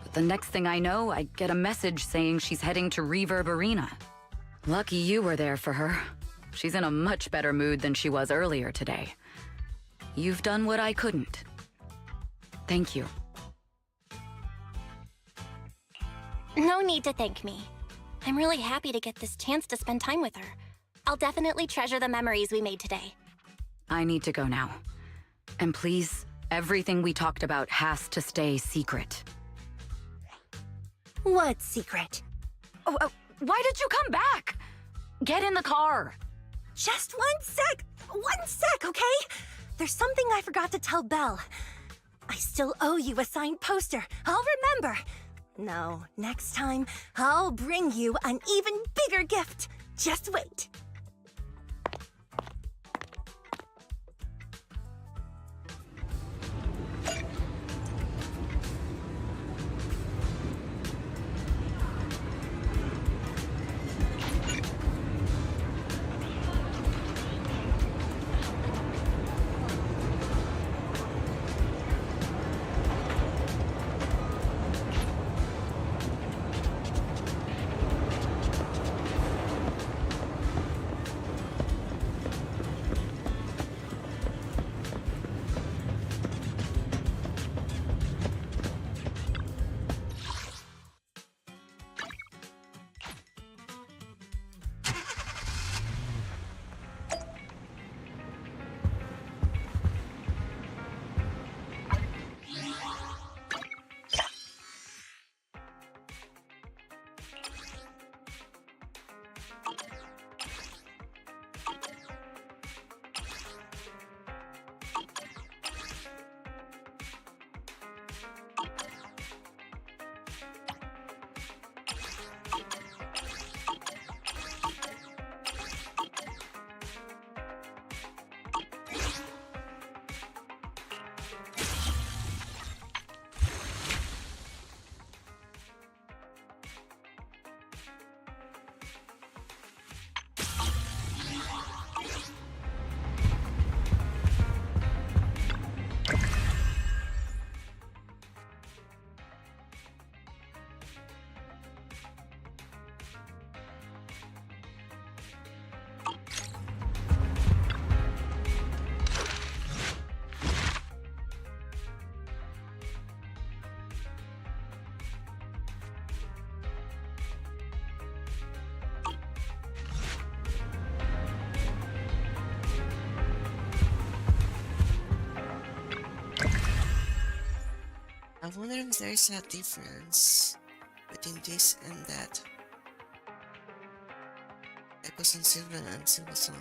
But the next thing I know, I get a message saying she's heading to Reverb Arena. Lucky you were there for her. She's in a much better mood than she was earlier today. You've done what I couldn't. Thank you. No need to thank me. I'm really happy to get this chance to spend time with her. I'll definitely treasure the memories we made today. I need to go now. And please, everything we talked about has to stay secret. What secret? Why did you come back? Get in the car. Just 1 sec! 1 sec, okay? There's something I forgot to tell Belle. I still owe you a signed poster. I'll remember. No, next time, I'll bring you an even bigger gift. Just wait. wonder if there's a difference between this and that. Echoes and Silver and Silver Song.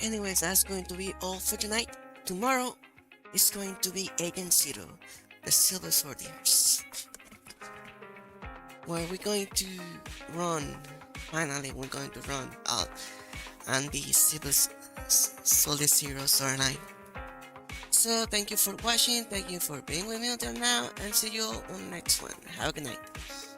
Anyways, that's going to be all for tonight. Tomorrow is going to be Agent Zero, the Silver Swordiers, where we're going to run. Finally, we're going to run out and the Silver Soldier Zero storyline. So, thank you for watching, thank you for being with me until now, and see you all on the next one. Have a good night.